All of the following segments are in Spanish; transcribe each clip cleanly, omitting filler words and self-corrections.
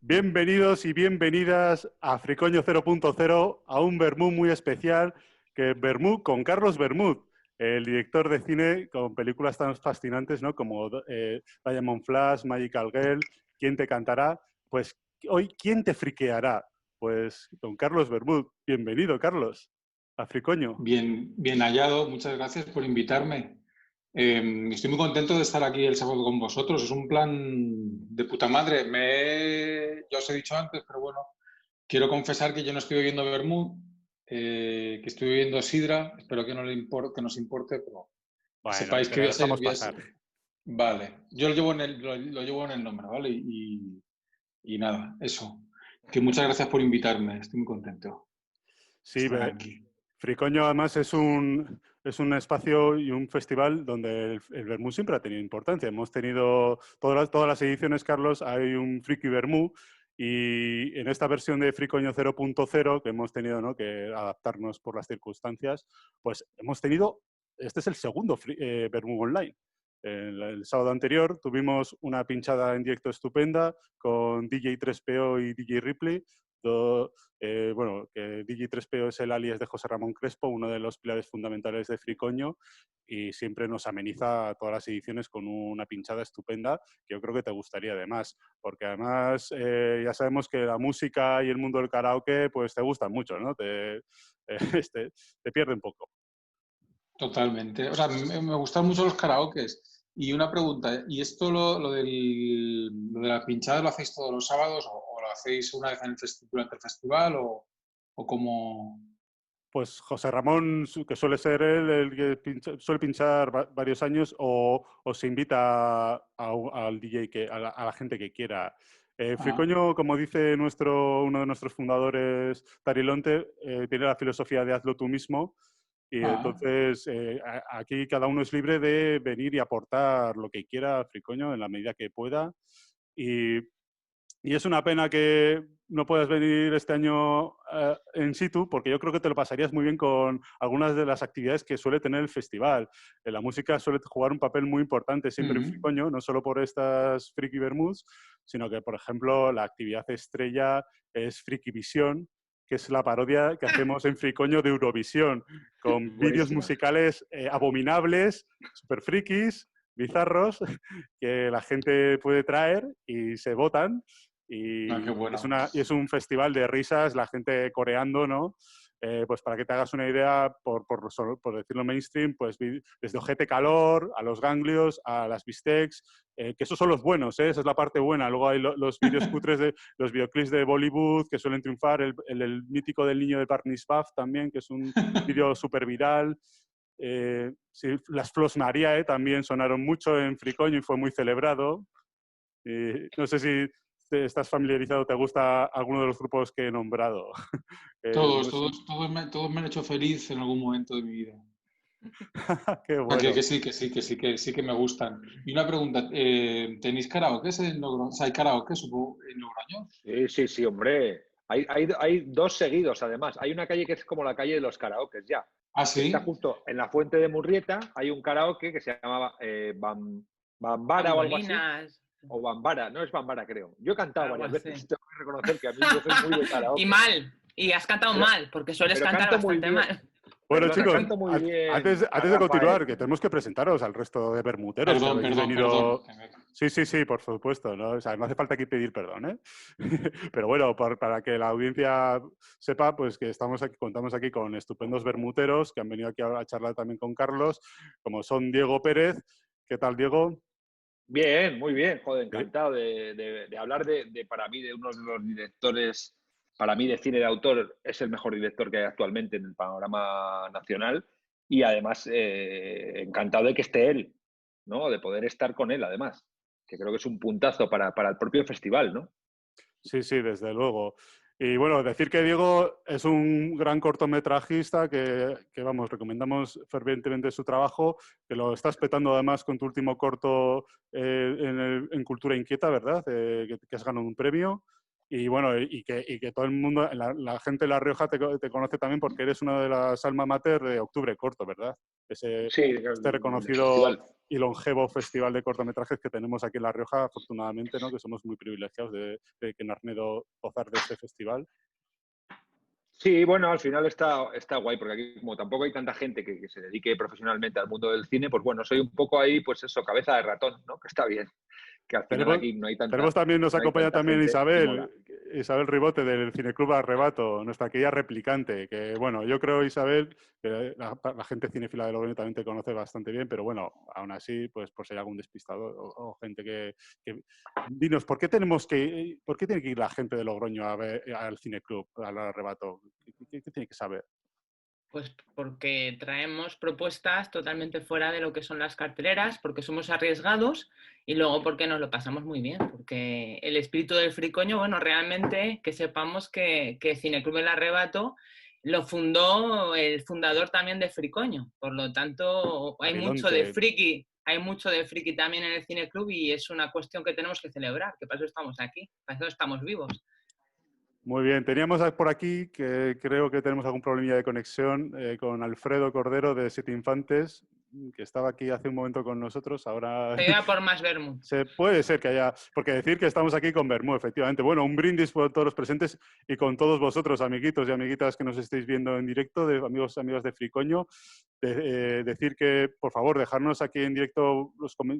Bienvenidos y bienvenidas a Fricoño 0.0, a un vermú muy especial, que vermú con Carlos Bermúdez, el director de cine con películas tan fascinantes, ¿no? Como Diamond Flash, Magical Girl, ¿Quién te cantará? Pues hoy, ¿quién te friqueará? Pues don Carlos Bermúdez. Bienvenido, Carlos, a Fricoño. Bien, bien hallado. Muchas gracias por invitarme. Estoy muy contento de estar aquí el sábado con vosotros. Es un plan de puta madre. Ya os he dicho antes, pero bueno, quiero confesar que yo no estoy bebiendo vermut, que estoy bebiendo sidra. Espero que no que nos importe, pero que Bueno, sepáis te que la dejamos voy a pasar. ser- Vale, yo lo llevo en el nombre, ¿vale? Y nada, eso. Que muchas gracias por invitarme. Estoy muy contento de Sí, estar aquí. Fricoño además es un espacio y un festival donde el vermú siempre ha tenido importancia. Hemos tenido todas las ediciones, Carlos, hay un Friki Vermú, y en esta versión de Fricoño 0.0 que hemos tenido, ¿no?, que adaptarnos por las circunstancias, pues hemos tenido, este es el segundo Vermú online. El sábado anterior tuvimos una pinchada en directo estupenda con DJ 3PO y DJ Ripley. Bueno, que Digi3PO es el alias de José Ramón Crespo, uno de los pilares fundamentales de Fricoño, y siempre nos ameniza todas las ediciones con una pinchada estupenda, que yo creo que te gustaría además, porque además ya sabemos que la música y el mundo del karaoke pues te gustan mucho, ¿no? Te pierde un poco. Totalmente. O sea, me gustan mucho los karaokes. Y una pregunta, ¿y esto lo de la pinchada lo hacéis todos los sábados o lo hacéis una vez durante el festival o como... Pues José Ramón, que suele ser él el que suele pinchar varios años, o se invita al DJ, a la gente que quiera. Ah, Fricoño, como dice uno de nuestros fundadores, Tarilonte, tiene la filosofía de hazlo tú mismo, y ah, entonces aquí cada uno es libre de venir y aportar lo que quiera a Fricoño en la medida que pueda. Y y es una pena que no puedas venir este año in situ, porque yo creo que te lo pasarías muy bien con algunas de las actividades que suele tener el festival. La música suele jugar un papel muy importante siempre en mm, Fricoño, no solo por estas Friki Bermuds, sino que, por ejemplo, la actividad estrella es Friki Visión, que es la parodia que hacemos en Fricoño de Eurovisión, con vídeos Buenísima. musicales abominables, super frikis, bizarros, que la gente puede traer y se votan. qué bueno. Y es un festival de risas, la gente coreando, ¿no? Pues para que te hagas una idea, por decirlo mainstream, pues desde Ojete Calor, a los ganglios, a las bistecs, que esos son los buenos, ¿eh? Esa es la parte buena. Luego hay los vídeos cutres, los videoclips de Bollywood que suelen triunfar, el mítico del niño de Barney's Buff también, que es un vídeo súper viral. Sí, las Flos María también sonaron mucho en Fricoño y fue muy celebrado. No sé si estás familiarizado, ¿te gusta alguno de los grupos que he nombrado? Todos me han hecho feliz en algún momento de mi vida. Qué O sea, bueno. que sí que me gustan. Y una pregunta, ¿tenéis karaoke en Logroño? O sea, ¿hay karaoke, supongo, en Logroño? Sí, hombre. Hay dos seguidos, además. Hay una calle que es como la calle de los karaokes, ya. Ah, Que está sí. justo en la Fuente de Murrieta. Hay un karaoke que se llamaba Bambara o algo así. Bambolinas, O Bambara, no es Bambara, creo. Yo he cantado algo varias veces. así. Tengo que reconocer que a mí yo soy muy de Y karaoke. mal. Y has cantado Pero, mal, porque sueles pero cantar canto muy bastante bien. mal. Bueno, Perdona, chicos, canto muy bien a antes de continuar, Rafael. que tenemos que presentaros al resto de bermuteros que habéis Perdón. venido. Sí, por supuesto, ¿no? O sea, no hace falta aquí pedir perdón, ¿eh? Pero bueno, para que la audiencia sepa, pues que contamos aquí con estupendos bermuteros que han venido aquí a charlar también con Carlos, como son Diego Pérez. ¿Qué tal, Diego? Bien, muy bien, joder, Sí. encantado de hablar para mí, de uno de los directores, para mí de cine de autor, es el mejor director que hay actualmente en el panorama nacional y además encantado de que esté él, ¿no? De poder estar con él, además, que creo que es un puntazo para el propio festival, ¿no? Sí, desde luego. Y bueno, decir que Diego es un gran cortometrajista vamos, recomendamos fervientemente su trabajo, que lo estás petando además con tu último corto en Cultura Inquieta, ¿verdad? Que has ganado un premio. Y bueno, y que todo el mundo, la gente de La Rioja te conoce también porque eres una de las alma mater de Octubre Corto, ¿verdad? Sí, Este del reconocido festival. y longevo festival de cortometrajes que tenemos aquí en La Rioja, afortunadamente, ¿no? Que somos muy privilegiados de que en Arnedo gozar de este festival. Sí, bueno, al final está guay, porque aquí como tampoco hay tanta gente que se dedique profesionalmente al mundo del cine, pues bueno, soy un poco ahí, pues eso, cabeza de ratón, ¿no? Que está bien, que al final aquí no hay Tenemos también, nos acompaña también gente y mola. Isabel Ribote del Cineclub Arrebato, nuestra querida replicante, que bueno, yo creo, Isabel, que la gente cinefila de Logroño también te conoce bastante bien, pero bueno, aún así, pues por si hay algún despistado o gente que... Dinos, ¿por qué tiene que ir la gente de Logroño a ver al Cineclub, al Arrebato? ¿Qué tiene que saber? Pues porque traemos propuestas totalmente fuera de lo que son las carteleras, porque somos arriesgados y luego porque nos lo pasamos muy bien, porque el espíritu del fricoño, bueno, realmente que sepamos que Cineclub El Arrebato lo fundó el fundador también de Fricoño, por lo tanto hay mucho de friki también en el Cineclub y es una cuestión que tenemos que celebrar, que para eso estamos aquí, para eso estamos vivos. Muy bien, teníamos por aquí, que creo que tenemos algún problemilla de conexión, con Alfredo Cordero de Siete Infantes, que estaba aquí hace un momento con nosotros, ahora... Se iba por más vermú. Puede ser que haya... Porque decir que estamos aquí con vermú, efectivamente. Bueno, un brindis por todos los presentes y con todos vosotros, amiguitos y amiguitas que nos estéis viendo en directo, de amigos y amigas de Fricoño. Decir que, por favor, dejarnos aquí en directo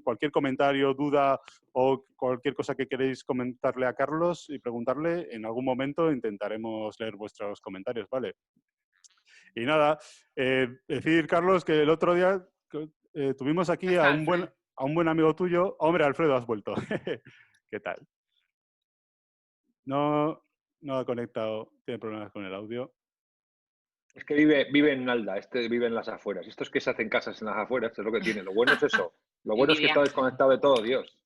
cualquier comentario, duda o cualquier cosa que queréis comentarle a Carlos y preguntarle. En algún momento intentaremos leer vuestros comentarios, ¿vale? Y nada, decir, Carlos, que el otro día tuvimos aquí a un buen amigo tuyo. Hombre, Alfredo, has vuelto. ¿Qué tal? No ha conectado, tiene problemas con el audio. Es que vive en Nalda, vive en las afueras. Estos que se hacen casas en las afueras, es lo que tiene. Lo bueno es eso. Lo bueno es que está desconectado de todo, Dios.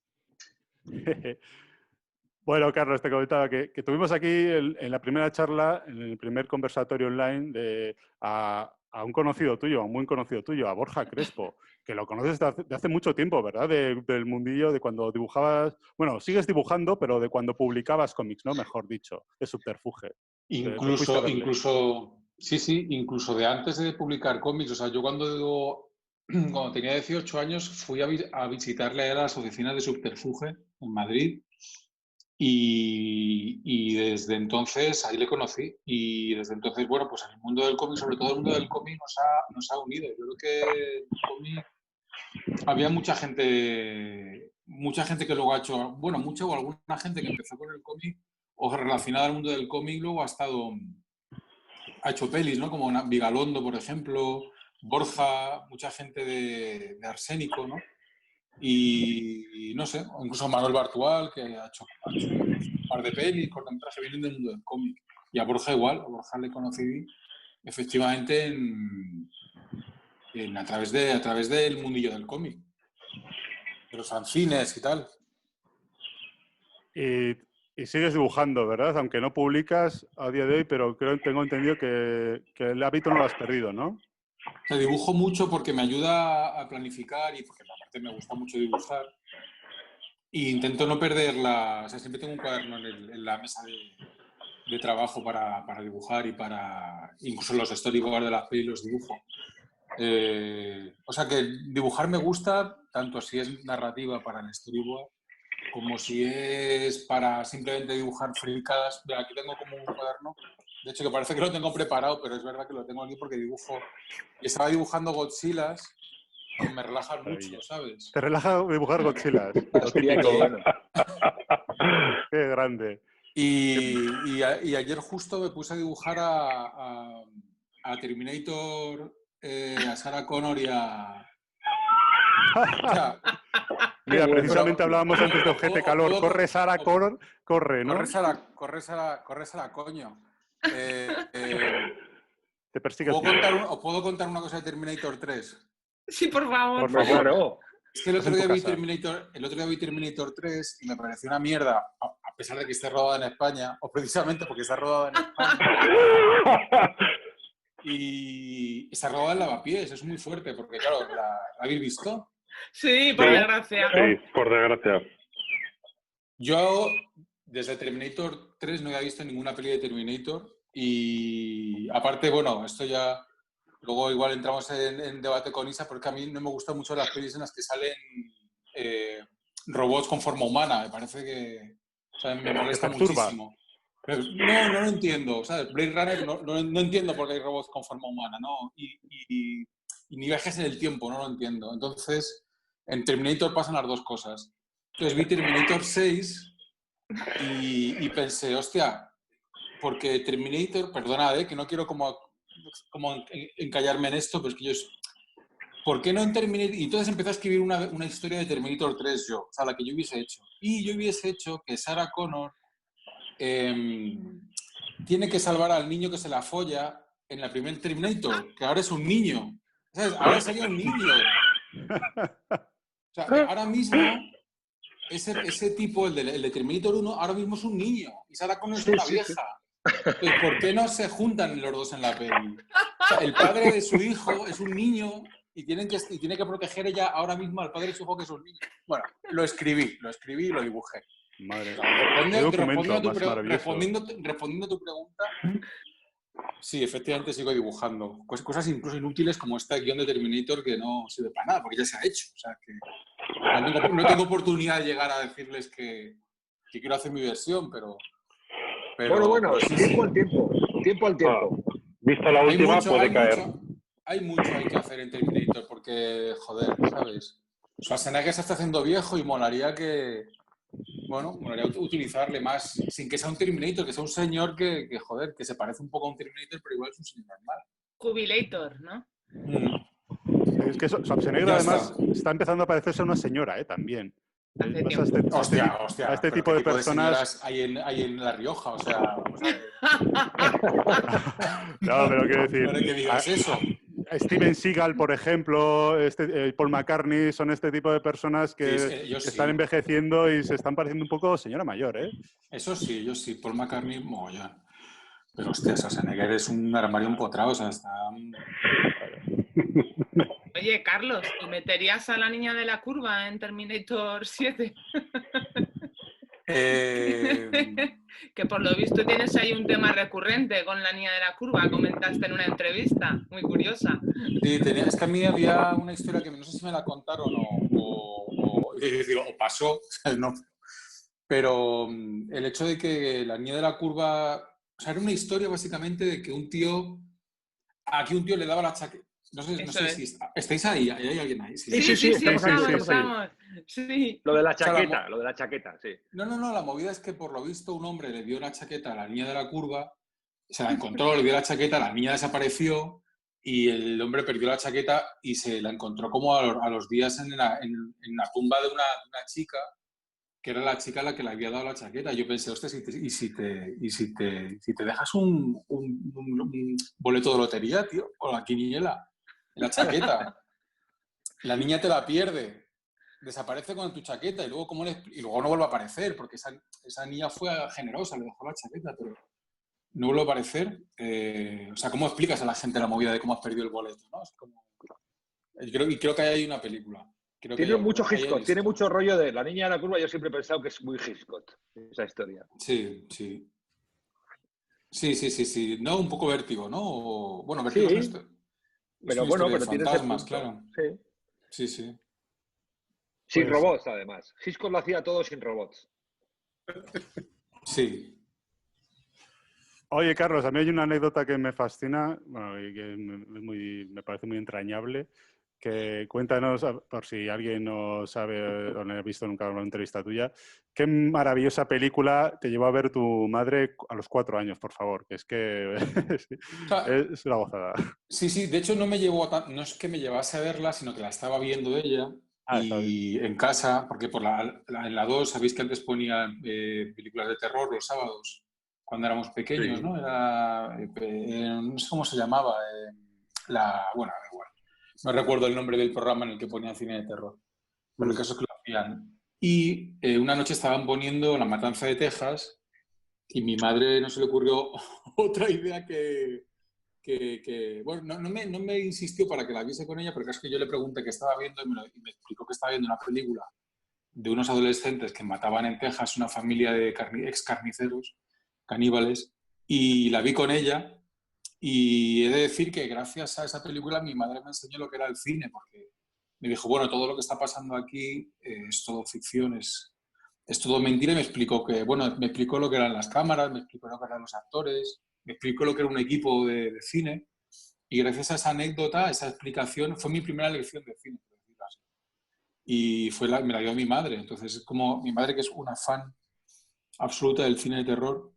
Bueno, Carlos, te comentaba que tuvimos aquí en la primera charla, en el primer conversatorio online, a un conocido tuyo, a un muy conocido tuyo, a Borja Crespo, que lo conoces de hace mucho tiempo, ¿verdad? Del mundillo, de cuando dibujabas... Bueno, sigues dibujando, pero de cuando publicabas cómics, ¿no? Mejor dicho, de Subterfuge. Incluso de antes de publicar cómics. O sea, yo cuando tenía 18 años fui a visitarle a las oficinas de Subterfuge en Madrid y desde entonces ahí le conocí y desde entonces, bueno, pues en el mundo del cómic, sobre todo el mundo del cómic nos ha unido. Yo creo que en el cómic había mucha gente que luego ha hecho, bueno, mucha o alguna gente que empezó con el cómic o relacionada al mundo del cómic, luego ha hecho pelis, ¿no? Como Vigalondo, por ejemplo, Borja, mucha gente de Arsénico, ¿no? Y no sé, incluso Manuel Bartual, que ha hecho un par de pelis, cortometrajes, vienen del mundo del cómic. Y a Borja igual, a Borja le conocí efectivamente a través del mundillo del cómic, de los fanzines y tal. Y sigues dibujando, ¿verdad? Aunque no publicas a día de hoy, pero tengo entendido que el hábito no lo has perdido, ¿no? O sea, dibujo mucho porque me ayuda a planificar y porque aparte me gusta mucho dibujar. Y intento no perderla. O sea, siempre tengo un cuaderno en la mesa de trabajo para dibujar y para... Incluso los storyboards de las pelis los dibujo. O sea que dibujar me gusta, tanto si es narrativa para el storyboard, como si es para simplemente dibujar fricadas. Mira, aquí tengo como un cuaderno, de hecho que parece que lo tengo preparado, pero es verdad que lo tengo aquí porque dibujo. Y estaba dibujando Godzillas que me relajan mucho, ¿sabes? ¿Te relaja dibujar Godzillas? Hostia, qué bueno. Qué grande. Y ayer justo me puse a dibujar a Terminator, a Sarah Connor y a... O sea, mira, precisamente hablábamos antes de Ojete Calor. Corre, Sarah Connor, corre, ¿no? Corre, Sarah, coño. Te persigue. ¿Os puedo contar una cosa de Terminator 3? Sí, por favor. Por favor. Claro. Es que el otro día vi Terminator 3 y me pareció una mierda, a pesar de que esté rodada en España, o precisamente porque está rodada en España. Y está rodada en Lavapiés, es muy fuerte, porque claro, ¿la habéis visto? Sí, por desgracia. Sí, por desgracia. Yo, desde Terminator 3 no había visto ninguna peli de Terminator y aparte, bueno, esto ya luego igual entramos en debate con Isa, porque a mí no me gustan mucho las pelis en las que salen robots con forma humana. Me parece que... O sea, me molesta muchísimo. Pero no lo entiendo. ¿Sabes? Blade Runner no entiendo por qué hay robots con forma humana, ¿no? Y ni viajes en el tiempo, no lo entiendo. Entonces, en Terminator pasan las dos cosas. Entonces vi Terminator 6 y pensé, hostia, porque Terminator, perdonad, que no quiero como encallarme en esto, pero es que yo... ¿Por qué no en Terminator? Y entonces empecé a escribir una historia de Terminator 3 yo, o sea, la que yo hubiese hecho. Y yo hubiese hecho que Sarah Connor tiene que salvar al niño que se la folla en la primer Terminator, que ahora es un niño. ¿Sabes? Ahora sería un niño. O sea, ahora mismo, ese tipo, el de Terminator 1, ahora mismo es un niño. Y Sarah Connor es una vieja. Entonces, ¿por qué no se juntan los dos en la peli? O sea, el padre de su hijo es un niño y tiene que proteger ella ahora mismo al padre de su hijo, que es un niño. Bueno, lo escribí y lo dibujé. Madre, respondiendo a tu pregunta, sí, efectivamente sigo dibujando. Cosas incluso inútiles como este guión de Terminator que no sirve para nada, porque ya se ha hecho. O sea, que no tengo oportunidad de llegar a decirles que quiero hacer mi versión, pero bueno, sí, tiempo al tiempo. Tiempo al tiempo. Visto la última, puede caer. Hay mucho que hacer en Terminator porque, joder, ¿sabes? Schwarzenegger se está haciendo viejo y molaría utilizarle más, sin que sea un Terminator, que sea un señor que se parece un poco a un Terminator, pero igual es un señor normal. Jubilator, ¿no? Es que Schwarzenegger además está empezando a parecerse a una señora, también. Hostia, a este tipo de personas hay en La Rioja, o sea, vamos a ver. No, pero quiero decir, ¿Para qué digas eso? Steven Seagal, por ejemplo, Paul McCartney, son este tipo de personas que están envejeciendo y se están pareciendo un poco señora mayor, ¿eh? Eso sí, yo sí, Paul McCartney, mogollón. Pero hostia, Schwarzenegger es un armario empotrado, o sea, está... Oye, Carlos, ¿y meterías a la niña de la curva en Terminator 7? Que por lo visto tienes ahí un tema recurrente con la niña de la curva, comentaste en una entrevista, muy curiosa. Sí, es que a mí había una historia que no sé si me la contaron o pasó, no. Pero el hecho de que la niña de la curva, o sea, era una historia básicamente de que aquí un tío le daba la chaqueta. No sé si estáis ahí, ¿hay alguien ahí? Sí, estamos. Sí. Lo de la chaqueta, sí. No, la movida es que por lo visto un hombre le dio la chaqueta a la niña de la curva, se la encontró, le dio la chaqueta, la niña desapareció y el hombre perdió la chaqueta y se la encontró como a los días en la tumba de una chica, que era la chica a la que le había dado la chaqueta. Yo pensé, hostia, si te dejas un boleto de lotería, tío, o la quiniela, la chaqueta, la niña te la pierde, desaparece con tu chaqueta y luego no vuelve a aparecer, porque esa niña fue generosa, le dejó la chaqueta, pero no vuelve a aparecer. O sea, ¿cómo explicas a la gente la movida de cómo has perdido el boleto, ¿no? Es como... creo que hay una película. Tiene mucho Hitchcock, tiene mucho rollo de la niña de la curva. Yo siempre he pensado que es muy Hitchcock esa historia. Sí. No, un poco Vértigo, ¿no? Bueno, Vértigo es pero tiene fantasmas, claro. Sí. Sin robots, además. Hitchcock lo hacía todo sin robots. Sí. Oye, Carlos, a mí hay una anécdota que me fascina, bueno, y que me parece muy entrañable, que cuéntanos, por si alguien no sabe o no ha visto nunca una entrevista tuya, qué maravillosa película te llevó a ver tu madre a los 4 años, por favor, que es que es una gozada. Sí, de hecho no es que me llevase a verla, sino que la estaba viendo ella en casa, porque en la 2, sabéis que antes ponían películas de terror los sábados, cuando éramos pequeños, sí. ¿No? No sé cómo se llamaba, bueno, da igual. No recuerdo el nombre del programa en el que ponían cine de terror. Pero el caso es que lo hacían. Y una noche estaban poniendo La Matanza de Texas y mi madre no se le ocurrió otra idea que bueno, no me insistió para que la viese con ella, pero es que yo le pregunté qué estaba viendo y me explicó que estaba viendo una película de unos adolescentes que mataban en Texas una familia de ex carniceros, caníbales, y la vi con ella. Y he de decir que gracias a esa película mi madre me enseñó lo que era el cine, porque me dijo, bueno, todo lo que está pasando aquí es todo ficción, es todo mentira, y me explicó me explicó lo que eran las cámaras, me explicó lo que eran los actores, me explicó lo que era un equipo de cine, y gracias a esa anécdota, esa explicación, fue mi primera lección de cine, por decirlo así. Y me la dio mi madre. Entonces, es como mi madre, que es una fan absoluta del cine de terror,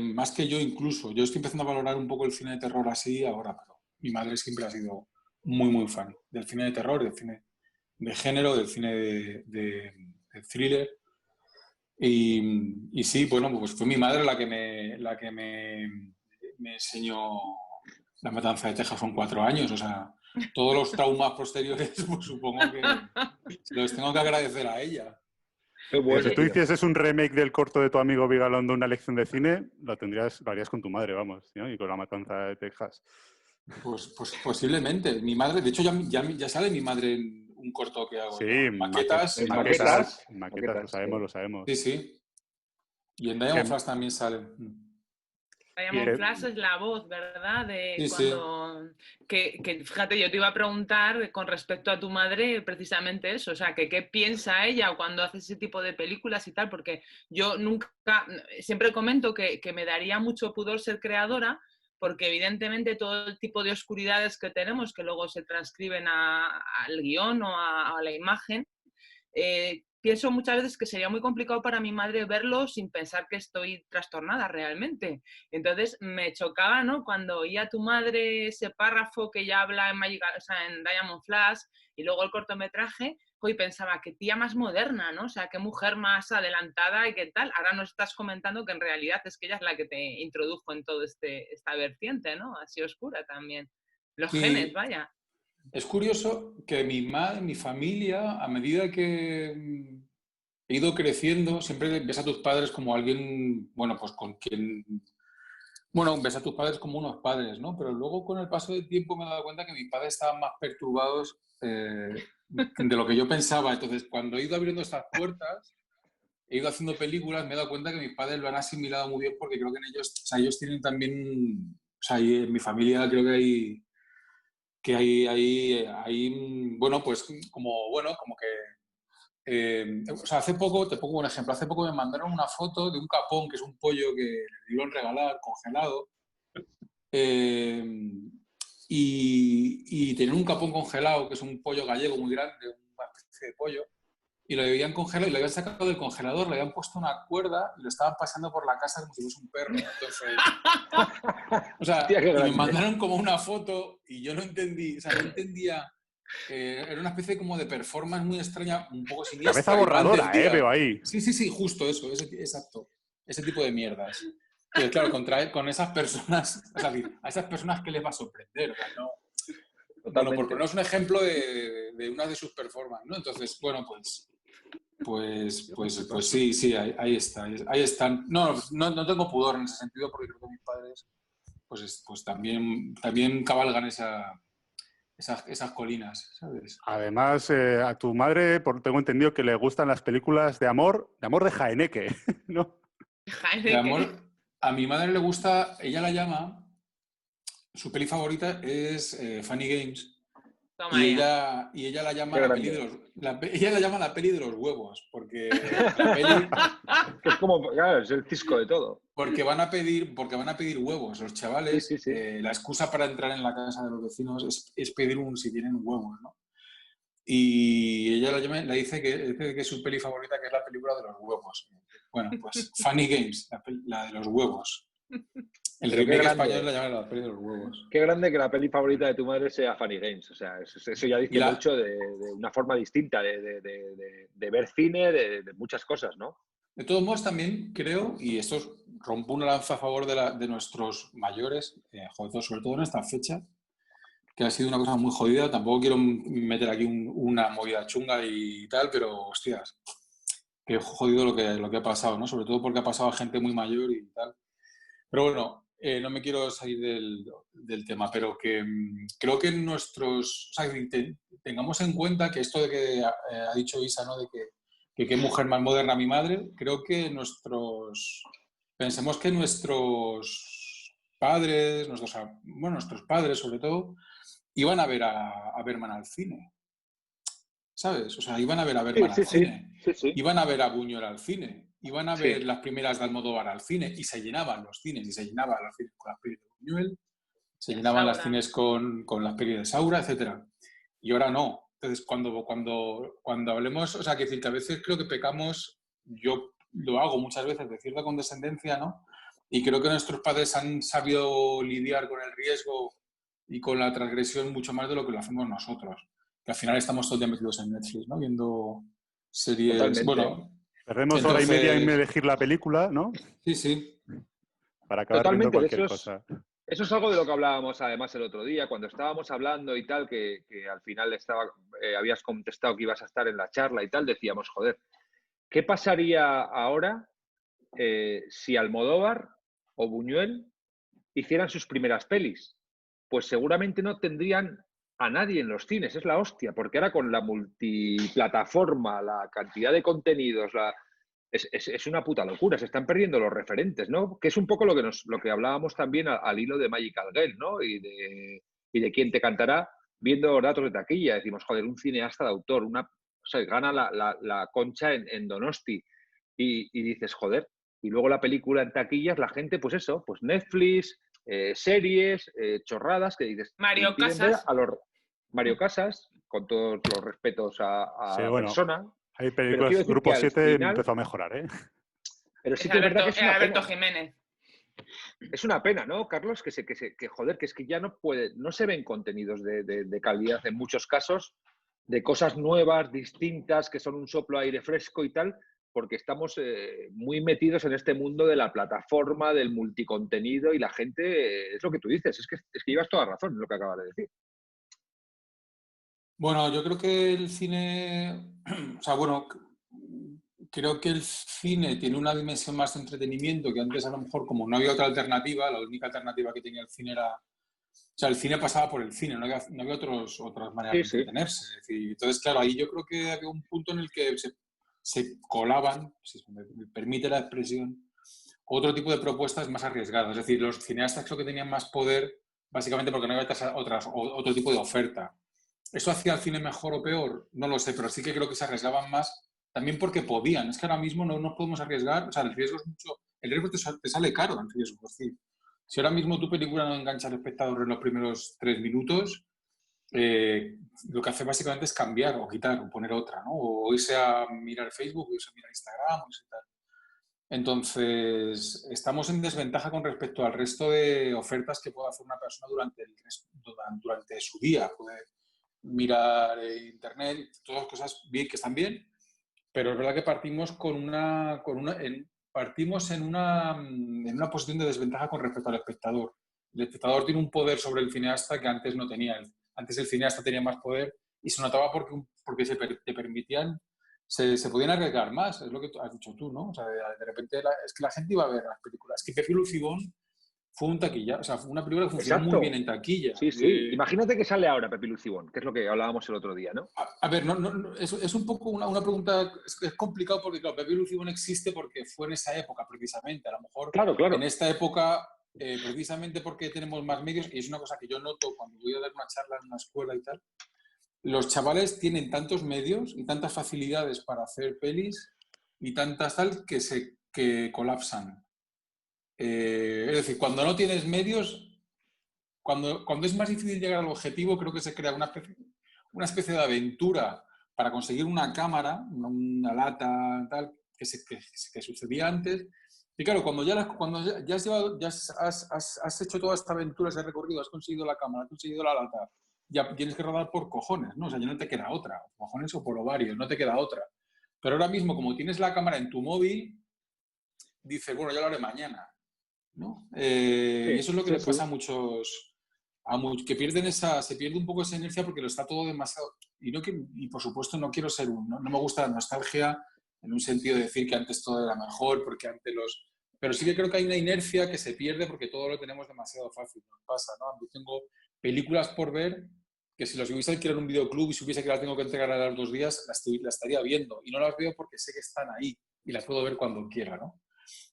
más que yo incluso. Yo estoy empezando a valorar un poco el cine de terror así ahora, pero mi madre siempre ha sido muy, muy fan del cine de terror, del cine de género, del cine de thriller. Y sí, bueno, pues fue mi madre la que me enseñó La Matanza de Texas con 4 años. O sea, todos los traumas posteriores, pues supongo que los tengo que agradecer a ella. Si tú hicieses un remake del corto de tu amigo Vigalondo, una lección de cine, lo harías con tu madre, vamos, ¿no? Y con La Matanza de Texas. Pues posiblemente. Mi madre, de hecho, ya sale mi madre en un corto que hago. Sí, ¿no? Maquetas, lo sabemos. Sí, sí. Y en Diamond Flash también sale. Diamond Flash es la voz, ¿verdad? De sí, cuando... Sí. Que fíjate, yo te iba a preguntar con respecto a tu madre precisamente eso, o sea, que qué piensa ella cuando hace ese tipo de películas y tal, porque yo siempre comento que me daría mucho pudor ser creadora, porque evidentemente todo el tipo de oscuridades que tenemos, que luego se transcriben al guión o a la imagen, pienso muchas veces que sería muy complicado para mi madre verlo sin pensar que estoy trastornada realmente. Entonces me chocaba, ¿no? Cuando oía a tu madre ese párrafo que ya habla en Diamond Flash y luego el cortometraje, y pensaba, qué tía más moderna, ¿no? O sea, qué mujer más adelantada y qué tal. Ahora nos estás comentando que en realidad es que ella es la que te introdujo en todo esta vertiente, ¿no? Así oscura también. Los genes, vaya. Es curioso que mi familia, a medida que he ido creciendo, siempre ves a tus padres como alguien, bueno, pues con quien... Bueno, ves a tus padres como unos padres, ¿no? Pero luego con el paso del tiempo me he dado cuenta que mis padres estaban más perturbados de lo que yo pensaba. Entonces, cuando he ido abriendo estas puertas, he ido haciendo películas, me he dado cuenta que mis padres lo han asimilado muy bien, porque creo que en ellos, o sea, ellos tienen también, o sea, en mi familia creo que hay bueno, pues como que, o sea, hace poco, te pongo un ejemplo, hace poco me mandaron una foto de un capón, que es un pollo que le dieron regalar, congelado, y tener un capón congelado, que es un pollo gallego muy grande, una especie de pollo, y lo habían congelado y lo habían sacado del congelador, le habían puesto una cuerda y lo estaban paseando por la casa como si fuese un perro. Entonces, o sea, y me mandaron como una foto y yo no entendí, o sea, no entendía. Era una especie como de performance muy extraña, un poco siniestra. Cabeza borradora, veo ahí. Sí, justo eso, exacto. Ese tipo de mierdas. Pero claro, con esas personas, o sea, a esas personas, ¿qué les va a sorprender? O sea, no. Bueno, por poneros un ejemplo de una de sus performances, ¿no? Entonces, bueno, pues sí, ahí están. No tengo pudor en ese sentido, porque creo que mis padres pues también cabalgan esas colinas, ¿sabes? Además, a tu madre, tengo entendido que le gustan las películas de amor de Jaeneque, ¿no? De amor, a mi madre le gusta, ella la llama, su peli favorita es Funny Games. Y ella la llama la peli de los huevos, porque la peli... Es como, claro, es el cisco de todo. Porque van a pedir huevos los chavales. Sí. La excusa para entrar en la casa de los vecinos es pedir si tienen huevos, ¿no? Y ella la dice que es su peli favorita, que es la película de los huevos. Bueno, pues Funny Games, la de los huevos. El remake español la llama la peli de los huevos. Qué grande que la peli favorita de tu madre sea Funny Games. O sea, eso ya dice mucho de una forma distinta de ver cine, de muchas cosas, ¿no? De todos modos, también creo, y esto rompo una lanza a favor de nuestros mayores, sobre todo en esta fecha, que ha sido una cosa muy jodida. Tampoco quiero meter aquí una movida chunga y tal, pero hostias, qué jodido lo que ha pasado, ¿no? Sobre todo porque ha pasado a gente muy mayor y tal. Pero bueno, no me quiero salir del tema, pero que creo que o sea, tengamos en cuenta que esto de que ha dicho Isa, ¿no? De que qué mujer más moderna mi madre, creo que pensemos que nuestros padres, nuestros padres sobre todo, iban a ver a Bergman al cine. ¿Sabes? O sea, iban a ver a Bergman al cine. Sí. Iban a ver a Buñuel al cine. Iban a ver Sí. las primeras de Almodóvar al cine. Y se llenaban los cines. Y se llenaban los cines con las pelis de Buñuel. Se llenaban los cines con las pelis de Saura, etc. Y ahora no. Entonces, cuando hablemos... O sea, que decir que a veces creo que pecamos... Yo lo hago muchas veces de cierta condescendencia, ¿no? Y creo que nuestros padres han sabido lidiar con el riesgo y con la transgresión mucho más de lo que lo hacemos nosotros. Que al final estamos todo el día metidos en Netflix, ¿no? Viendo series... Totalmente. Bueno, perdemos hora y media en elegir la película, ¿no? Sí. Para acabar viendo cualquier cosa. Eso es algo de lo que hablábamos además el otro día, cuando estábamos hablando y tal, que al final habías contestado que ibas a estar en la charla y tal, decíamos, joder, ¿qué pasaría ahora si Almodóvar o Buñuel hicieran sus primeras pelis? Pues seguramente no tendrían a nadie en los cines, es la hostia, porque ahora con la multiplataforma, la cantidad de contenidos, es una puta locura, se están perdiendo los referentes, ¿no? Que es un poco lo que hablábamos también al hilo de Magical Girl, ¿no? Y de Quién te cantará, viendo datos de taquilla, decimos, joder, un cineasta de autor, o sea, gana la Concha en Donosti, y dices, joder, y luego la película en taquillas, la gente, pues eso, pues Netflix, series, chorradas, que dices... Mario Casas. Mario Casas, con todos los respetos a Sí, la bueno, persona. hay películas, Grupo 7 empezó a mejorar, ¿eh? Pero sí que es verdad que es una Alberto pena. Jiménez. Es una pena, ¿no, Carlos? Que joder, que es que ya no se ven contenidos de calidad en muchos casos, de cosas nuevas, distintas, que son un soplo de aire fresco y tal, porque estamos muy metidos en este mundo de la plataforma, del multicontenido, y la gente, es lo que tú dices, es que llevas toda razón en lo que acabas de decir. Bueno, yo creo que el cine... O sea, bueno, creo que el cine tiene una dimensión más de entretenimiento, que antes a lo mejor, como no había otra alternativa, la única alternativa que tenía el cine era... O sea, el cine pasaba por el cine, no había otras maneras de entretenerse. Es decir, entonces, claro, ahí yo creo que había un punto en el que se colaban, si me permite la expresión, otro tipo de propuestas más arriesgadas. Es decir, los cineastas creo que tenían más poder, básicamente porque no había otro tipo de oferta. ¿Eso hacía el cine mejor o peor? No lo sé, pero sí que creo que se arriesgaban más, también porque podían. Es que ahora mismo no nos podemos arriesgar, o sea, el riesgo es mucho... El riesgo te sale caro el riesgo, es decir, si ahora mismo tu película no engancha al espectador en los primeros 3 minutos, lo que hace básicamente es cambiar o quitar o poner otra, ¿no? O irse a mirar Facebook, o irse a mirar Instagram, o irse a tal. Entonces, estamos en desventaja con respecto al resto de ofertas que puede hacer una persona durante su día. Puede mirar internet, todas las cosas bien, que están bien, pero es verdad que partimos partimos en una posición de desventaja con respecto al espectador. El espectador tiene un poder sobre el cineasta que antes no tenía. Antes el cineasta tenía más poder y se notaba porque te permitían, se podían arriesgar más, es lo que has dicho tú, ¿no? O sea, de repente es que la gente iba a ver las películas. Es que Pepe Lucibón fue un taquilla, o sea, fue una película que funcionó muy bien en taquilla. Sí. Imagínate que sale ahora Pepe Lucibón, que es lo que hablábamos el otro día, ¿no? A ver, es un poco una pregunta, es complicado porque, claro, Pepe Lucibón existe porque fue en esa época, precisamente. A lo mejor claro. En esta época, precisamente porque tenemos más medios, y es una cosa que yo noto cuando voy a dar una charla en una escuela y tal, los chavales tienen tantos medios y tantas facilidades para hacer pelis y tantas tal que colapsan. Es decir, cuando no tienes medios, cuando es más difícil llegar al objetivo, creo que se crea una especie de aventura para conseguir una cámara, una lata, tal, que sucedía antes. Y claro, cuando ya has hecho toda esta aventura, ese recorrido, has conseguido la cámara, has conseguido la lata, ya tienes que rodar por cojones, ¿no? O sea, ya no te queda otra, cojones o por ovarios, no te queda otra. Pero ahora mismo, como tienes la cámara en tu móvil, dices, bueno, ya lo haré mañana, ¿no? Y eso es lo que les pasa a muchos, que se pierde un poco esa inercia porque lo está todo demasiado... Y por supuesto no quiero ser no me gusta la nostalgia en un sentido de decir que antes todo era mejor, porque antes Pero sí que creo que hay una inercia que se pierde porque todo lo tenemos demasiado fácil, nos pasa, ¿no? Yo tengo películas por ver que si las hubiese alquilado en un videoclub y supiese que las tengo que entregar a los 2 días, las estaría viendo. Y no las veo porque sé que están ahí y las puedo ver cuando quiera, ¿no?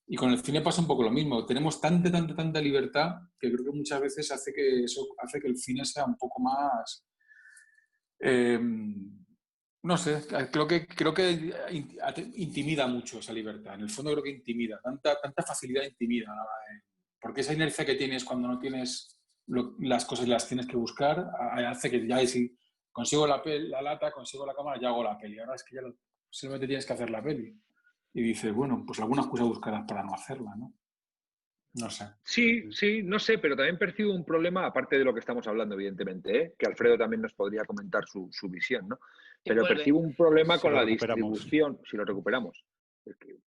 Y con el cine pasa un poco lo mismo. Tenemos tanta libertad que creo que muchas veces hace que el cine sea un poco más... no sé, creo que intimida mucho esa libertad. En el fondo creo que intimida. Tanta facilidad intimida, ¿no? Porque esa inercia que tienes cuando no tienes las cosas y las tienes que buscar hace que ya si consigo la lata, consigo la cámara, ya hago la peli. Ahora es que ya simplemente tienes que hacer la peli. Y dices, bueno, pues alguna excusa buscarás para no hacerla, ¿no? No sé. Sí, no sé, pero también percibo un problema, aparte de lo que estamos hablando, evidentemente, ¿eh? Que Alfredo también nos podría comentar su visión, ¿no? Pero percibo un problema con la distribución, si lo recuperamos.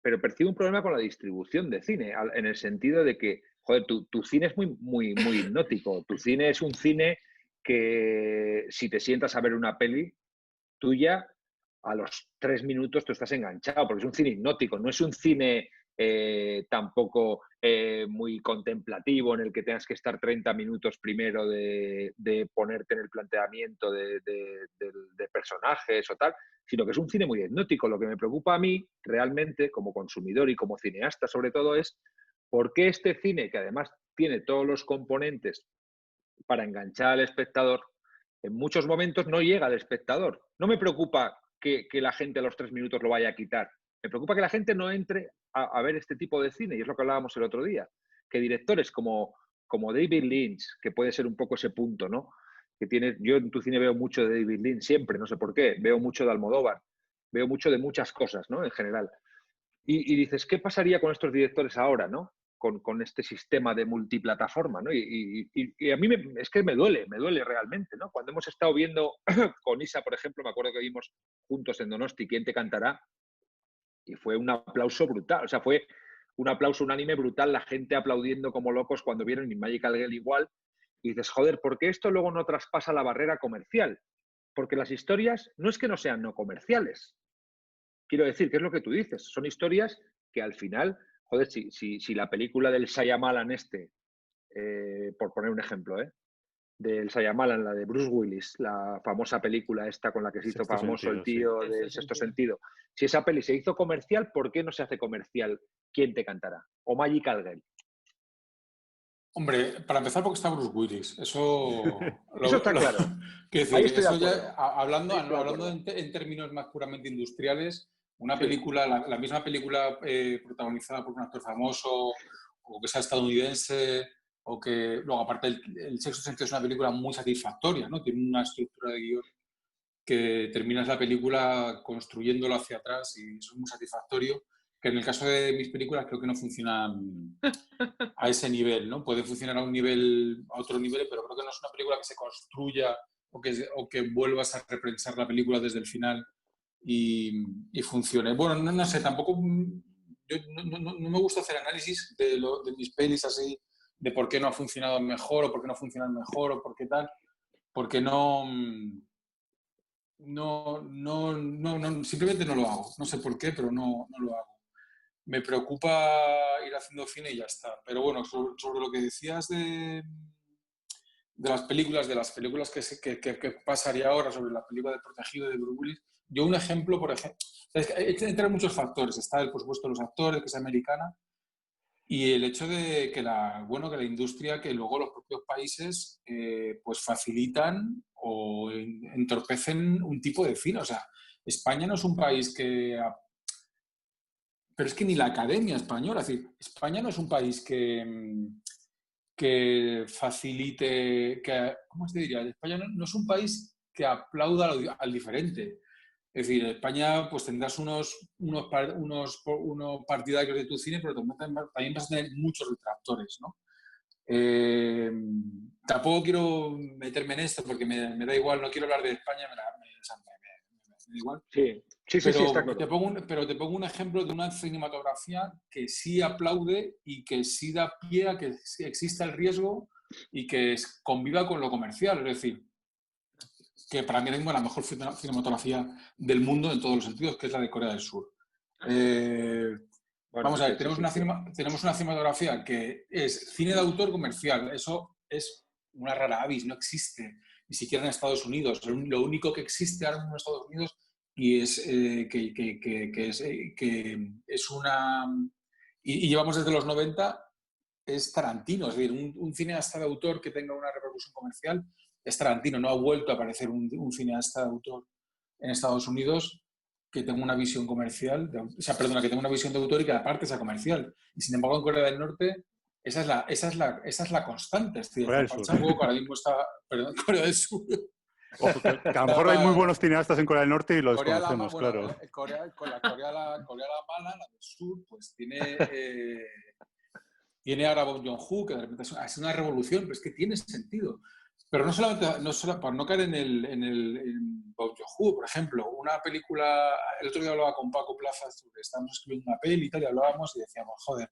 Pero percibo un problema con la distribución de cine, en el sentido de que, joder, tu cine es muy hipnótico. Tu cine es un cine que si te sientas a ver una peli tuya, a los 3 minutos tú estás enganchado, porque es un cine hipnótico, no es un cine tampoco muy contemplativo en el que tengas que estar 30 minutos primero de ponerte en el planteamiento de personajes o tal, sino que es un cine muy hipnótico. Lo que me preocupa a mí realmente como consumidor y como cineasta sobre todo es por qué este cine, que además tiene todos los componentes para enganchar al espectador, en muchos momentos no llega al espectador. No me preocupa que la gente a los 3 minutos lo vaya a quitar. Me preocupa que la gente no entre a ver este tipo de cine, y es lo que hablábamos el otro día. Que directores como David Lynch, que puede ser un poco ese punto, ¿no? Yo en tu cine veo mucho de David Lynch siempre, no sé por qué. Veo mucho de Almodóvar, veo mucho de muchas cosas, ¿no? En general. Y dices, ¿qué pasaría con estos directores ahora, ¿no? Con este sistema de multiplataforma, ¿no? Y a mí es que me duele realmente, ¿no? Cuando hemos estado viendo con Isa, por ejemplo, me acuerdo que vimos juntos en Donosti ¿Quién te cantará? Y fue un aplauso brutal, o sea, fue un aplauso unánime brutal, la gente aplaudiendo como locos cuando vieron Magical Girl igual, y dices, joder, ¿por qué esto luego no traspasa la barrera comercial? Porque las historias no es que no sean no comerciales. Quiero decir, ¿qué es lo que tú dices? Son historias que al final, joder, si la película del Shyamalan por poner un ejemplo, del Shyamalan, la de Bruce Willis, la famosa película esta con la que se hizo famoso el tío del Sexto Sentido. Si esa peli se hizo comercial, ¿por qué no se hace comercial ¿Quién te cantará? O Magical Girl. Hombre, para empezar porque está Bruce Willis. Eso está claro. Ahí estoy eso ya, hablando en términos más puramente industriales, una película, la misma película protagonizada por un actor famoso o que sea estadounidense o que luego aparte el Sexto Sentido es una película muy satisfactoria, ¿no? Tiene una estructura de guión que terminas la película construyéndolo hacia atrás y eso es muy satisfactorio, que en el caso de mis películas creo que no funcionan a ese nivel, ¿no? Puede funcionar a otro nivel, pero creo que no es una película que se construya o que vuelvas a repensar la película desde el final y funcione. Bueno, no sé, tampoco yo no me gusta hacer análisis de mis pelis así, de por qué no ha funcionado mejor o por qué no funcionan mejor o por qué tal, porque simplemente no lo hago. No sé por qué, pero no lo hago. Me preocupa ir haciendo cine y ya está. Pero bueno, sobre lo que decías de las películas que pasaría ahora, sobre la película de Protegido de Bruce Willis, yo un ejemplo, por ejemplo, es que entran muchos factores. Está, por supuesto, los actores, que es americana, y el hecho de que la industria, que luego los propios países pues facilitan o entorpecen un tipo de cine. O sea, España no es un país que... Pero es que ni la Academia Española, es decir, España no es un país que facilite, ¿cómo se diría? España no es un país que aplauda al diferente. Es decir, España pues tendrás unos partidarios de tu cine, pero también vas a tener muchos detractores, ¿no? Tampoco quiero meterme en esto porque me da igual, no quiero hablar de España, me da igual. Sí, está claro. Pero te pongo un ejemplo de una cinematografía que sí aplaude y que sí da pie a que exista el riesgo y que conviva con lo comercial. Es decir, que para mí tengo la mejor cinematografía del mundo en todos los sentidos, que es la de Corea del Sur. Vamos a ver, tenemos una cinematografía que es cine de autor comercial. Eso es una rara avis, no existe ni siquiera en Estados Unidos. Lo único que existe ahora mismo en Estados Unidos y es que es una y llevamos desde los 90, es Tarantino. Es decir, un cineasta de autor que tenga una repercusión comercial es Tarantino. No ha vuelto a aparecer un cineasta de autor en Estados Unidos que tenga una visión comercial, que tenga una visión de autor y que aparte sea comercial. Y sin embargo, en Corea del Norte, esa es la constante. Es decir, Corea del Park Sur. Chan-wook ahora mismo está... Perdón, Corea del Sur. Ojo, que a lo mejor hay muy buenos cineastas en Corea del Norte y lo desconocemos, claro. La Corea la mala, la del Sur, pues tiene ahora Bong Joon-ho, que de repente es una revolución, pero es que tiene sentido. Pero no solo para no caer en Bong Joon-ho, por ejemplo, una película, el otro día hablaba con Paco Plaza, estábamos escribiendo una peli y tal, y hablábamos y decíamos, joder,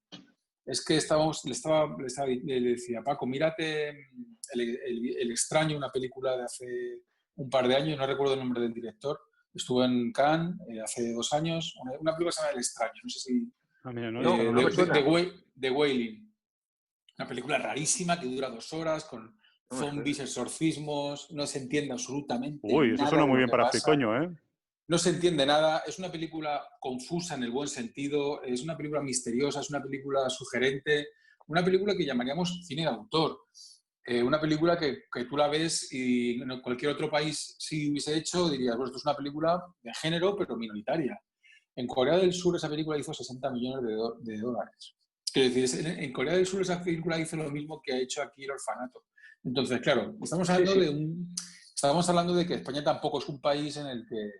es que le decía, Paco, mírate El extraño, una película de hace un par de años, no recuerdo el nombre del director, estuvo en Cannes hace 2 años, una película que se llama El extraño, no sé si... no me suena. De Wailing, una película rarísima que dura 2 horas, con zombies, exorcismos, no se entiende absolutamente nada. Uy, eso suena muy bien para Fricoño, ¿eh? No se entiende nada, es una película confusa en el buen sentido, es una película misteriosa, es una película sugerente, una película que llamaríamos cine de autor. Una película que tú la ves y en cualquier otro país si hubiese hecho dirías, bueno, esto es una película de género pero minoritaria. En Corea del Sur esa película hizo 60 millones de dólares. Quiero decir, en Corea del Sur esa película hizo lo mismo que ha hecho aquí El Orfanato. Entonces, claro, estamos hablando de que España tampoco es un país en el que...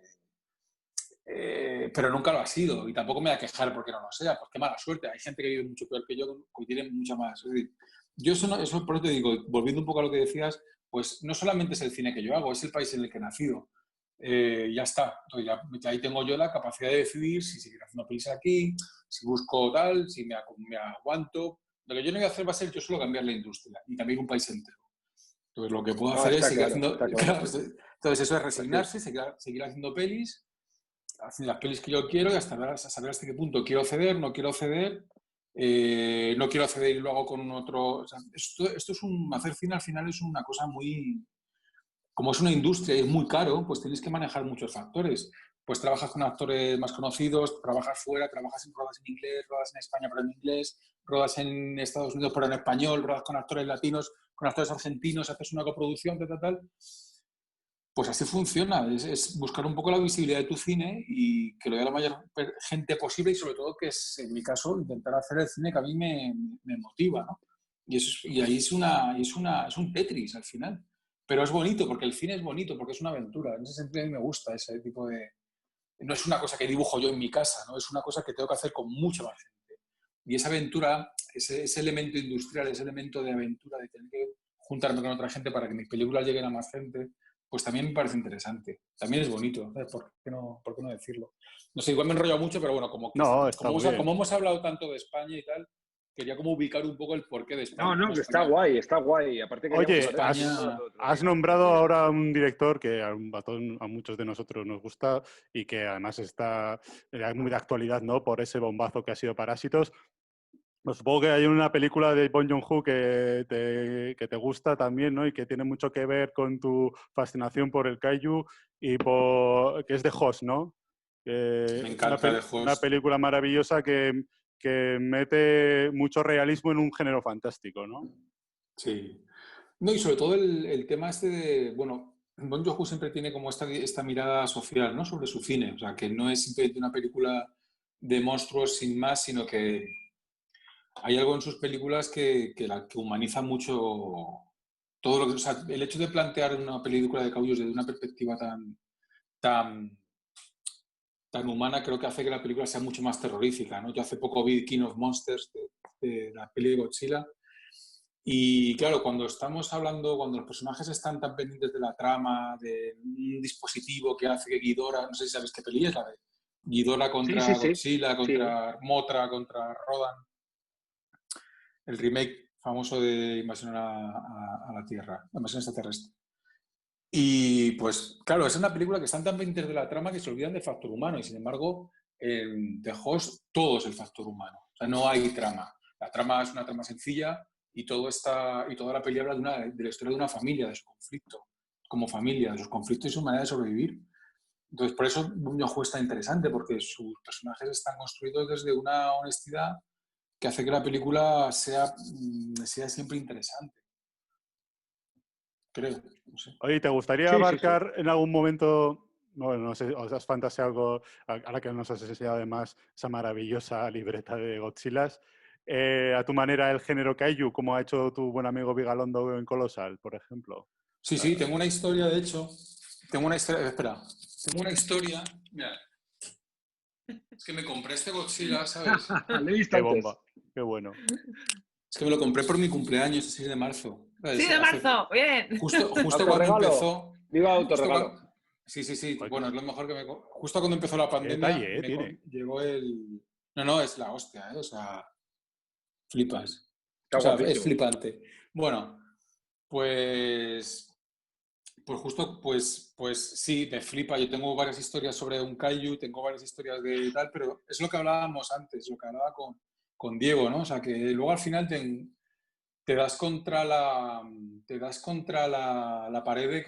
pero nunca lo ha sido y tampoco me voy a quejar porque no lo sea, porque qué mala suerte. Hay gente que vive mucho peor que yo que tiene mucha más. Es decir, yo eso por eso te digo, volviendo un poco a lo que decías, pues no solamente es el cine que yo hago, es el país en el que he nacido. Ya está. Entonces ya ahí tengo yo la capacidad de decidir si seguir haciendo pelis aquí, si busco tal, si me aguanto. Lo que yo no voy a hacer va a ser yo solo cambiar la industria y también un país entero. Entonces lo que puedo hacer es seguir haciendo... Claro, entonces eso es resignarse, seguir haciendo pelis, hacer las pelis que yo quiero y saber hasta qué punto quiero ceder, no quiero ceder, no quiero ceder y lo hago con otro... O sea, esto es hacer cine al final es una cosa muy... Como es una industria y es muy caro, pues tienes que manejar muchos factores. Pues trabajas con actores más conocidos, trabajas fuera, trabajas en rodas en inglés, rodas en España pero en inglés, rodas en Estados Unidos pero en español, rodas con actores latinos, con actores argentinos, haces una coproducción, tal. Pues así funciona, es buscar un poco la visibilidad de tu cine y que lo vea la mayor gente posible y sobre todo que es, en mi caso, intentar hacer el cine que a mí me motiva, ¿no? Y ahí es un Tetris al final. Pero es bonito, porque el cine es bonito, porque es una aventura. En ese sentido a mí me gusta ese tipo de... No es una cosa que dibujo yo en mi casa, ¿no? Es una cosa que tengo que hacer con mucha más gente. Y esa aventura, ese elemento industrial, ese elemento de aventura, de tener que juntarme con otra gente para que mis películas lleguen a más gente, pues también me parece interesante. También es bonito, ¿sabes? ¿Por qué no decirlo? No sé, igual me he enrollado mucho, pero bueno, como hemos hablado tanto de España y tal, quería como ubicar un poco el porqué de España. No, que está guay. Aparte que oye, has nombrado ahora un director que a muchos de nosotros nos gusta y que además está muy de actualidad, ¿no? Por ese bombazo que ha sido Parásitos. Pues supongo que hay una película de Bong Joon-ho que te gusta también, ¿no? Y que tiene mucho que ver con tu fascinación por el kaiju y que es The Host, ¿no? Me encanta The Host. Una película maravillosa que mete mucho realismo en un género fantástico, ¿no? Sí. No, y sobre todo el tema este de... Bueno, Bong Joon-ho siempre tiene como esta mirada social, ¿no? Sobre su cine. O sea, que no es simplemente una película de monstruos sin más, sino que hay algo en sus películas que humaniza mucho todo lo que... O sea, el hecho de plantear una película de caballos desde una perspectiva tan humana creo que hace que la película sea mucho más terrorífica, ¿no? Yo hace poco vi King of Monsters de la peli de Godzilla y claro, cuando los personajes están tan pendientes de la trama, de un dispositivo que hace que Ghidorah, no sé si sabes qué peli es, la de Ghidorah contra Godzilla, contra Mothra, contra Rodan, el remake famoso de Invasión a la Tierra, Invasión extraterrestre. Y pues, claro, es una película que están tan pendientes de la trama que se olvidan del factor humano y, sin embargo, en The Host todo es el factor humano. O sea, no hay trama. La trama es una trama sencilla y toda la peli habla de la historia de una familia, de su conflicto, como familia, de sus conflictos y su manera de sobrevivir. Entonces, por eso Bong Joon-ho es tan interesante, porque sus personajes están construidos desde una honestidad que hace que la película sea siempre interesante. Creo, no sé. Oye, ¿te gustaría abarcar en algún momento, no sé, os has fantaseado algo, ahora que nos has enseñado además esa maravillosa libreta de Godzillas, a tu manera el género Kaiju, como ha hecho tu buen amigo Vigalondo en Colossal, por ejemplo? Sí, tengo una historia, de hecho. Tengo una historia, mira. Es que me compré este Godzilla, ¿sabes? Lo he visto Qué antes. bomba, qué bueno. Es que me lo compré por mi cumpleaños, el 6 de marzo. ¡6 de marzo! ¡Bien! Justo cuando Autorregalo. empezó... Viva autorregalo. Sí. Bueno, es lo mejor que me... Justo cuando empezó la pandemia... ¿Qué detalle tiene? Llegó el... No, es la hostia, ¿eh? O sea, flipas. Está O sea, guapísimo. es flipante. Bueno, pues justo, pues sí, me flipa. Yo tengo varias historias sobre un kaiju, tengo varias historias de tal, pero es lo que hablábamos antes, lo que hablaba con Diego, ¿no? O sea, que luego al final te das contra la pared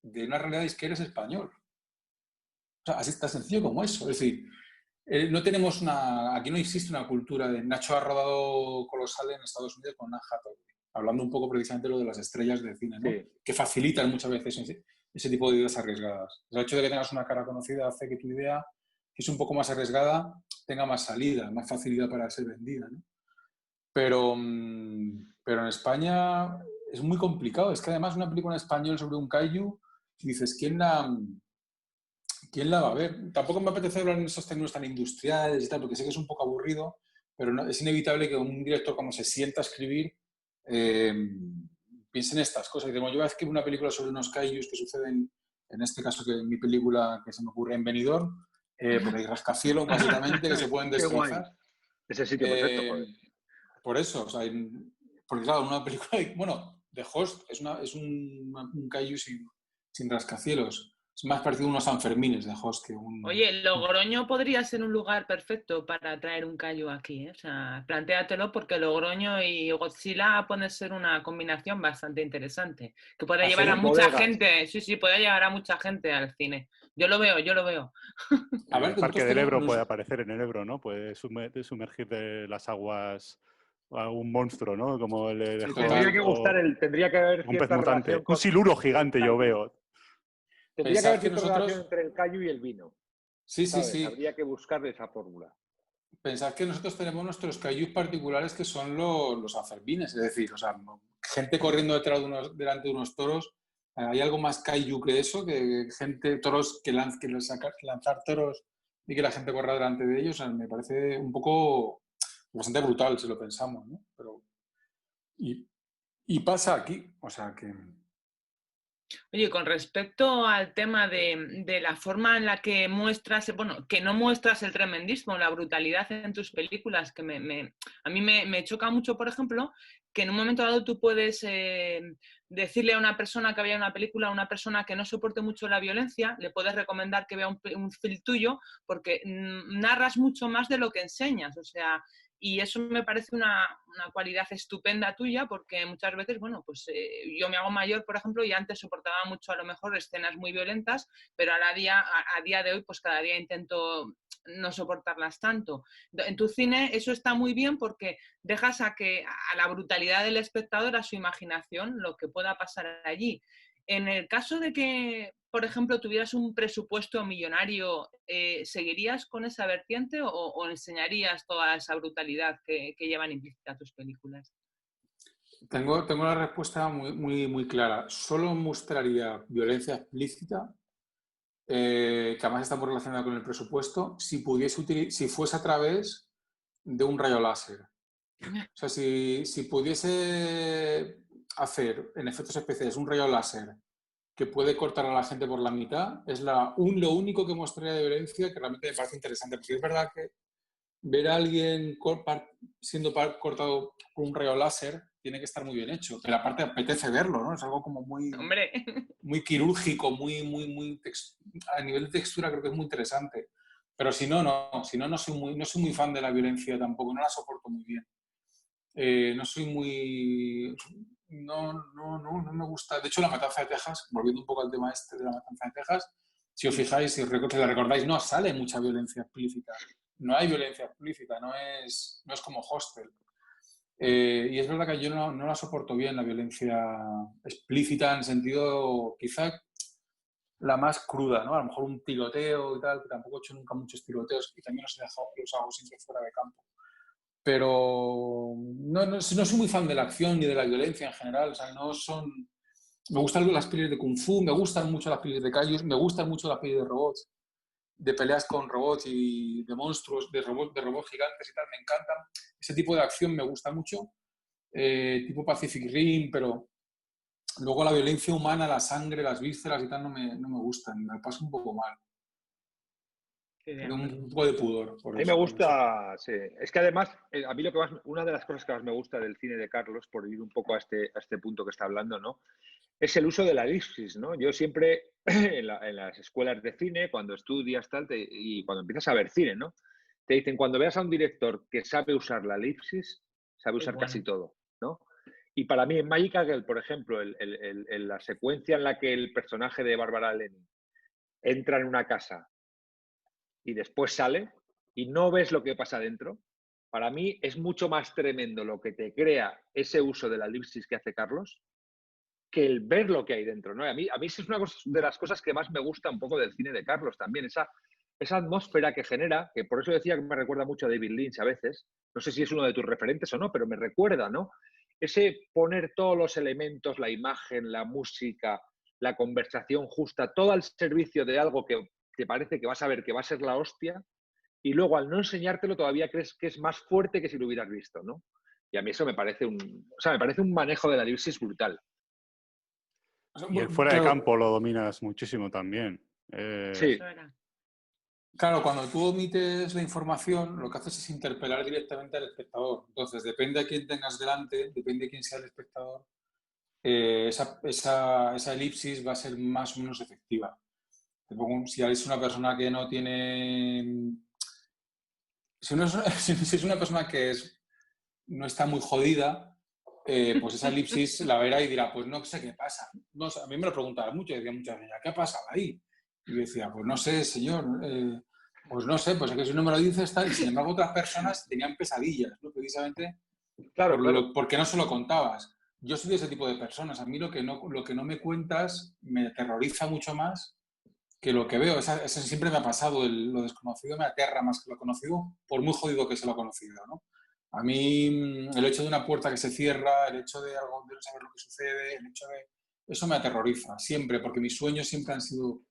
de una realidad es que eres español. O sea, así tan sencillo como eso. Es decir, aquí no existe una cultura de Nacho ha rodado Colosal en Estados Unidos con Anne Hathaway, hablando un poco precisamente de lo de las estrellas de cine, ¿no? Sí. Que facilitan muchas veces ese tipo de ideas arriesgadas. El hecho de que tengas una cara conocida hace que tu idea, que es un poco más arriesgada, tenga más salida, más facilidad para ser vendida, ¿no? Pero en España es muy complicado. Es que además una película en español sobre un kaiju, dices, ¿quién la va a ver? Tampoco me apetece hablar en esos términos tan industriales y tal, porque sé que es un poco aburrido, pero es inevitable que un director cuando se sienta a escribir piense en estas cosas. Y yo voy a escribir una película sobre unos kaijus que suceden, en este caso, que en mi película que se me ocurre en Benidorm, porque hay rascacielos básicamente que se pueden destrozar. Ese sitio perfecto, joder. Por eso, o sea, porque claro, una película, bueno, The Host es un kaiju sin rascacielos. Es más parecido a unos Sanfermines de Host que un... Oye, Logroño podría ser un lugar perfecto para traer un kaiju aquí, ¿eh? O sea, plantéatelo porque Logroño y Godzilla puede ser una combinación bastante interesante, que puede llevar a mucha gente, sí, puede llevar a mucha gente al cine. Yo lo veo. A ver, El Parque del Ebro puede aparecer en el Ebro, ¿no? Puede sumergir de las aguas a un monstruo, ¿no? Como el de Sí, tendría que haber un pez cierta mutante. relación Un siluro gigante yo veo. Tendría que haber cierta relación entre el kaiju y el vino. Sí. Habría que buscarle esa fórmula. Pensad que nosotros tenemos nuestros kaijus particulares que son los Sanfermines, es decir, o sea, gente corriendo delante de unos toros. ¿Hay algo más kaiju que eso? Que toros, que lanzar toros y que la gente corra delante de ellos, o sea, me parece un poco bastante brutal si lo pensamos, ¿no? Pero, y pasa aquí, o sea que... Oye, con respecto al tema de la forma en la que muestras, bueno, que no muestras el tremendismo, la brutalidad en tus películas, que a mí me choca mucho, por ejemplo, que en un momento dado tú puedes decirle a una persona que vea una película, a una persona que no soporte mucho la violencia, le puedes recomendar que vea un film tuyo porque narras mucho más de lo que enseñas, o sea... Y eso me parece una cualidad estupenda tuya porque muchas veces, bueno, pues yo me hago mayor, por ejemplo, y antes soportaba mucho a lo mejor escenas muy violentas, pero a día de hoy, pues cada día intento no soportarlas tanto. En tu cine eso está muy bien porque dejas a la brutalidad del espectador, a su imaginación, lo que pueda pasar allí. En el caso de que, por ejemplo, tuvieras un presupuesto millonario, ¿seguirías con esa vertiente o enseñarías toda esa brutalidad que llevan implícita tus películas? Tengo la respuesta muy clara. Solo mostraría violencia explícita, que además está muy relacionada con el presupuesto, si fuese a través de un rayo láser. O sea, si pudiese hacer en efectos especiales un rayo láser que puede cortar a la gente por la mitad, es lo único que mostraría de violencia que realmente me parece interesante. Porque es verdad que ver a alguien siendo cortado con un rayo láser tiene que estar muy bien hecho. Pero aparte apetece verlo, ¿no? Es algo como ¡Hombre! muy quirúrgico, a nivel de textura creo que es muy interesante. Pero si no soy muy fan de la violencia tampoco, no la soporto muy bien. No soy muy... No me gusta. De hecho, La Matanza de Texas, volviendo un poco al tema este de La Matanza de Texas, si os fijáis, si la recordáis, no sale mucha violencia explícita. no hay violencia explícita, no es como Hostel. Y es verdad que yo no la soporto bien, la violencia explícita, en sentido quizá la más cruda, ¿no? A lo mejor un tiroteo y tal, que tampoco he hecho nunca muchos tiroteos y también los hago siempre fuera de campo. Pero no soy muy fan de la acción ni de la violencia en general. O sea, no son... Me gustan las pelis de Kung Fu, me gustan mucho las pelis de kaijus, me gustan mucho las pelis de robots, de peleas con robots y de monstruos, de robots gigantes y tal, me encantan. Ese tipo de acción me gusta mucho, tipo Pacific Rim, pero luego la violencia humana, la sangre, las vísceras y tal no me gustan, me pasa un poco mal. Tengo un poco de pudor por a mí eso. me gusta, sí. Es que además, a mí una de las cosas que más me gusta del cine de Carlos, por ir un poco a este punto que está hablando, ¿no? Es el uso de la elipsis, ¿no? Yo siempre, en las escuelas de cine, cuando estudias tal, y cuando empiezas a ver cine, ¿no? Te dicen, cuando veas a un director que sabe usar la elipsis, sabe usar casi todo, ¿no? Y para mí, en Magic Girl, por ejemplo, la secuencia en la que el personaje de Bárbara Lenin entra en una casa y después sale y no ves lo que pasa dentro, para mí es mucho más tremendo lo que te crea ese uso de la elipsis que hace Carlos que el ver lo que hay dentro, ¿no? A mí es una de las cosas que más me gusta un poco del cine de Carlos también, esa atmósfera que genera, que por eso decía que me recuerda mucho a David Lynch a veces, no sé si es uno de tus referentes o no, pero me recuerda, ¿no? Ese poner todos los elementos, la imagen, la música, la conversación justa, todo al servicio de algo que te parece que vas a ver que va a ser la hostia, y luego al no enseñártelo todavía crees que es más fuerte que si lo hubieras visto, ¿no? Y a mí eso me parece un manejo de la elipsis brutal. Y el fuera de campo lo dominas muchísimo también. Sí. Claro, cuando tú omites la información, lo que haces es interpelar directamente al espectador. Entonces, depende de quién tengas delante, depende de quién sea el espectador, esa elipsis va a ser más o menos efectiva. Si eres una persona que no tiene... Si es una persona que no está muy jodida, pues esa elipsis la verá y dirá, pues no sé qué pasa. No, a mí me lo preguntaban mucho, decía muchas veces, ¿qué ha pasado ahí? Y yo decía, pues no sé, señor, pues no sé, pues es que si no me lo dices tal. Y sin embargo otras personas tenían pesadillas, ¿no? Precisamente claro. porque no se lo contabas. Yo soy de ese tipo de personas. A mí lo que no me cuentas me aterroriza mucho más que lo que veo. Eso siempre me ha pasado. Lo desconocido me aterra más que lo conocido, por muy jodido que sea lo conocido, ¿no? A mí el hecho de una puerta que se cierra, el hecho de algo de no saber lo que sucede, eso me aterroriza siempre, porque mis sueños siempre han sido...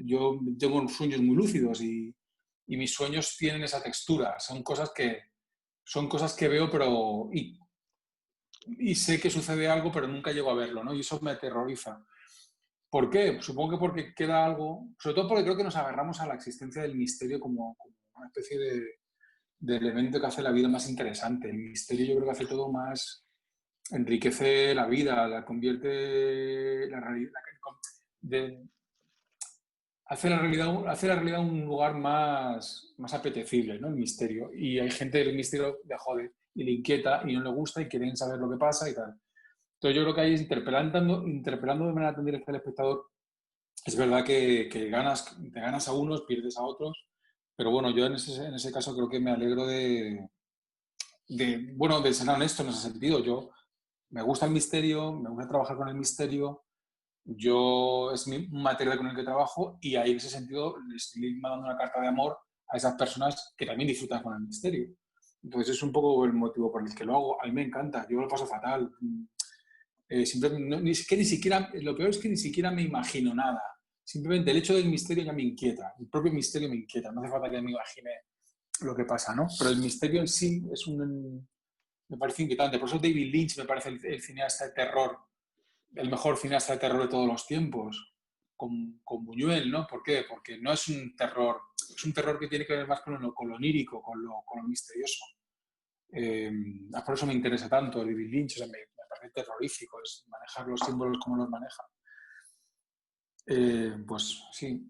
Yo tengo sueños muy lúcidos y mis sueños tienen esa textura. Son cosas que veo, pero y sé que sucede algo, pero nunca llego a verlo, ¿no? Y eso me aterroriza. ¿Por qué? Supongo que porque queda algo, sobre todo porque creo que nos agarramos a la existencia del misterio como una especie de elemento que hace la vida más interesante. El misterio yo creo que hace todo más, enriquece la vida, la convierte la realidad, hace la realidad un lugar más apetecible, ¿no? El misterio. Y hay gente que el misterio le jode y le inquieta y no le gusta y quieren saber lo que pasa y tal. Entonces yo creo que ahí es interpelando de manera tan directa al espectador. Es verdad que te ganas a unos, pierdes a otros, pero bueno, yo en ese caso creo que me alegro de ser honesto en ese sentido. Yo me gusta el misterio, me gusta trabajar con el misterio, es mi material con el que trabajo y ahí en ese sentido le estoy mandando una carta de amor a esas personas que también disfrutan con el misterio. Entonces es un poco el motivo por el que lo hago. A mí me encanta, yo lo paso fatal. Lo peor es que ni siquiera me imagino nada. Simplemente el hecho del misterio ya me inquieta. El propio misterio me inquieta. No hace falta que me imagine lo que pasa, ¿no? Pero el misterio en sí me parece inquietante. Por eso David Lynch me parece el cineasta de terror, el mejor cineasta de terror de todos los tiempos, con Buñuel, ¿no? ¿Por qué? Porque no es un terror, es un terror que tiene que ver más con lo onírico, con lo misterioso. Por eso me interesa tanto David Lynch, o sea, me parece terrorífico es manejar los símbolos como los maneja. Pues sí.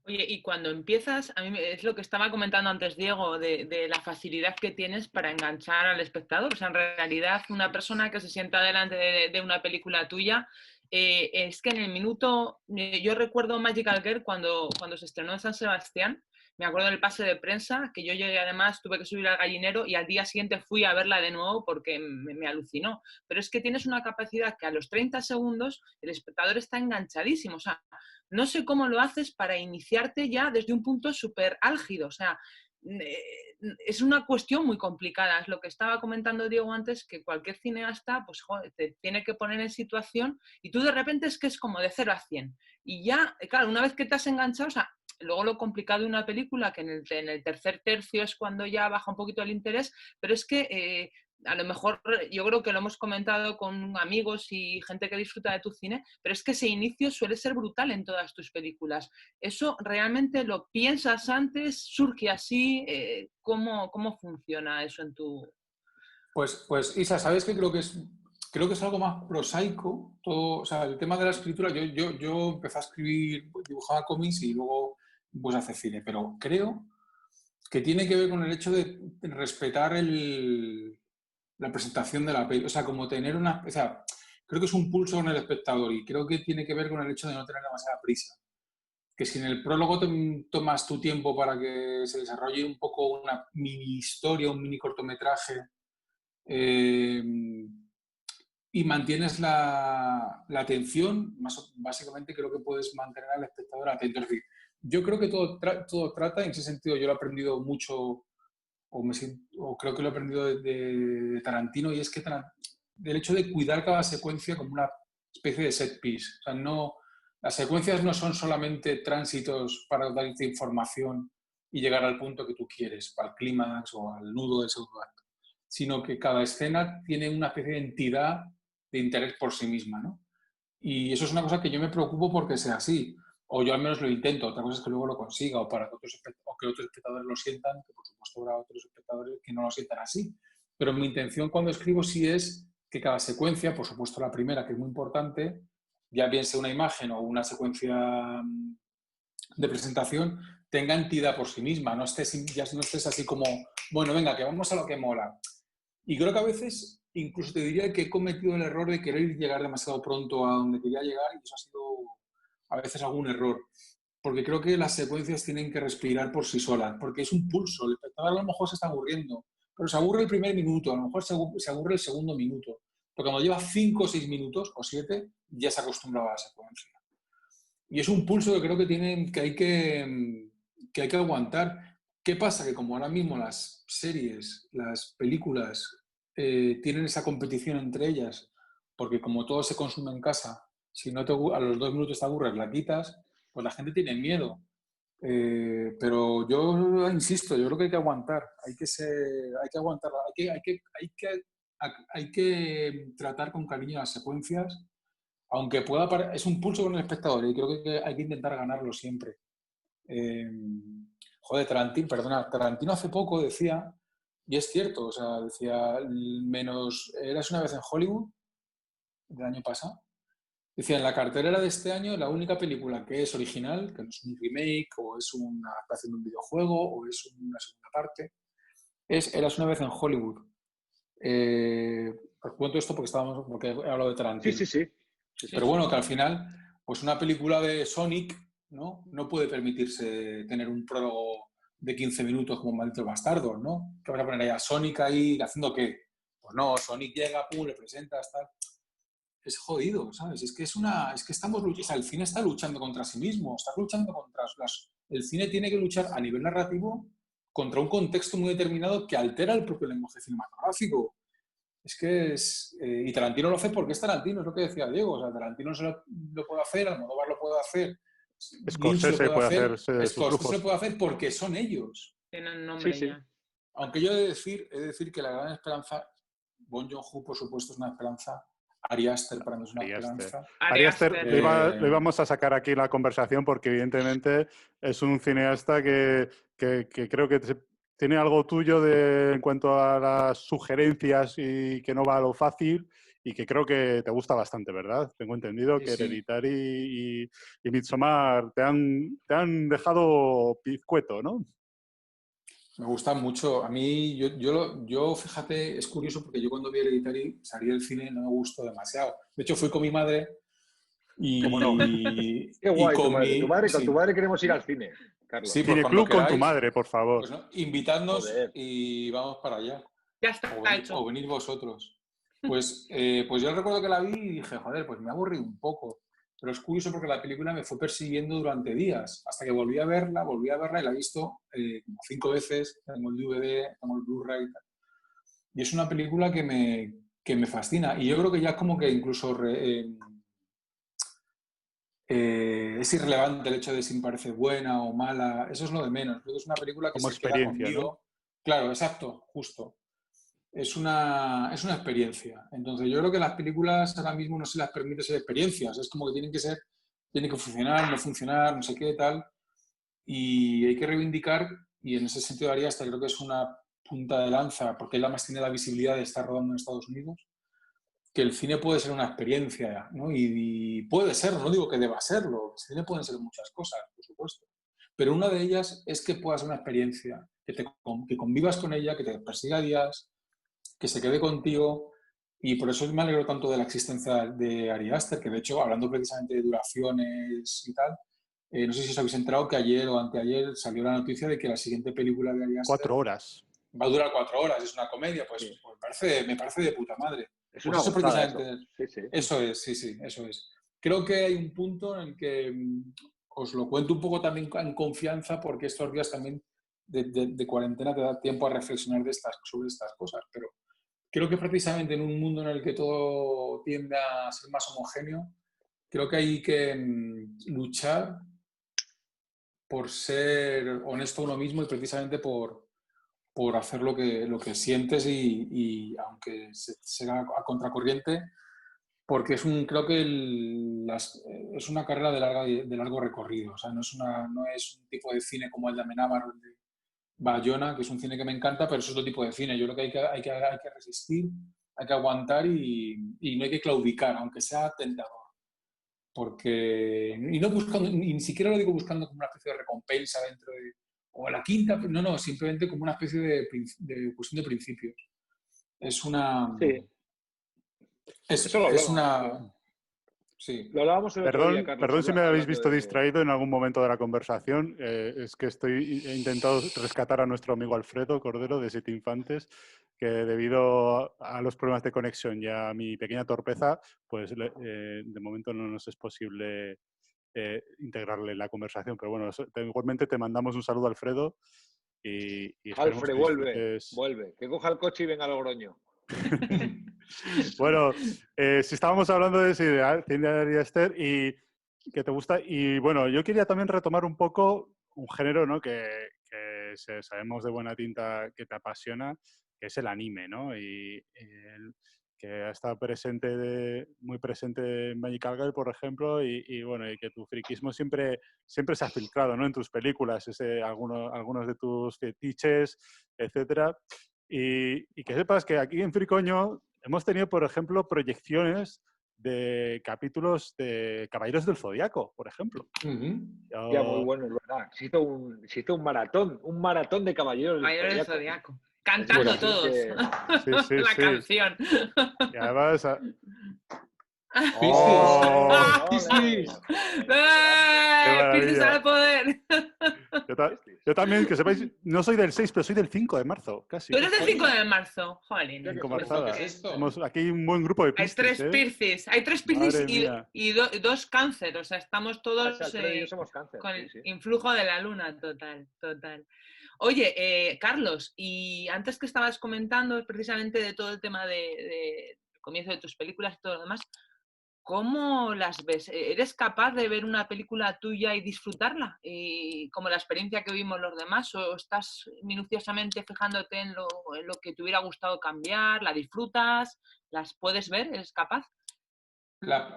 Oye, y cuando empiezas, a mí es lo que estaba comentando antes Diego, de la facilidad que tienes para enganchar al espectador. O sea, en realidad una persona que se sienta delante de una película tuya es que en el minuto, yo recuerdo Magical Girl cuando se estrenó en San Sebastián, me acuerdo del pase de prensa, que yo llegué, además tuve que subir al gallinero y al día siguiente fui a verla de nuevo porque me alucinó. Pero es que tienes una capacidad que a los 30 segundos el espectador está enganchadísimo. O sea, no sé cómo lo haces para iniciarte ya desde un punto súper álgido. O sea, es una cuestión muy complicada. Es lo que estaba comentando Diego antes, que cualquier cineasta pues, joder, te tiene que poner en situación y tú de repente es que es como de 0 a 100. Y ya, claro, una vez que te has enganchado, o sea, luego lo complicado de una película, que en el tercer tercio es cuando ya baja un poquito el interés, pero es que a lo mejor yo creo que lo hemos comentado con amigos y gente que disfruta de tu cine, pero es que ese inicio suele ser brutal en todas tus películas. ¿Eso realmente lo piensas antes? ¿Surge así? ¿Cómo funciona eso en tu...? Pues Isa, ¿sabes qué? Creo que es algo más prosaico. Todo, o sea, el tema de la escritura, yo empecé a escribir, dibujaba cómics y luego pues hacer cine, pero creo que tiene que ver con el hecho de respetar la presentación de la película. O sea, como tener una... O sea, creo que es un pulso con el espectador y creo que tiene que ver con el hecho de no tener demasiada prisa. Que si en el prólogo te tomas tu tiempo para que se desarrolle un poco una mini historia, un mini cortometraje, y mantienes la atención, básicamente creo que puedes mantener al espectador atento. Es decir, yo creo que todo trata, en ese sentido yo lo he aprendido mucho, o creo que lo he aprendido de Tarantino, y es que del hecho de cuidar cada secuencia como una especie de set piece. O sea, las secuencias no son solamente tránsitos para darte información y llegar al punto que tú quieres, para el clímax o al nudo del segundo acto, sino que cada escena tiene una especie de entidad de interés por sí misma, ¿no? Y eso es una cosa que yo me preocupo porque sea así, o yo al menos lo intento. Otra cosa es que luego lo consiga, o que otros espectadores lo sientan, que por supuesto habrá otros espectadores que no lo sientan así. Pero mi intención cuando escribo sí es que cada secuencia, por supuesto la primera, que es muy importante, ya bien sea una imagen o una secuencia de presentación, tenga entidad por sí misma, no estés así como, bueno, venga, que vamos a lo que mola. Y creo que a veces incluso te diría que he cometido el error de querer llegar demasiado pronto a donde quería llegar, y eso ha sido a veces algún error. Porque creo que las secuencias tienen que respirar por sí solas, porque es un pulso. El espectador a lo mejor se está aburriendo, pero se aburre el primer minuto, a lo mejor se aburre el segundo minuto. Pero cuando lleva 5 o 6 minutos o 7, ya se ha acostumbrado a la secuencia. Y es un pulso que creo que hay que aguantar. ¿Qué pasa? Que como ahora mismo las series, las películas tienen esa competición entre ellas, porque como todo se consume en casa, si no a los 2 minutos te aburres, la quitas, pues la gente tiene miedo. Pero yo insisto, yo creo que hay que aguantar, hay que aguantar, hay que tratar con cariño las secuencias, aunque es un pulso con el espectador y creo que hay que intentar ganarlo siempre. Joder, Tarantino hace poco decía, y es cierto, o sea, decía, Eras una vez en Hollywood, del año pasado, decía, en la cartelera de este año, la única película que es original, que no es un remake, o es una adaptación de un videojuego, o es una segunda parte, es Eras una vez en Hollywood. Os cuento esto porque he hablado de Tarantino. Sí. Pero bueno, que al final, pues una película de Sonic, ¿no? No puede permitirse tener un prólogo de 15 minutos como Malditos Bastardos, ¿no? ¿Qué vas a poner ahí a Sonic ahí haciendo qué? Pues no, Sonic llega, pum, le presentas, tal. Es jodido, ¿sabes? Es que estamos luchando, o sea, el cine está luchando contra sí mismo, está luchando contra el cine tiene que luchar a nivel narrativo contra un contexto muy determinado que altera el propio lenguaje cinematográfico. Es que y Tarantino lo hace porque es Tarantino, es lo que decía Diego. O sea, Tarantino lo puede hacer, Almodóvar lo puede hacer, Scorsese puede hacer Scorsese lo puede hacer porque son ellos. Tienen nombre Sí. ya. Aunque yo he de decir que la gran esperanza, Bong Joon-ho, por supuesto, es una esperanza. Ari Aster para mí es una esperanza. Ari Aster lo íbamos a sacar aquí en la conversación porque evidentemente es un cineasta que creo que tiene algo tuyo en cuanto a las sugerencias y que no va a lo fácil y que creo que te gusta bastante, ¿verdad? Tengo entendido que Hereditary y Midsommar te han dejado pizcueto, ¿no? Me gusta mucho. A mí, yo, fíjate, es curioso porque yo cuando vi Hereditary salí del cine y no me gustó demasiado. De hecho, fui con mi madre Y, ¿Cómo no? Qué guay, con con tu madre queremos ir al cine, Carlos. Sí, pues Cineclub cuando con tu queráis, madre, por favor. pues, ¿no? Invitadnos Joder. y vamos para allá. Ya está hecho. O venid vosotros. Pues yo recuerdo que la vi y dije, joder, pues me aburrí un poco. Pero es curioso porque la película me fue persiguiendo durante días, hasta que volví a verla y la he visto como 5 veces, tengo el DVD, tengo el Blu-ray y tal. Y es una película que me fascina. Y yo creo que ya como que incluso es irrelevante el hecho de si me parece buena o mala, eso es lo de menos. Creo que es una película que Como se queda experiencia, conmigo. ¿no? Claro, exacto, justo. Es una experiencia. Entonces, yo creo que las películas ahora mismo no se las permite ser experiencias. Es como que tienen que funcionar, no funcionar, no sé qué, tal. Y hay que reivindicar, y en ese sentido Ari Aster creo que es una punta de lanza, porque él además tiene la visibilidad de estar rodando en Estados Unidos, que el cine puede ser una experiencia, ¿no? Y puede ser, no digo que deba serlo, el cine pueden ser muchas cosas, por supuesto. Pero una de ellas es que pueda ser una experiencia, que convivas con ella, que te persiga días, que se quede contigo. Y por eso me alegro tanto de la existencia de Ari Aster, que de hecho, hablando precisamente de duraciones y tal, no sé si os habéis enterado que ayer o anteayer salió la noticia de que la siguiente película de Ari Aster 4 horas. va a durar 4 horas, es una comedia, pues, Sí. pues me parece de puta madre. Es Pues una eso gozada, precisamente, eso. Sí. eso es, sí, eso es. Creo que hay un punto en el que os lo cuento un poco también en confianza, porque estos días también de cuarentena te da tiempo a reflexionar sobre estas cosas, pero creo que precisamente en un mundo en el que todo tiende a ser más homogéneo, creo que hay que luchar por ser honesto uno mismo y precisamente por hacer lo que sientes y aunque sea a contracorriente, porque creo que es una carrera de largo recorrido. O sea, no es un tipo de cine como el de Amenábar o el de Bayona, que es un cine que me encanta, pero es otro tipo de cine. Yo creo que hay que resistir, hay que aguantar y no hay que claudicar, aunque sea tentador. Porque, y no buscando, ni siquiera lo digo buscando como una especie de recompensa dentro de, o la quinta, no, simplemente como una especie de cuestión de principios. Es una... Sí. Eso lo Es hablamos. una... Sí. Lo hablábamos el otro día, Carlos. Perdón si me habéis visto de... distraído en algún momento de la conversación. Es que he intentado rescatar a nuestro amigo Alfredo Cordero de Siete Infantes, que debido a los problemas de conexión y a mi pequeña torpeza, pues de momento no nos es posible integrarle en la conversación. Pero bueno, igualmente te mandamos un saludo, Alfredo. Y esperemos Alfred, que disfrutes... vuelve. Que coja el coche y venga a Logroño. Bueno, si estábamos hablando de cine de Ari Aster y que te gusta, y bueno, yo quería también retomar un poco un género, ¿no? que sabemos de buena tinta que te apasiona, que es el anime, ¿no? Que ha estado muy presente en Magical Girl, por ejemplo, y bueno, y que tu friquismo siempre se ha filtrado, ¿no? En tus películas, algunos de tus fetiches, etcétera. Y que sepas que aquí en Fricoño hemos tenido, por ejemplo, proyecciones de capítulos de Caballeros del Zodiaco, por ejemplo. Ya, muy bueno, es verdad. Se hizo un maratón de Caballeros del Zodiaco. Cantando todos Sí, la canción. Y además... ¡Piscis! ¡Piscis al poder! Yo también, que sepáis, no soy del 6, pero soy del 5 de marzo, casi. Tú eres del 5 de marzo, jolín. ¿Qué es esto? Aquí hay un buen grupo de Piscis. Hay tres Piscis y dos cáncer, o sea, estamos todos somos cáncer, con el influjo de la luna, total. Oye, Carlos, y antes que estabas comentando precisamente de todo el tema de comienzo de tus películas y todo lo demás, ¿cómo las ves? ¿Eres capaz de ver una película tuya y disfrutarla? Como la experiencia que vimos los demás, ¿o estás minuciosamente fijándote en lo que te hubiera gustado cambiar? ¿La disfrutas? ¿Las puedes ver? ¿Eres capaz?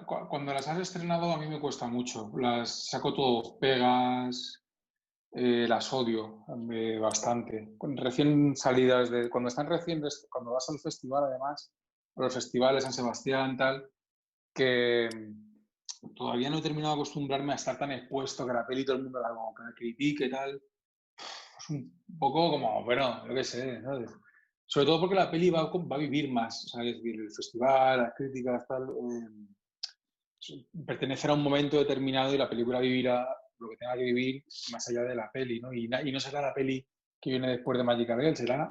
Cuando las has estrenado a mí me cuesta mucho. Las saco todo pegas, las odio bastante. Recién salidas cuando vas al festival, además, a los festivales San Sebastián, tal, que todavía no he terminado de acostumbrarme a estar tan expuesto, que la peli todo el mundo la critique y tal. Es un poco como, bueno, yo qué sé, ¿no? Sobre todo porque la peli va a vivir más, o sea, es decir, el festival, las críticas, tal. pertenecer a un momento determinado y la película vivirá lo que tenga que vivir más allá de la peli, ¿no? Y no será la peli que viene después de Magical Girl, será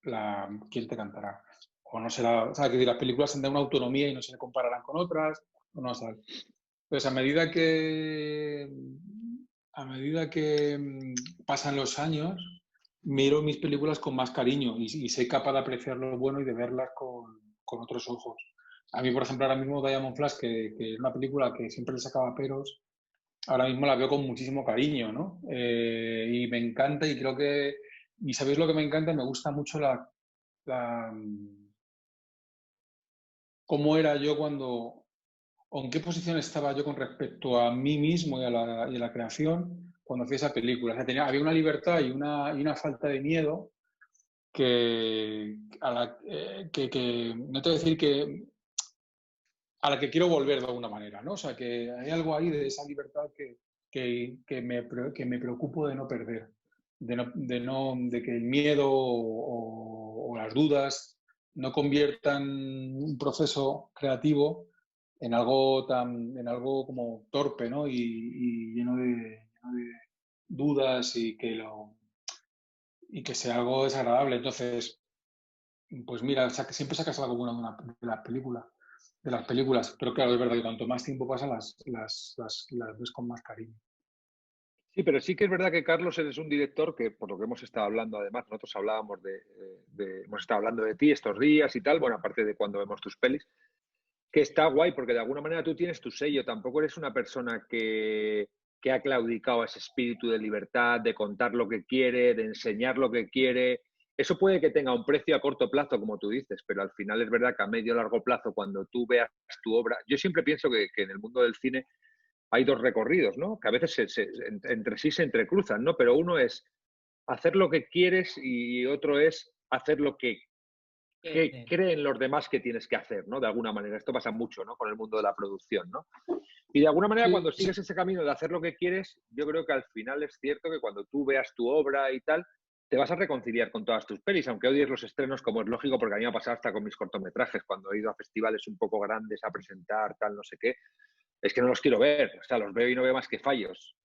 ¿Quién te cantará? O no será, o sea, que las películas tendrán una autonomía y no se le compararán con otras, o no sabes. Entonces, a medida que pasan los años, miro mis películas con más cariño y soy capaz de apreciar lo bueno y de verlas con otros ojos. A mí, por ejemplo, ahora mismo Diamond Flash, que es una película que siempre le sacaba peros, ahora mismo la veo con muchísimo cariño, ¿no? Y me encanta y creo que... ¿Y sabéis lo que me encanta? Me gusta mucho cómo era yo cuando... o en qué posición estaba yo con respecto a mí mismo y a la creación cuando hacía esa película. O sea, había una libertad y una falta de miedo que no te voy a decir que a la que quiero volver de alguna manera, ¿no? O sea, que hay algo ahí de esa libertad que me preocupo de no perder, de que el miedo o las dudas no conviertan un proceso creativo en algo como torpe, ¿no? Y lleno de dudas y que sea algo desagradable. Entonces, pues mira, siempre sacas algo bueno de las películas, pero claro, es verdad que cuanto más tiempo pasa, las ves con más cariño. Sí, pero sí que es verdad que Carlos eres un director que, por lo que hemos estado hablando, además, nosotros hablábamos hemos estado hablando de ti estos días y tal, bueno, aparte de cuando vemos tus pelis, que está guay porque de alguna manera tú tienes tu sello, tampoco eres una persona que ha claudicado a ese espíritu de libertad, de contar lo que quiere, de enseñar lo que quiere. Eso puede que tenga un precio a corto plazo, como tú dices, pero al final es verdad que a medio o largo plazo, cuando tú veas tu obra, yo siempre pienso que en el mundo del cine hay dos recorridos, ¿no? Que a veces entre sí se entrecruzan, ¿no? Pero uno es hacer lo que quieres y otro es hacer lo que creen los demás que tienes que hacer, ¿no? De alguna manera. Esto pasa mucho, ¿no? Con el mundo de la producción, ¿no? Y de alguna manera, cuando sigues ese camino de hacer lo que quieres, yo creo que al final es cierto que cuando tú veas tu obra y tal, te vas a reconciliar con todas tus pelis, aunque odies los estrenos, como es lógico, porque a mí me ha pasado hasta con mis cortometrajes, cuando he ido a festivales un poco grandes a presentar, tal, no sé qué, es que no los quiero ver, o sea, los veo y no veo más que fallos,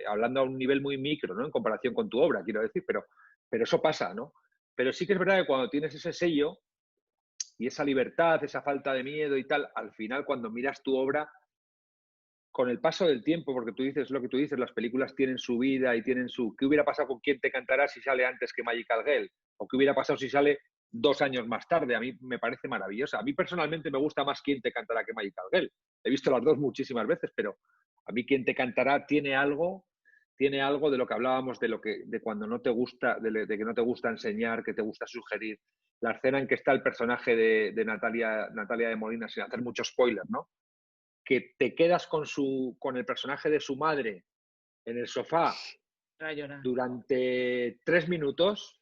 hablando a un nivel muy micro, ¿no? En comparación con tu obra, quiero decir, pero eso pasa, ¿no? Pero sí que es verdad que cuando tienes ese sello y esa libertad, esa falta de miedo y tal, al final cuando miras tu obra, con el paso del tiempo, porque tú dices lo que tú dices, las películas tienen su vida y tienen su... ¿Qué hubiera pasado con Quién te cantará si sale antes que Magical Girl? ¿O qué hubiera pasado si sale 2 años más tarde? A mí me parece maravillosa. A mí personalmente me gusta más Quién te cantará que Magical Girl. He visto las dos muchísimas veces, pero a mí Quién te cantará tiene algo de lo que hablábamos, de cuando no te gusta, de que no te gusta enseñar, que te gusta sugerir. La escena en que está el personaje de Natalia de Molina, sin hacer mucho spoiler, ¿no? Que te quedas con el personaje de su madre en el sofá durante 3 minutos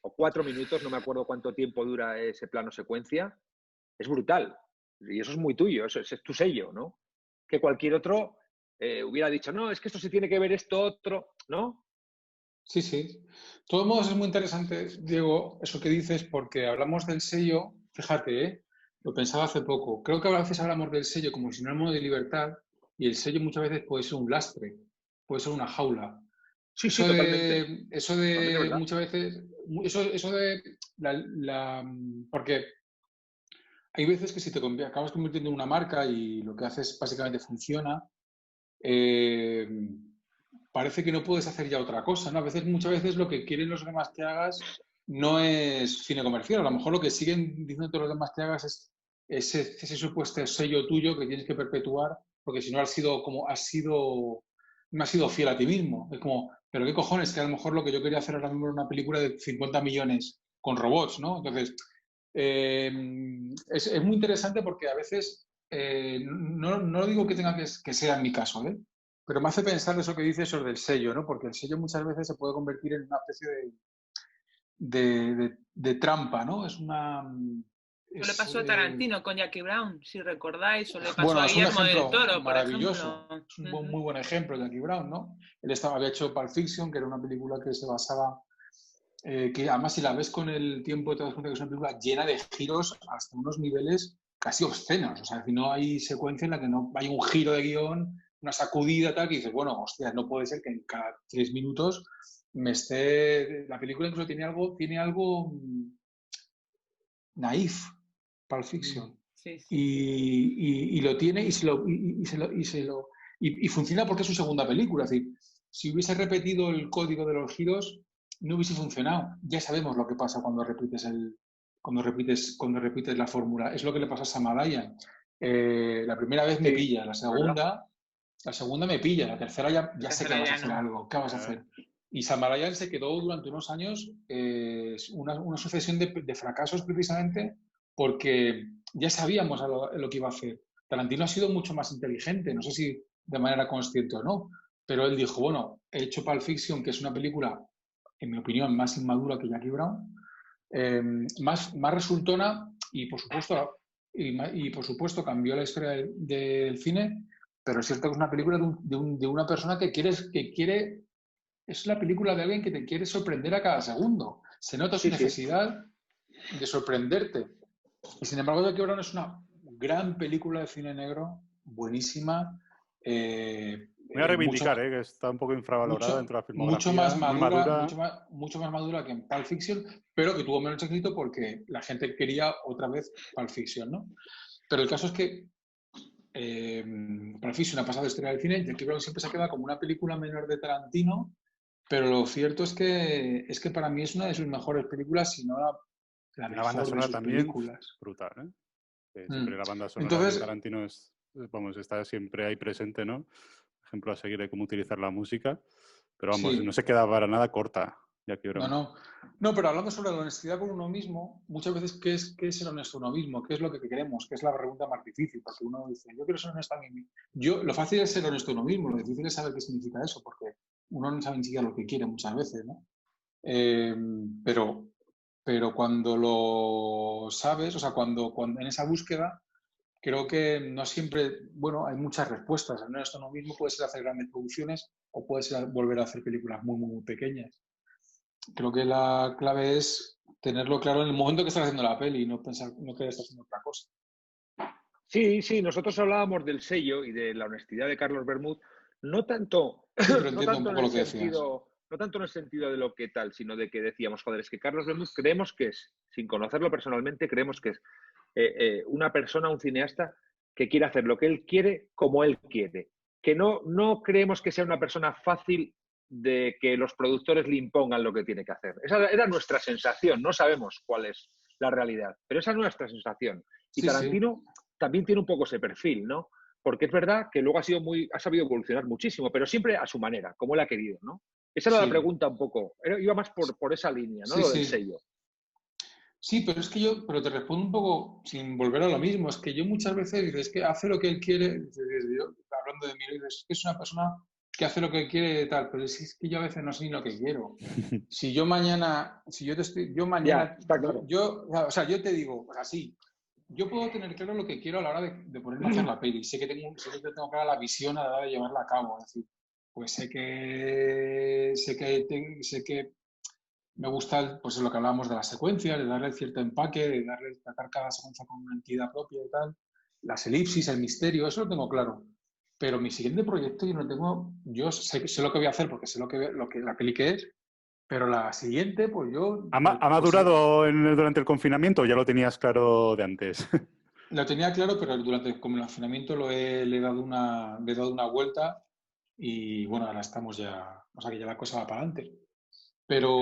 o 4 minutos, no me acuerdo cuánto tiempo dura ese plano secuencia, es brutal. Y eso es muy tuyo, eso es tu sello, ¿no? Que cualquier otro hubiera dicho, no, es que esto se tiene que ver esto otro, ¿no? Sí, sí. De todos modos es muy interesante, Diego, eso que dices, porque hablamos del sello, fíjate, lo pensaba hace poco. Creo que a veces hablamos del sello como sinónimo de libertad y el sello muchas veces puede ser un lastre, puede ser una jaula. Sí, sí, totalmente. Eso de muchas veces, porque hay veces que si te acabas convirtiendo en una marca y lo que haces básicamente funciona, parece que no puedes hacer ya otra cosa, ¿no? Muchas veces lo que quieren los demás que hagas no es cine comercial. A lo mejor lo que siguen diciendo todos los demás que hagas es ese supuesto sello tuyo que tienes que perpetuar, porque si no no has sido fiel a ti mismo. Es como, pero qué cojones, que a lo mejor lo que yo quería hacer ahora mismo era una película de 50 millones con robots, ¿no? Entonces, es muy interesante porque a veces, no digo que tenga que sea en mi caso, ¿eh? Pero me hace pensar eso que dices sobre el sello, ¿no? Porque el sello muchas veces se puede convertir en una especie de trampa, ¿no? Eso le pasó a Tarantino con Jackie Brown, si recordáis, o le pasó a Guillermo del Toro, maravilloso. Por ejemplo. Es un muy buen ejemplo, Jackie Brown, ¿no? Él había hecho Pulp Fiction, que era una película que se basaba, que además si la ves con el tiempo te das cuenta que es una película llena de giros hasta unos niveles casi obscenos. O sea, si no hay secuencia en la que no hay un giro de guión, una sacudida tal, que dices, bueno, hostia, no puede ser que en cada 3 minutos me esté... La película incluso tiene algo naif, Pulp Fiction. Sí, sí. Y lo tiene y funciona porque es su segunda película. Es decir, si hubiese repetido el código de los giros, no hubiese funcionado. Ya sabemos lo que pasa cuando repites la fórmula. Es lo que le pasa a Samadaya. La primera vez me pilla, la segunda me pilla, la tercera ya sé que vas a hacer algo. ¿Qué vas a hacer? Y Samadaya se quedó durante unos años una sucesión de fracasos precisamente porque ya sabíamos lo que iba a hacer. Tarantino ha sido mucho más inteligente, no sé si de manera consciente o no, pero él dijo, bueno, he hecho Pulp Fiction, que es una película, en mi opinión, más inmadura que Jackie Brown, más resultona y por supuesto cambió la historia del cine, pero es cierto que es una película de una persona que quiere, es la película de alguien que te quiere sorprender a cada segundo. Se nota su necesidad de sorprenderte. Y sin embargo, Jackie Brown es una gran película de cine negro, buenísima. Voy a reivindicar, que está un poco infravalorada dentro de la filmografía. Mucho más madura que en Pulp Fiction, pero que tuvo menos éxito porque la gente quería otra vez Pulp Fiction, ¿no? Pero el caso es que Pulp Fiction ha pasado de historia del cine, Jackie Brown siempre se queda como una película menor de Tarantino, pero lo cierto es que para mí es una de sus mejores películas, si no la mejor banda sonora de sus también películas. Brutal, siempre la banda sonora de Tarantino está siempre ahí presente, ¿no? Ejemplo a seguir de cómo utilizar la música, pero no se queda para nada corta. No, pero hablando sobre la honestidad con uno mismo, muchas veces, ¿qué es ser honesto uno mismo? ¿Qué es lo que queremos? ¿Qué es la pregunta más difícil? Porque uno dice, yo quiero ser honesto a mí mismo. Lo fácil es ser honesto uno mismo, lo difícil es saber qué significa eso, porque uno no sabe ni siquiera lo que quiere muchas veces, ¿no? Pero cuando lo sabes, o sea, cuando en esa búsqueda, creo que no siempre, hay muchas respuestas. Ser honesto uno mismo puede ser hacer grandes producciones o puede ser volver a hacer películas muy, muy, muy pequeñas. Creo que la clave es tenerlo claro en el momento que estás haciendo la peli y no pensar, no querer estar haciendo otra cosa. Sí, nosotros hablábamos del sello y de la honestidad de Carlos Bermúdez, no tanto, no tanto en el sentido de lo que tal, sino de que decíamos, joder, es que Carlos Bermúdez creemos que es, sin conocerlo personalmente, creemos que es una persona, un cineasta que quiere hacer lo que él quiere como él quiere. Que no creemos que sea una persona fácil de que los productores le impongan lo que tiene que hacer. Esa era nuestra sensación, no sabemos cuál es la realidad, pero esa es nuestra sensación. Y Tarantino también tiene un poco ese perfil, ¿no? Porque es verdad que luego ha sabido evolucionar muchísimo, pero siempre a su manera, como él ha querido, ¿no? Esa era la pregunta un poco. Iba más por esa línea, ¿no? Lo del sello. Sí, pero es que pero te respondo un poco sin volver a lo mismo. Es que yo muchas veces dices que hace lo que él quiere, hablando de mí, es que es una persona que hace lo que quiere tal, pero es que yo a veces no sé ni lo que quiero. Si yo mañana, yo te digo, así, yo puedo tener claro lo que quiero a la hora de ponerme a hacer la peli. Sé que tengo clara la visión a la hora de llevarla a cabo. Es decir, pues sé que me gusta, pues es lo que hablábamos de las secuencias, de darle cierto empaque, de tratar cada secuencia con una entidad propia y tal. Las elipsis, el misterio, eso lo tengo claro. Pero mi siguiente proyecto yo sé lo que voy a hacer porque sé lo que la peli que es, pero la siguiente, pues yo... ¿Ha madurado durante el confinamiento o ya lo tenías claro de antes? Lo tenía claro, pero durante el confinamiento le he dado una vuelta y bueno, ahora estamos ya, o sea que ya la cosa va para adelante. Pero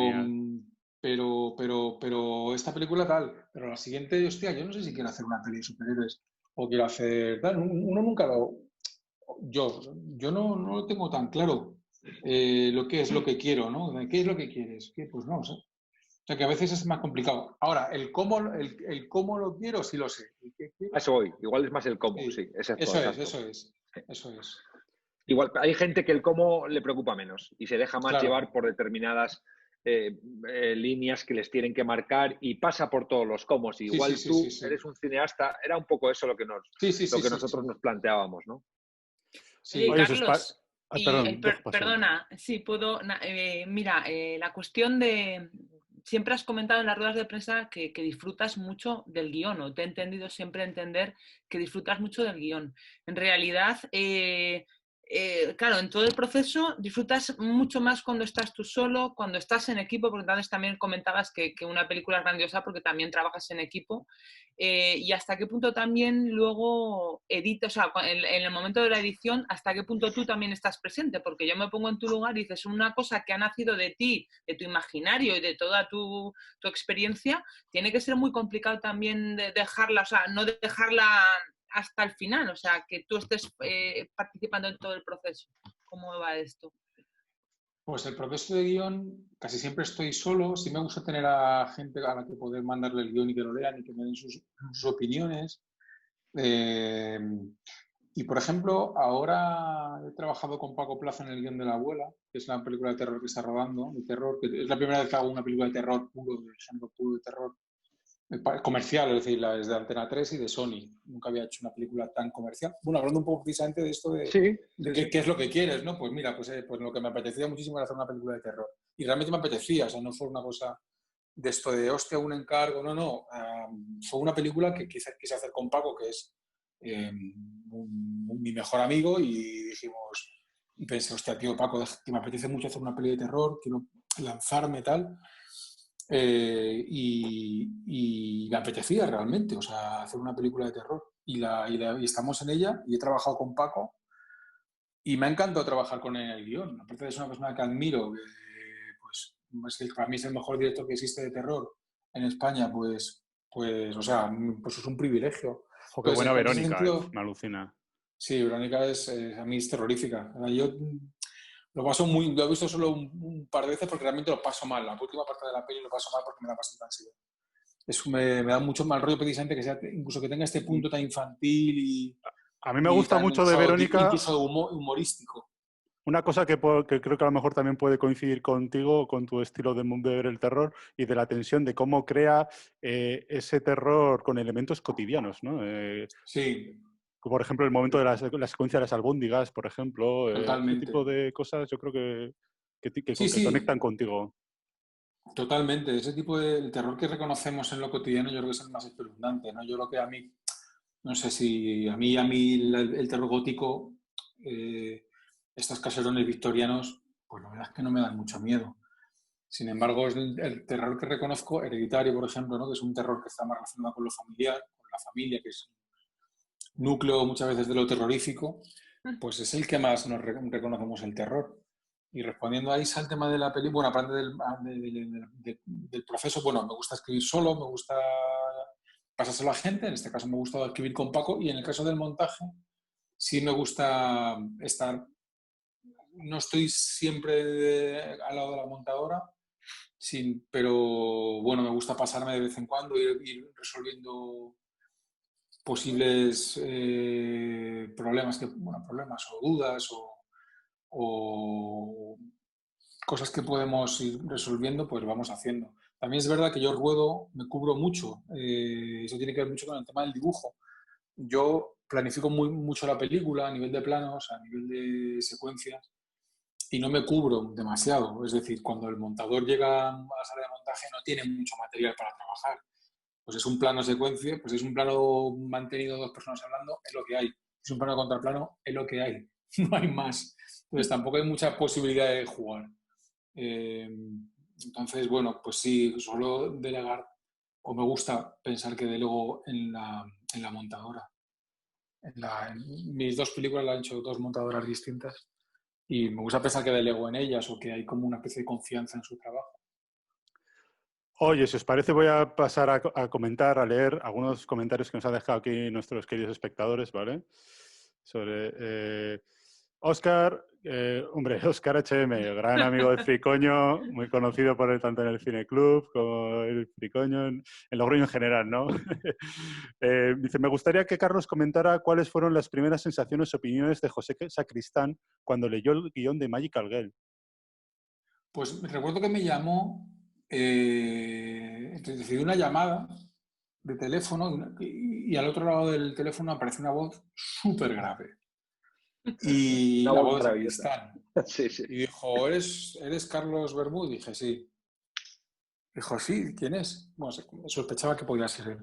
esta película tal, pero la siguiente, hostia, yo no sé si quiero hacer una peli de superhéroes o quiero hacer tal, uno nunca yo no lo tengo tan claro lo que es lo que quiero, ¿no? ¿Qué es lo que quieres? Pues no sé. O sea que a veces es más complicado. Ahora, el cómo lo quiero, sí lo sé. A eso voy, igual es más el cómo, sí. Eso es. Igual hay gente que el cómo le preocupa menos y se deja más llevar por determinadas líneas que les tienen que marcar y pasa por todos los cómo. Igual tú eres un cineasta, era un poco eso lo que nosotros nos planteábamos, ¿no? Sí. Oye, Carlos, perdona, sí puedo. Mira, la cuestión de siempre has comentado en las ruedas de prensa que disfrutas mucho del guión, o te he entendido siempre entender que disfrutas mucho del guión. En realidad, claro, en todo el proceso disfrutas mucho más cuando estás tú solo, cuando estás en equipo, porque entonces también comentabas que una película es grandiosa porque también trabajas en equipo, y hasta qué punto también luego editas, o sea, en el momento de la edición, hasta qué punto tú también estás presente, porque yo me pongo en tu lugar y dices, una cosa que ha nacido de ti, de tu imaginario y de toda tu experiencia, tiene que ser muy complicado también de dejarla, o sea, no dejarla hasta el final, o sea, que tú estés participando en todo el proceso. ¿Cómo va esto? Pues el proceso de guión, casi siempre estoy solo. Sí me gusta tener a gente a la que poder mandarle el guión y que lo lean y que me den sus opiniones. Y, por ejemplo, ahora he trabajado con Paco Plaza en el guión de La Abuela, que es la película de terror que está rodando, de terror, que es la primera vez que hago una película de terror puro, del género puro de terror, comercial, es decir, la es de Antena 3 y de Sony. Nunca había hecho una película tan comercial. Bueno, hablando un poco precisamente de esto de qué es lo que quieres, ¿no? Pues mira, pues lo que me apetecía muchísimo era hacer una película de terror. Y realmente me apetecía, o sea, no fue una cosa de esto de, hostia, un encargo, no. Fue una película que quise hacer con Paco, que es mi mejor amigo, y dijimos, y pensé, hostia, tío, Paco, que me apetece mucho hacer una peli de terror, quiero lanzarme, tal. Y me apetecía realmente, o sea, hacer una película de terror. Y estamos en ella, y he trabajado con Paco, y me ha encantado trabajar con él en el guión. Aparte de ser una persona que admiro, pues para mí es el mejor director que existe de terror en España, pues o sea, pues es un privilegio. Jo, qué Entonces, buena en ese Verónica, sentido, me alucina. sí, Verónica a mí es terrorífica. Yo lo he visto solo un par de veces porque realmente lo paso mal. La última parte de la peli lo paso mal porque me la paso tan ansiedad. Me da mucho mal rollo precisamente que sea, incluso que tenga este punto tan infantil A mí me y gusta tan mucho de Verónica, incluso humorístico. una cosa que creo que a lo mejor también puede coincidir contigo, con tu estilo de ver el terror y de la tensión, de cómo crea ese terror con elementos cotidianos, ¿no? Sí, Por ejemplo, el momento de la secuencia de las albóndigas, por ejemplo, ese tipo totalmente. de cosas yo creo Sí, que conectan sí, contigo. totalmente. Ese tipo de terror que reconocemos en lo cotidiano yo creo que es el más espeluznante, ¿no? Yo lo que a mí, no sé si a mí el terror gótico, estos caserones victorianos, pues la verdad es que no me dan mucho miedo. Sin embargo, es el terror que reconozco, Hereditario, por ejemplo, ¿no? Que es un terror que está más relacionado con lo familiar, con la familia, que es núcleo muchas veces de lo terrorífico, pues es el que más nos reconocemos el terror. Y respondiendo a Isa al tema de la película, bueno, aparte del proceso, bueno, me gusta escribir solo, me gusta pasárselo a la gente, en este caso me gusta escribir con Paco, y en el caso del montaje, sí me gusta estar, no estoy siempre al lado de la montadora, pero bueno, me gusta pasarme de vez en cuando, ir resolviendo posibles problemas o dudas o cosas que podemos ir resolviendo, pues vamos haciendo. También es verdad que yo ruedo, me cubro mucho, eso tiene que ver mucho con el tema del dibujo. Yo planifico mucho la película a nivel de planos, a nivel de secuencias, y no me cubro demasiado. Es decir, cuando el montador llega a la sala de montaje no tiene mucho material para trabajar. Pues es un plano secuencia, pues es un plano mantenido, dos personas hablando, es lo que hay. Es un plano contraplano, es lo que hay. No hay más. Entonces tampoco hay mucha posibilidad de jugar. Entonces, bueno, pues sí, suelo delegar, o me gusta pensar que delego en la montadora. En mis dos películas las han hecho dos montadoras distintas y me gusta pensar que delego en ellas o que hay como una especie de confianza en su trabajo. Oye, si os parece, voy a pasar a comentar, a leer algunos comentarios que nos han dejado aquí nuestros queridos espectadores, ¿vale? Sobre Óscar, hombre, Óscar HM, el gran amigo del Fricoño, muy conocido por él tanto en el Cine Club como el Fricoño, en Logroño en general, ¿no? Dice, me gustaría que Carlos comentara cuáles fueron las primeras sensaciones o opiniones de José Sacristán cuando leyó el guión de Magical Girl. Pues recuerdo que me llamó, recibí una llamada de teléfono y al otro lado del teléfono aparece una voz súper grave. Y Una la voz voz de maravillosa. Sacristán. Sí, sí. Y dijo, ¿eres Carlos Bermúdez? Dije, sí. Dijo, sí, ¿quién es? Bueno, sospechaba que podía ser él.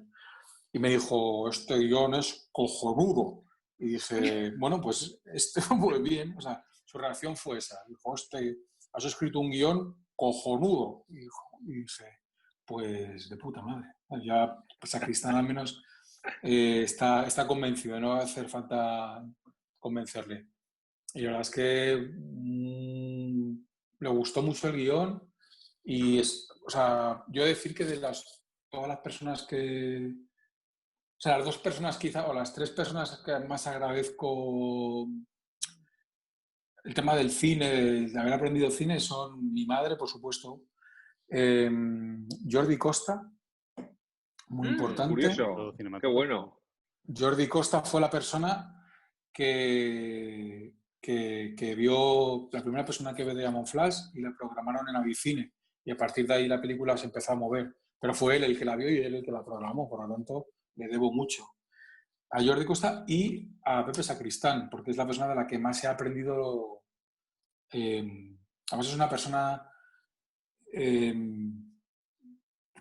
Y me dijo, este guión es cojonudo. Y dije, bueno, pues este muy bien. O sea, su reacción fue esa. Dijo, has escrito un guión cojonudo. Y dije, pues de puta madre. Ya Sacristán al menos está convencido, no va a hacer falta convencerle. Y la verdad es que le gustó mucho el guión y o sea, yo he de decir que todas las personas o sea, las 2 personas quizá, o las 3 personas que más agradezco el tema del cine, de haber aprendido cine, son mi madre, por supuesto, Jordi Costa, muy importante. Curioso, qué bueno. Jordi Costa fue la persona que vio, la primera persona que ve Diamond Flash y la programaron en Avicine. Y a partir de ahí la película se empezó a mover. Pero fue él el que la vio y él el que la programó, por lo tanto le debo mucho a Jordi Costa y a Pepe Sacristán, porque es la persona de la que más he aprendido. Además es una persona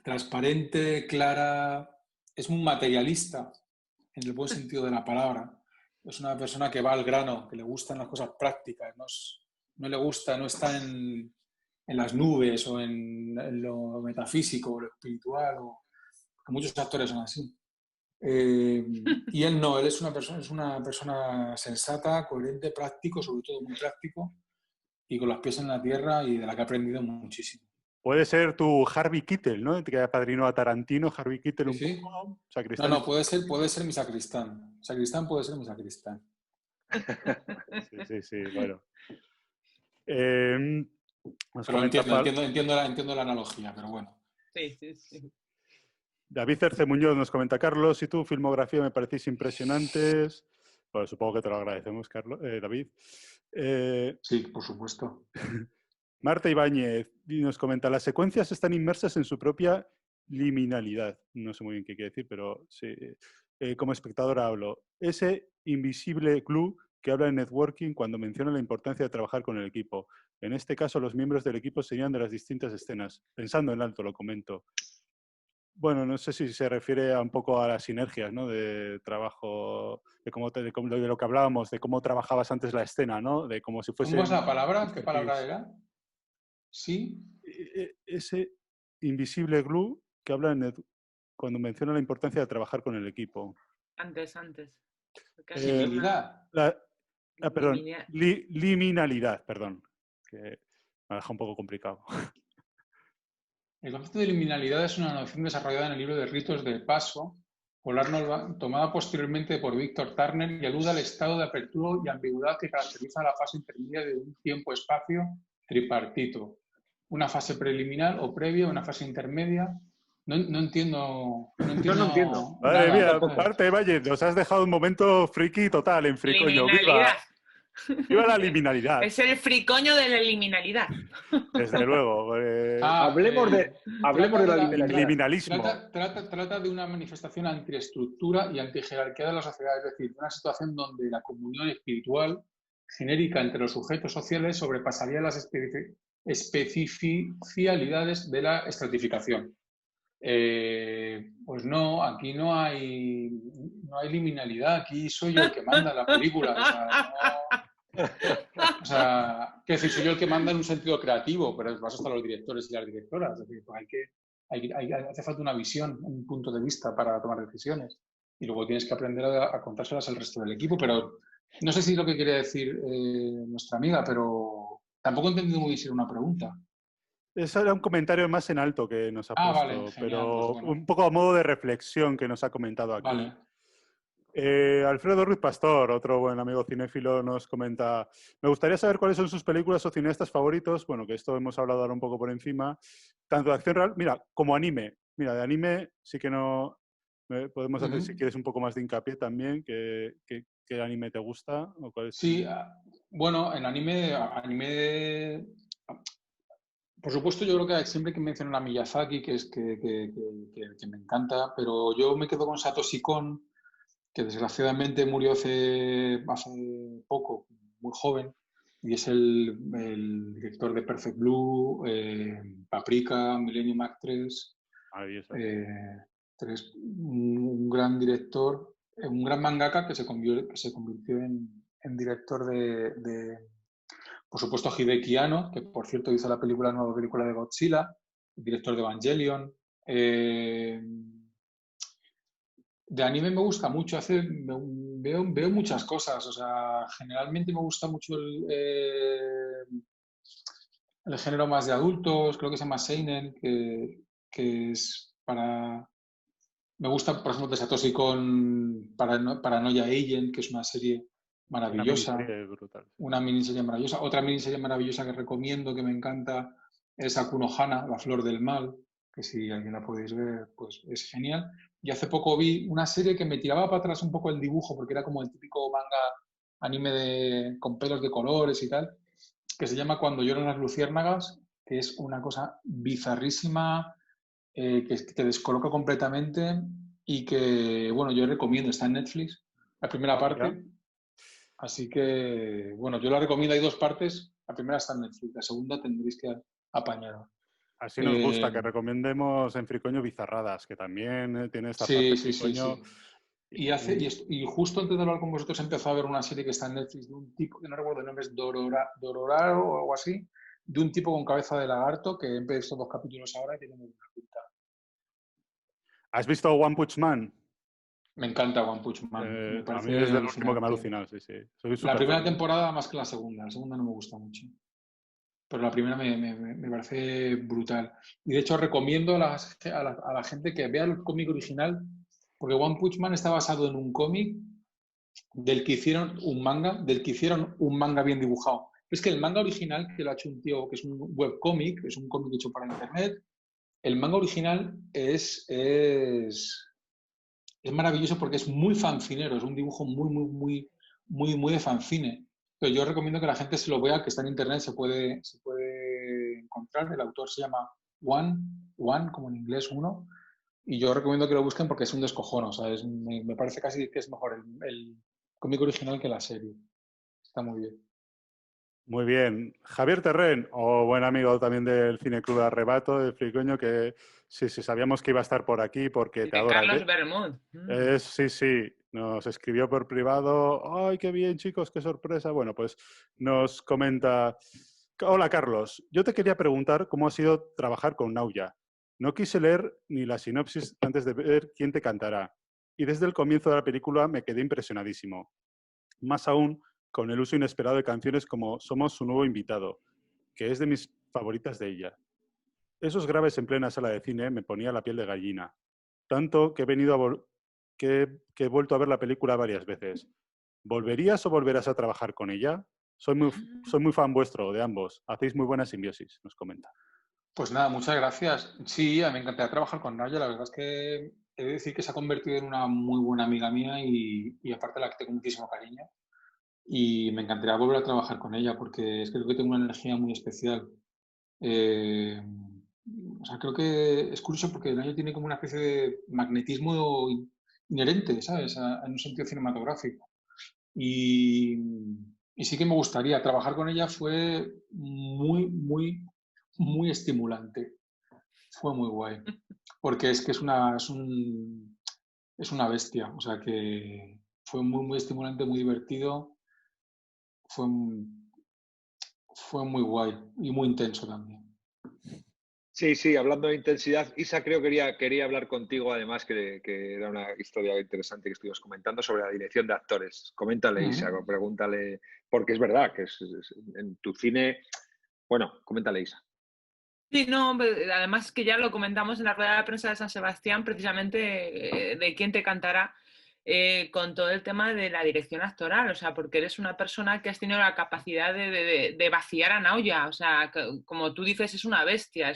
transparente, clara, es un materialista en el buen sentido de la palabra. Es una persona que va al grano, que le gustan las cosas prácticas, no le gusta, no está en las nubes o en lo metafísico o lo espiritual, muchos actores son así. Y él no, él es una persona sensata, coherente, práctico, sobre todo muy práctico, y con los pies en la tierra y de la que he aprendido muchísimo. Puede ser tu Harvey Keitel, ¿no? Que apadrinó a Tarantino, Harvey Keitel ¿Sí? un poco. Sacristán No, puede ser mi Sacristán. Sacristán puede ser mi Sacristán. Sí, bueno. Pero entiendo la analogía, pero bueno. Sí. David Cerce Muñoz nos comenta, Carlos, y tu filmografía me parecéis impresionantes. Bueno, supongo que te lo agradecemos, Carlos, David. Sí, por supuesto. Marta Ibáñez nos comenta, las secuencias están inmersas en su propia liminalidad. No sé muy bien qué quiere decir, pero sí. Como espectador hablo. Ese invisible clue que habla en networking cuando menciona la importancia de trabajar con el equipo. En este caso, los miembros del equipo serían de las distintas escenas. Pensando en alto, lo comento. Bueno, no sé si se refiere a un poco a las sinergias, ¿no? De trabajo, de lo que hablábamos, de cómo trabajabas antes la escena, ¿no? De como si fuese... ¿Cómo es la palabra? ¿Qué palabra era? Sí. Ese invisible glue que habla cuando menciona la importancia de trabajar con el equipo. Antes. Liminalidad. Perdón. Liminalidad, perdón. Que me ha dejado un poco complicado. El concepto de liminalidad es una noción desarrollada en el libro de Ritos del Paso, tomada posteriormente por Víctor Turner y alude al estado de apertura y ambigüedad que caracteriza la fase intermedia de un tiempo-espacio tripartito. Una fase preliminar o previa, una fase intermedia. No entiendo. No entiendo. Madre mía, parte, Valle, nos has dejado un momento friki total en Fricoño. ¡Viva! ¡Viva la liminalidad! Es el fricoño de la liminalidad. Desde luego. Hablemos de la liminalidad. Liminalismo. Trata de una manifestación antiestructura y antijerarquía de la sociedad, es decir, de una situación donde la comunión espiritual genérica entre los sujetos sociales sobrepasaría las especificidades de la estratificación. Pues no, aquí no hay liminalidad, aquí soy yo el que manda en la película. O sea, quiero decir, soy yo el que manda en un sentido creativo, pero vas hasta los directores y las directoras. Es decir, pues hace falta una visión, un punto de vista para tomar decisiones. Y luego tienes que aprender a contárselas al resto del equipo. Pero no sé si es lo que quiere decir nuestra amiga, pero tampoco he entendido muy bien si era una pregunta. Eso era un comentario más en alto que nos ha puesto, vale, genial, pero pues bueno. Un poco a modo de reflexión que nos ha comentado aquí. Vale. Alfredo Ruiz Pastor, otro buen amigo cinéfilo, nos comenta, me gustaría saber cuáles son sus películas o cineastas favoritos, bueno, que esto hemos hablado ahora un poco por encima, tanto de acción real, mira, como anime. Mira, de anime sí que no podemos hacer, si quieres, un poco más de hincapié también, ¿qué anime te gusta? ¿O cuál es? Sí, bueno, en anime, por supuesto, yo creo que siempre que menciono a Miyazaki, que me encanta, pero yo me quedo con Satoshi Kon, que desgraciadamente murió hace poco, muy joven, y es el director de Perfect Blue, Paprika, Millennium Actress, un gran director, un gran mangaka que se convirtió en director por supuesto, Hideki Anno, que por cierto hizo la nueva película de Godzilla, director de Evangelion. De anime me gusta mucho, veo muchas cosas, o sea, generalmente me gusta mucho el género más de adultos, creo que se llama Seinen, que es para... Me gusta, por ejemplo, de Satoshi Kon Paranoia Agent, que es una serie maravillosa. Una miniserie maravillosa. Otra miniserie maravillosa que recomiendo, que me encanta, es Aku no Hana, La Flor del Mal, que si alguien la podéis ver, pues es genial. Y hace poco vi una serie que me tiraba para atrás un poco el dibujo, porque era como el típico manga anime con pelos de colores y tal, que se llama Cuando lloran las luciérnagas, que es una cosa bizarrísima, que te descoloca completamente y que, bueno, yo recomiendo, está en Netflix, la primera parte. Así que, bueno, yo la recomiendo, hay 2 partes, la primera está en Netflix, la segunda tendréis que apañar. Así nos gusta, que recomendemos en Fricoño bizarradas, que también tiene esta parte Fricoño. Y justo antes de hablar con vosotros he empezado a ver una serie que está en Netflix de un tipo, que no recuerdo el nombre, es Dororaro o algo así, de un tipo con cabeza de lagarto, que he empezado 2 capítulos ahora y tiene muy buena pinta. ¿Has visto One Punch Man? Me encanta One Punch Man. Me a mí es del último que me ha alucinado, sí. La primera temporada más que la segunda no me gusta mucho. Pero la primera me parece brutal. Y de hecho recomiendo a la gente que vea el cómic original, porque One Punch Man está basado en un cómic del que hicieron un manga bien dibujado. Es que el manga original, que lo ha hecho un tío que es un webcómic, es un cómic hecho para internet, el manga original es maravilloso porque es muy fancinero, es un dibujo muy de fanzine. Pero yo recomiendo que la gente se lo vea, que está en internet, se puede encontrar. El autor se llama One, como en inglés, uno. Y yo recomiendo que lo busquen porque es un descojono. O sea, me parece casi que es mejor el cómic original que la serie. Está muy bien. Muy bien. Javier Terren, buen amigo también del Cine Club Arrebato, de Fricoño, que sí, sabíamos que iba a estar por aquí porque te adora. Carlos Bermud. Sí, nos escribió por privado. ¡Ay, qué bien, chicos! ¡Qué sorpresa! Bueno, pues nos comenta... Hola, Carlos. Yo te quería preguntar cómo ha sido trabajar con Nauya. No quise leer ni la sinopsis antes de ver quién te cantará. Y desde el comienzo de la película me quedé impresionadísimo. Más aún con el uso inesperado de canciones como Somos su nuevo invitado, que es de mis favoritas de ella. Esos graves en plena sala de cine me ponía la piel de gallina. Tanto que he vuelto a ver la película varias veces. ¿Volverías o volverás a trabajar con ella? Soy muy fan vuestro, de ambos. Hacéis muy buena simbiosis, nos comenta. Pues nada, muchas gracias. Sí, a mí me encantaría trabajar con Naya. La verdad es que he de decir que se ha convertido en una muy buena amiga mía y aparte la que tengo muchísimo cariño. Y me encantaría volver a trabajar con ella porque es que creo que tengo una energía muy especial. O sea, creo que es curioso porque Naya tiene como una especie de magnetismo inherente, ¿sabes? En un sentido cinematográfico. Y sí que me gustaría. Trabajar con ella fue muy estimulante. Fue muy guay. Porque es que es una bestia. O sea que fue muy estimulante, muy divertido. Fue muy guay y muy intenso también. Sí, hablando de intensidad, Isa, creo que quería hablar contigo, además, que era una historia interesante que estuvimos comentando sobre la dirección de actores. Coméntale, Isa, pregúntale, porque es verdad que en tu cine... Bueno, coméntale, Isa. Sí, no, además que ya lo comentamos en la rueda de prensa de San Sebastián, precisamente de quién te cantará, con todo el tema de la dirección actoral, o sea, porque eres una persona que has tenido la capacidad de vaciar a Nauya, o sea, como tú dices, es una bestia,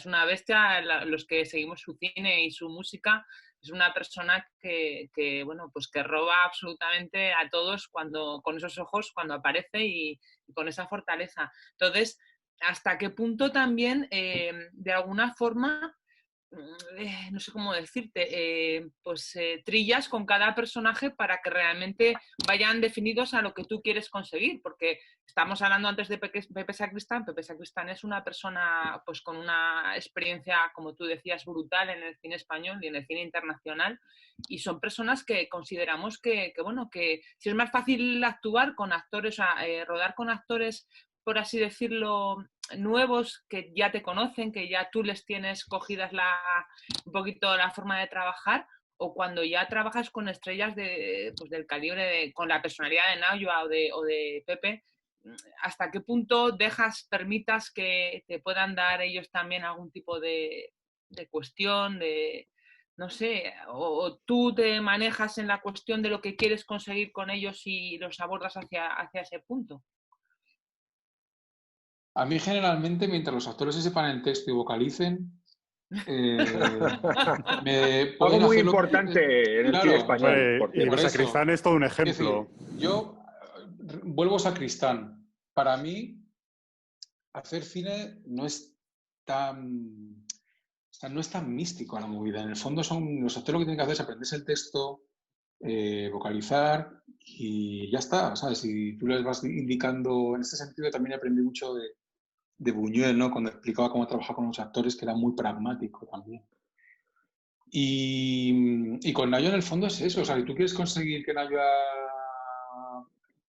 los que seguimos su cine y su música, es una persona que bueno, pues que roba absolutamente a todos con esos ojos cuando aparece y con esa fortaleza. Entonces, ¿hasta qué punto también, de alguna forma, no sé cómo decirte, trillas con cada personaje para que realmente vayan definidos a lo que tú quieres conseguir, porque estamos hablando antes de Pepe Sacristán. Pepe Sacristán es una persona pues con una experiencia, como tú decías, brutal en el cine español y en el cine internacional, y son personas que consideramos que si es más fácil actuar con actores, rodar con actores, por así decirlo, nuevos que ya te conocen, que ya tú les tienes cogidas un poquito la forma de trabajar, o cuando ya trabajas con estrellas del calibre, con la personalidad de Nayua o de Pepe, ¿hasta qué punto permitas que te puedan dar ellos también algún tipo de cuestión, no sé, o tú te manejas en la cuestión de lo que quieres conseguir con ellos y los abordas hacia ese punto? A mí generalmente, mientras los actores se sepan el texto y vocalicen, algo muy importante en el cine español. Y Sacristán es todo un ejemplo. Es decir, yo vuelvo a Sacristán. Para mí, hacer cine no es tan místico a la movida. En el fondo, los actores lo que tienen que hacer es aprenderse el texto, vocalizar y ya está, ¿sabes? Y tú les vas indicando. En este sentido también aprendí mucho de Buñuel, ¿no? Cuando explicaba cómo trabajaba con los actores, que era muy pragmático también. Y con Nayua en el fondo es eso. O sea, si tú quieres conseguir que Nayua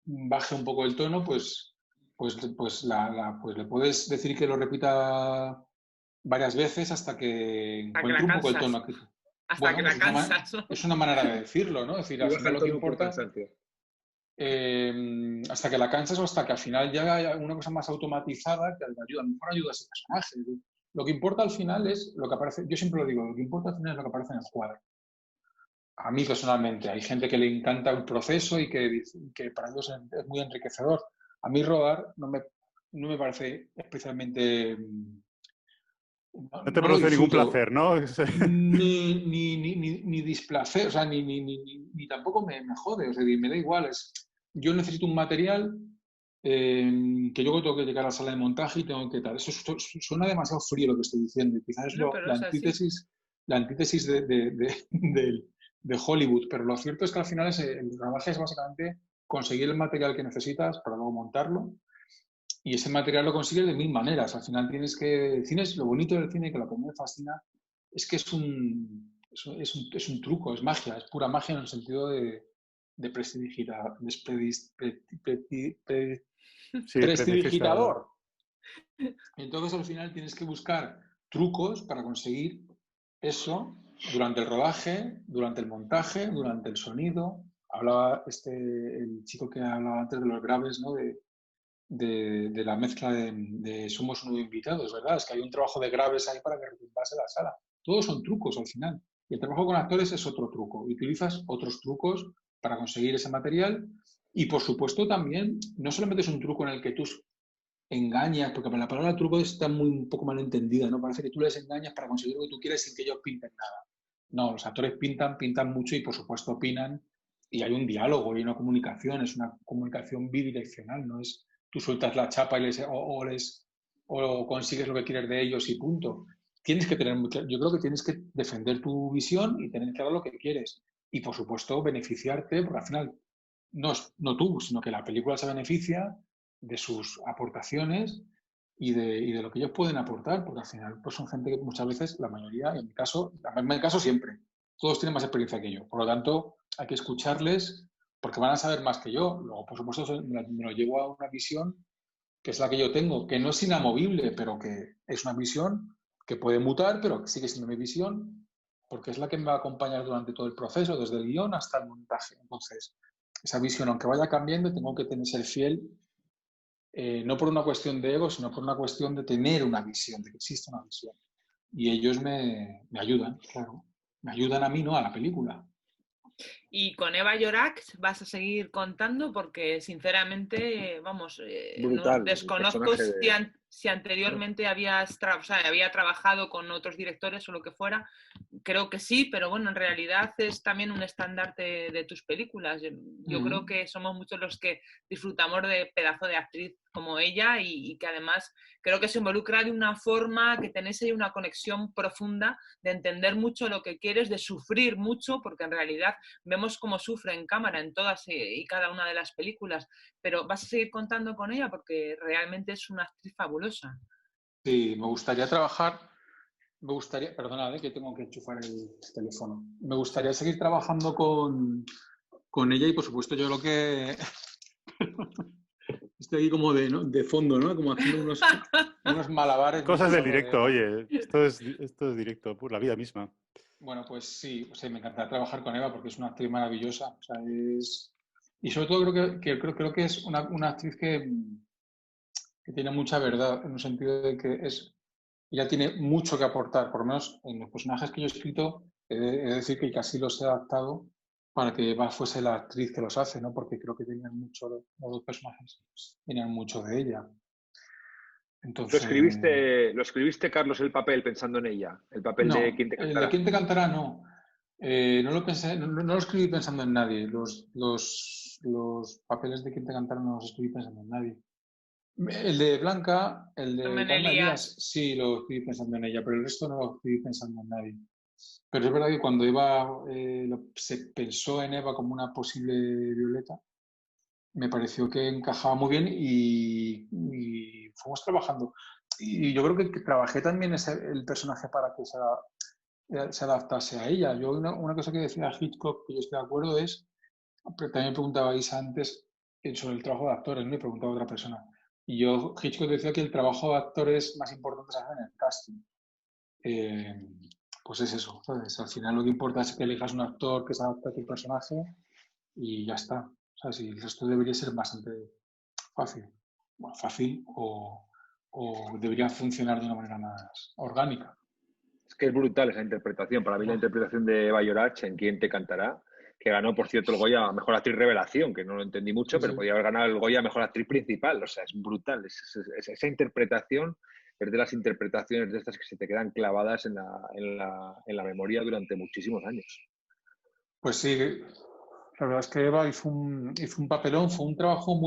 baje un poco el tono, pues le puedes decir que lo repita varias veces hasta que encuentre un poco el tono aquí. Hasta que la cansas. Es una manera de decirlo, ¿no? Es decir, al final lo que importa, hasta que la cansas o hasta que al final ya haya una cosa más automatizada que ayuda. A lo mejor ayuda a ese personaje. Lo que importa al final es lo que aparece. Yo siempre lo digo, lo que importa al final es lo que aparece en el cuadro. A mí personalmente, hay gente que le encanta el proceso y que para ellos es muy enriquecedor. A mí rodar no me parece especialmente... No te produce ningún placer, ¿no? Ni displacer, o sea, ni tampoco me jode, o sea, me da igual. Yo necesito un material que yo tengo que llegar a la sala de montaje y tengo que tal. Eso suena demasiado frío lo que estoy diciendo. Y quizás es la antítesis de Hollywood, pero lo cierto es que al final el trabajo es básicamente conseguir el material que necesitas para luego montarlo. Y ese material lo consigues de mil maneras. Al final tienes que... Lo bonito del cine, que lo que me fascina, es que es un truco, es magia, es pura magia en el sentido de prestidigitador. Entonces al final tienes que buscar trucos para conseguir eso durante el rodaje, durante el montaje, durante el sonido. Hablaba el chico que hablaba antes de los graves, ¿no? De la mezcla de Somos unos invitados, ¿verdad? Es que hay un trabajo de graves ahí para que retumbase la sala. Todos son trucos al final. Y el trabajo con actores es otro truco. Y utilizas otros trucos para conseguir ese material. Y por supuesto también, no solamente es un truco en el que tú engañas, porque la palabra truco está un poco mal entendida, ¿no? Parece que tú les engañas para conseguir lo que tú quieres sin que ellos pinten nada. No, los actores pintan mucho y por supuesto opinan. Y hay un diálogo y una comunicación. Es una comunicación bidireccional, no es... Tú sueltas la chapa y o consigues lo que quieres de ellos y punto. Tienes que tener yo creo que tienes que defender tu visión y tener claro lo que quieres. Y, por supuesto, beneficiarte, porque al final no tú, sino que la película se beneficia de sus aportaciones y de lo que ellos pueden aportar, porque al final pues son gente que muchas veces, la mayoría, en mi caso siempre, todos tienen más experiencia que yo. Por lo tanto, hay que escucharles porque van a saber más que yo. Luego, por supuesto, me lo llevo a una visión que es la que yo tengo, que no es inamovible, pero que es una visión que puede mutar, pero que sigue siendo mi visión, porque es la que me va a acompañar durante todo el proceso, desde el guión hasta el montaje. Entonces, esa visión, aunque vaya cambiando, tengo que ser fiel, no por una cuestión de ego, sino por una cuestión de tener una visión, de que existe una visión. Y ellos me ayudan, claro. Me ayudan a mí, no a la película. Y con Eva Llorac vas a seguir contando porque, sinceramente, vamos, brutal, desconozco si anteriormente había trabajado con otros directores o lo que fuera, creo que sí, pero bueno, en realidad es también un estandarte de tus películas. Yo creo que somos muchos los que disfrutamos de pedazo de actriz como ella y que además creo que se involucra de una forma que tenéis ahí una conexión profunda de entender mucho lo que quieres, de sufrir mucho, porque en realidad vemos cómo sufre en cámara en todas y cada una de las películas, pero vas a seguir contando con ella porque realmente es una actriz fabulosa. Sí, me gustaría trabajar, perdona, que tengo que enchufar el teléfono. Me gustaría seguir trabajando con ella y por supuesto yo lo que... Estoy aquí como de fondo, ¿no? Como haciendo unos malabares. Cosas del directo, oye, esto es directo, por la vida misma. Bueno, pues sí, me encantará trabajar con Eva porque es una actriz maravillosa. O sea, y sobre todo creo que es una actriz que tiene mucha verdad, en el sentido de que ella tiene mucho que aportar, por lo menos en los personajes que yo he escrito, he de decir que casi los he adaptado para que Eva fuese la actriz que los hace, ¿no? Porque creo que tenían mucho, los dos personajes tenían mucho de ella. Entonces, ¿Lo escribiste, Carlos, el papel pensando en ella? ¿El papel de quién te cantará? El de quién te cantará, no. No lo pensé, no lo escribí pensando en nadie. Los papeles de quién te cantará no los escribí pensando en nadie. El de Blanca, el de Palma Elías, sí, lo escribí pensando en ella, pero el resto no lo escribí pensando en nadie. Pero es verdad que cuando Eva se pensó en Eva como una posible Violeta, me pareció que encajaba muy bien y fuimos trabajando. Y yo creo que trabajé también el personaje para que se adaptase a ella. Yo una cosa que decía Hitchcock, que yo estoy de acuerdo, es, pero también preguntaba Isa antes sobre el trabajo de actores, ¿no? Y preguntaba a otra persona. Y Hitchcock decía que el trabajo de actores más importante se hace en el casting. Pues es eso, ¿sabes? Al final lo que importa es que elijas un actor que se adapte a tu personaje y ya está. O sea, si el resto debería ser bastante fácil. Bueno, fácil o debería funcionar de una manera más orgánica. Es que es brutal esa interpretación. Para mí la interpretación de Eva Llorach en Quién te cantará, que ganó, por cierto, el Goya a Mejor Actriz Revelación, que no lo entendí mucho, sí, pero podía haber ganado el Goya a Mejor Actriz Principal. O sea, es brutal. Esa interpretación es de las interpretaciones de estas que se te quedan clavadas en la memoria durante muchísimos años. Pues sí, la verdad es que Eva hizo un papelón, fue un trabajo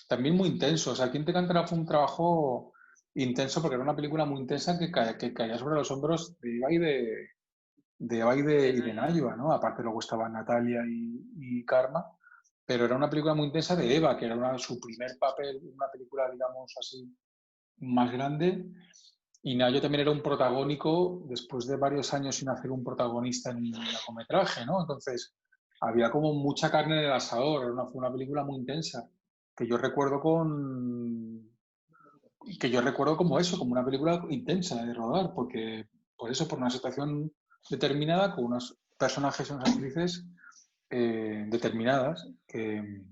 también muy intenso. O sea, Quién te cantará fue un trabajo intenso porque era una película muy intensa que caía sobre los hombros de Eva y de Nayoa, ¿no? Aparte luego estaban Natalia y Karma, pero era una película muy intensa de Eva, que era su primer papel, una película, digamos así, más grande. Y Nayo también era un protagónico después de varios años sin hacer un protagonista en un largometraje, ¿no? Entonces había como mucha carne en el asador, fue una película muy intensa, que yo recuerdo como eso, como una película intensa de rodar, porque por una situación determinada, con unos personajes y unas actrices determinadas que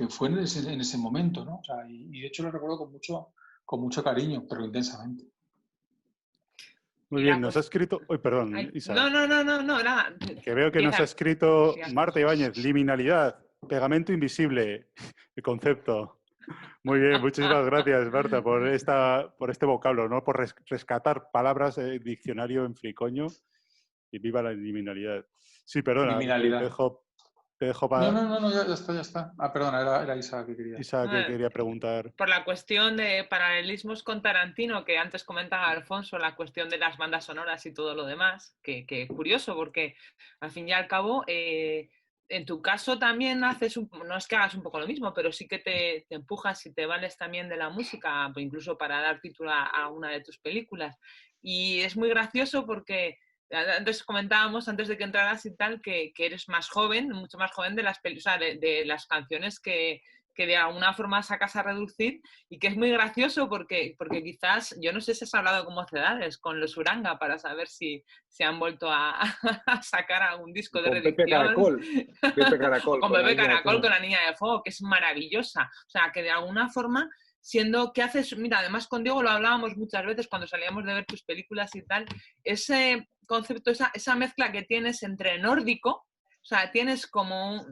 fue en ese momento, ¿no? O sea, y de hecho lo recuerdo con mucho cariño, pero intensamente. Muy bien, nos ha escrito... Uy, perdón, Isa. No, nada. Que veo que nos ha escrito Marta Ibáñez, liminalidad, pegamento invisible, el concepto. Muy bien, muchísimas gracias, Marta, por este vocablo, ¿no? Por rescatar palabras del diccionario en fricoño y viva la liminalidad. Sí, perdona, te dejo para... No, ya está. Ah, perdona, era Isa que quería. Isa que quería preguntar. Por la cuestión de paralelismos con Tarantino, que antes comentaba Alfonso, la cuestión de las bandas sonoras y todo lo demás, que curioso, porque al fin y al cabo... en tu caso también no es que hagas un poco lo mismo, pero sí que te empujas y te vales también de la música, incluso para dar título a una de tus películas. Y es muy gracioso porque antes comentábamos, antes de que entraras y tal, que eres más joven, mucho más joven de las canciones que de alguna forma sacas a reducir y que es muy gracioso porque quizás, yo no sé si has hablado con Mocedades, con los Uranga, para saber si se han vuelto a sacar algún disco de reedición. Pepe Caracol. Con Pepe Caracol, con La Niña de Fuego, que es maravillosa. O sea, que de alguna forma, siendo que haces, mira, además con Diego lo hablábamos muchas veces cuando salíamos de ver tus películas y tal, ese concepto, esa mezcla que tienes entre nórdico, o sea, tienes como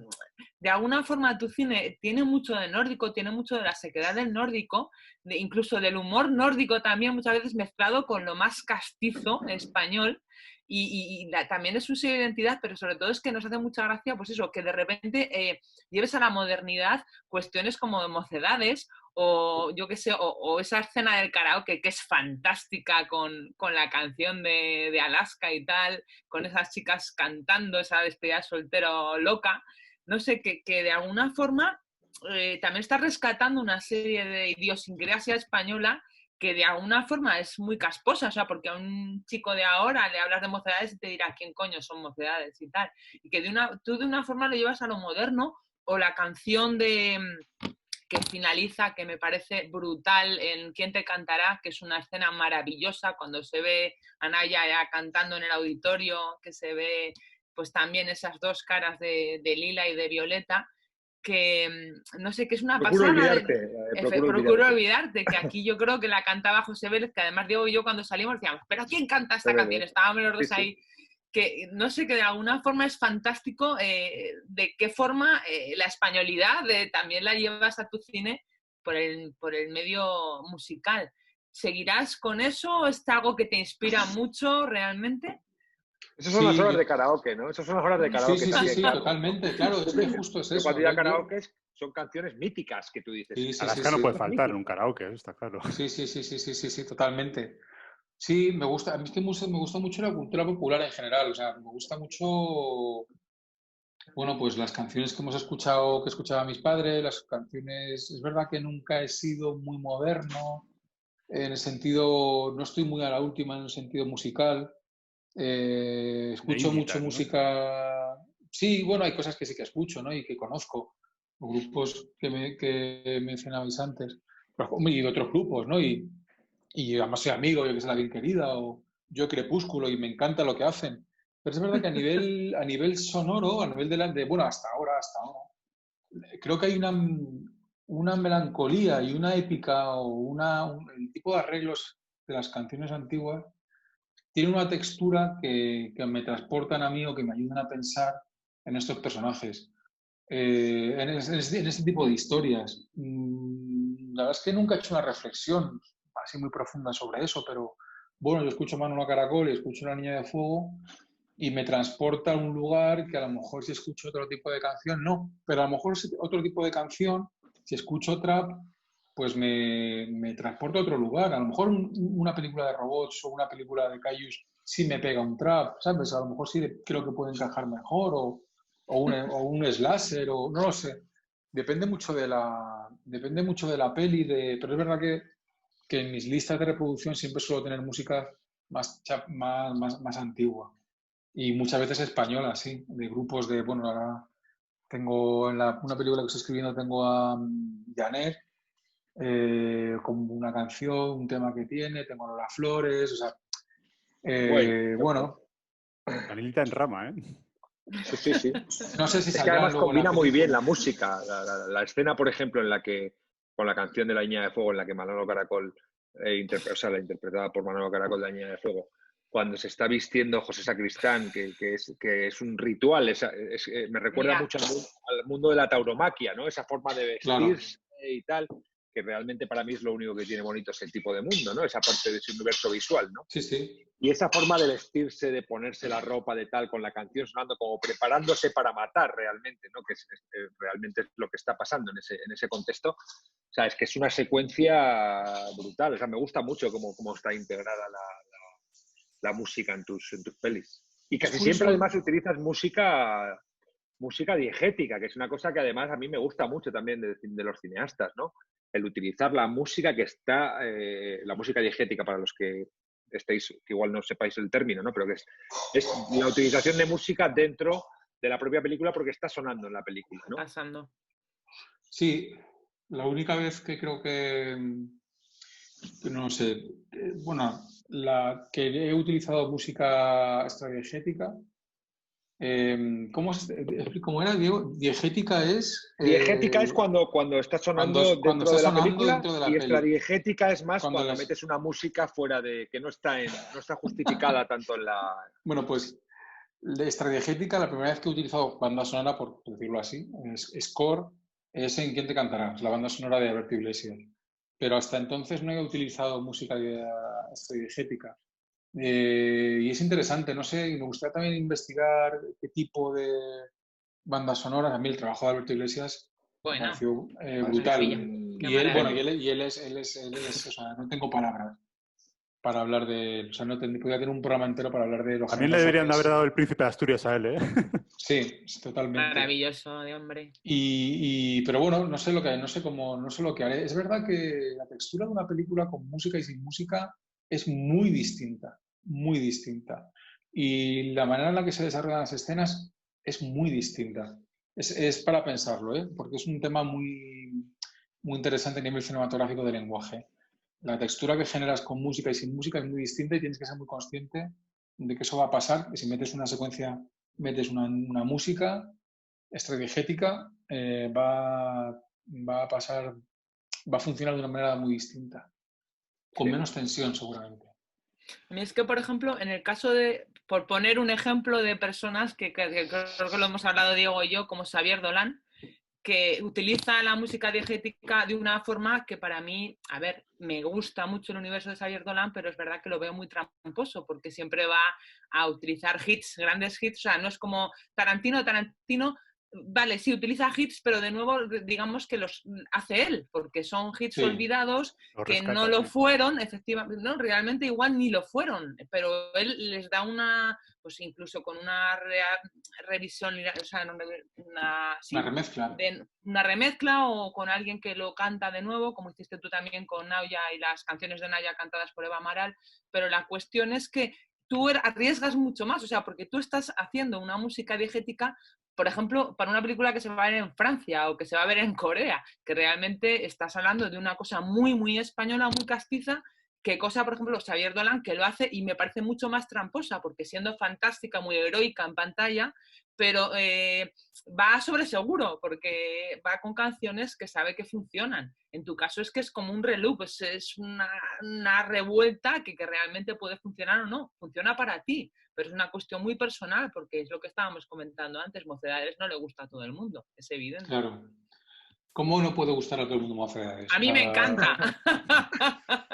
de alguna forma tu cine tiene mucho de nórdico, tiene mucho de la sequedad del nórdico, incluso del humor nórdico también, muchas veces mezclado con lo más castizo español, y también es su sello de identidad, pero sobre todo es que nos hace mucha gracia, pues eso, que de repente lleves a la modernidad cuestiones como Mocedades, o yo qué sé, o esa escena del karaoke que es fantástica con la canción de Alaska y tal, con esas chicas cantando esa despedida de soltero loca. No sé, que de alguna forma también está rescatando una serie de idiosincrasia española que de alguna forma es muy casposa, o sea, porque a un chico de ahora le hablas de Mocedades y te dirá quién coño son Mocedades y tal, y que tú de una forma lo llevas a lo moderno, o la canción que finaliza, que me parece brutal, en ¿Quién te cantará?, que es una escena maravillosa, cuando se ve a Naya ya cantando en el auditorio, que se ve pues también esas dos caras de Lila y de Violeta, que no sé, que es una pasada. Procuro olvidarte, que aquí yo creo que la cantaba José Vélez, que además Diego y yo cuando salimos decíamos, ¿pero quién canta esta canción? Estábamos los dos ahí. Que no sé, que de alguna forma es fantástico de qué forma la españolidad también la llevas a tu cine por el medio musical. ¿Seguirás con eso? ¿Es algo que te inspira mucho realmente? Esas son las horas de karaoke, ¿no? Esas son las horas de karaoke. Sí, totalmente. Claro, es que justo es eso. Cuando ya karaoke son canciones míticas que tú dices. Alaska no puede faltar en un karaoke, está claro. Sí, totalmente. Sí, me gusta. A mí es que me gusta mucho la cultura popular en general. O sea, me gusta mucho, bueno, pues las canciones que hemos escuchado, que escuchaban mis padres, las canciones. Es verdad que nunca he sido muy moderno, en el sentido, no estoy muy a la última en el sentido musical. Escucho mucho música. Sí, bueno, hay cosas que sí que escucho, ¿no? Y que conozco. Grupos que mencionabais antes. Y otros grupos, ¿no? Y además soy amigo, yo que sé, La Bien Querida, o yo Crepúsculo, y me encanta lo que hacen. Pero es verdad que a nivel sonoro, a nivel bueno, hasta ahora, creo que hay una melancolía y una épica, o el tipo de arreglos de las canciones antiguas tiene una textura que me transportan a mí, o que me ayudan a pensar en estos personajes, en ese tipo de historias. La verdad es que nunca he hecho una reflexión así muy profunda sobre eso, pero bueno, yo escucho Manolo Caracol y escucho La Niña de Fuego y me transporta a un lugar que a lo mejor si escucho otro tipo de canción, no, pero a lo mejor otro tipo de canción, si escucho trap, pues me transporta a otro lugar. A lo mejor una película de robots o una película de kaijus sí me pega un trap, ¿sabes? A lo mejor sí creo que puede encajar mejor, o un slasher, o no lo sé. Depende mucho de la peli, pero es verdad que en mis listas de reproducción siempre suelo tener música más antigua. Y muchas veces española, sí, de grupos de, bueno, ahora tengo una película que estoy escribiendo, tengo a Janet, como una canción, un tema que tiene, tengo a Lola Flores, o sea, bueno. Canelita en rama, ¿eh? Sí. No sé si es que además combina muy bien la música, la escena, por ejemplo, en la que, con la canción de La Niña de Fuego, en la que Manolo Caracol, la interpretada por Manolo Caracol, La Niña de Fuego, cuando se está vistiendo José Sacristán, que es un ritual, me recuerda mucho al mundo de la tauromaquia, ¿no? Esa forma de vestirse y tal, que realmente para mí es lo único que tiene bonito ese tipo de mundo, ¿no? Esa parte de ese universo visual, ¿no? Sí. Y esa forma de vestirse, de ponerse la ropa de tal, con la canción sonando, como preparándose para matar realmente, ¿no? Que realmente es lo que está pasando en ese contexto. O sea, es que es una secuencia brutal. O sea, me gusta mucho cómo está integrada la música en tus pelis. Y casi siempre además utilizas música diegética, que es una cosa que además a mí me gusta mucho también de los cineastas, ¿no? El utilizar la música que está, la música diegética, para los que estéis, que igual no sepáis el término, ¿no? Pero que es la utilización de música dentro de la propia película porque está sonando en la película, ¿no? Pasando. Sí, la única vez que creo que no sé, bueno, que he utilizado música extradiegética. ¿Cómo era, Diego? Diegética es... diegética es cuando está sonando dentro de la película, y extradiegética es más cuando metes una música fuera de... que no está justificada tanto en la... Bueno, pues de estrategética, la primera vez que he utilizado banda sonora, por decirlo así, score, es en ¿Quién te cantará? Es la banda sonora de Alberto Iglesias. Pero hasta entonces no he utilizado música estrategética. Y es interesante, no sé, me gustaría también investigar qué tipo de bandas sonoras. A mí el trabajo de Alberto Iglesias me Bueno, pareció pues brutal. qué Y él, bueno, maravilla. y él es, o sea, no tengo palabras para hablar de él. O sea, no podría tener un programa entero para hablar de lo También le generoso deberían que de haber es. dado el Príncipe de Asturias a él, ¿eh? Sí, totalmente. Maravilloso de hombre. Pero bueno, no sé lo que no sé lo que haré. Es verdad que la textura de una película con música y sin música es muy distinta, muy distinta. Y la manera en la que se desarrollan las escenas es muy distinta. Es para pensarlo, ¿eh? Porque es un tema muy interesante a nivel cinematográfico del lenguaje. La textura que generas con música y sin música es muy distinta y tienes que ser muy consciente de que eso va a pasar. Que si metes una secuencia, metes una música estrategética, va a pasar, va a funcionar de una manera muy distinta, con Sí. menos tensión seguramente. A mí es que, por ejemplo, en el caso de, por poner un ejemplo de personas que creo que lo hemos hablado Diego y yo, como Xavier Dolan, que utiliza la música diegética de una forma que para mí, a ver, me gusta mucho el universo de Xavier Dolan, pero es verdad que lo veo muy tramposo, porque siempre va a utilizar hits, grandes hits, o sea, no es como Tarantino, vale, sí, utiliza hits, pero de nuevo, digamos que los hace él, porque son hits Sí, olvidados Lo que rescata, no lo sí. fueron, efectivamente, no, realmente igual ni lo fueron, pero él les da una, pues incluso con una revisión, o sea, sí, una remezcla. una remezcla o con alguien que lo canta de nuevo, como hiciste tú también con Naya y las canciones de Naya cantadas por Eva Amaral, pero la cuestión es que tú arriesgas mucho más, o sea, porque tú estás haciendo una música diegética, por ejemplo, para una película que se va a ver en Francia o que se va a ver en Corea, que realmente estás hablando de una cosa muy, muy española, muy castiza, que cosa, por ejemplo, Xavier Dolan, que lo hace y me parece mucho más tramposa, porque siendo fantástica, muy heroica en pantalla, pero va sobre seguro, porque va con canciones que sabe que funcionan. En tu caso es que es como un reloop, es una revuelta que realmente puede funcionar o no, funciona para ti, pero es una cuestión muy personal, porque es lo que estábamos comentando antes, Mocedades no le gusta a todo el mundo, es evidente. Claro. ¿Cómo no puede gustar a todo el mundo Mocedades? A mí me encanta.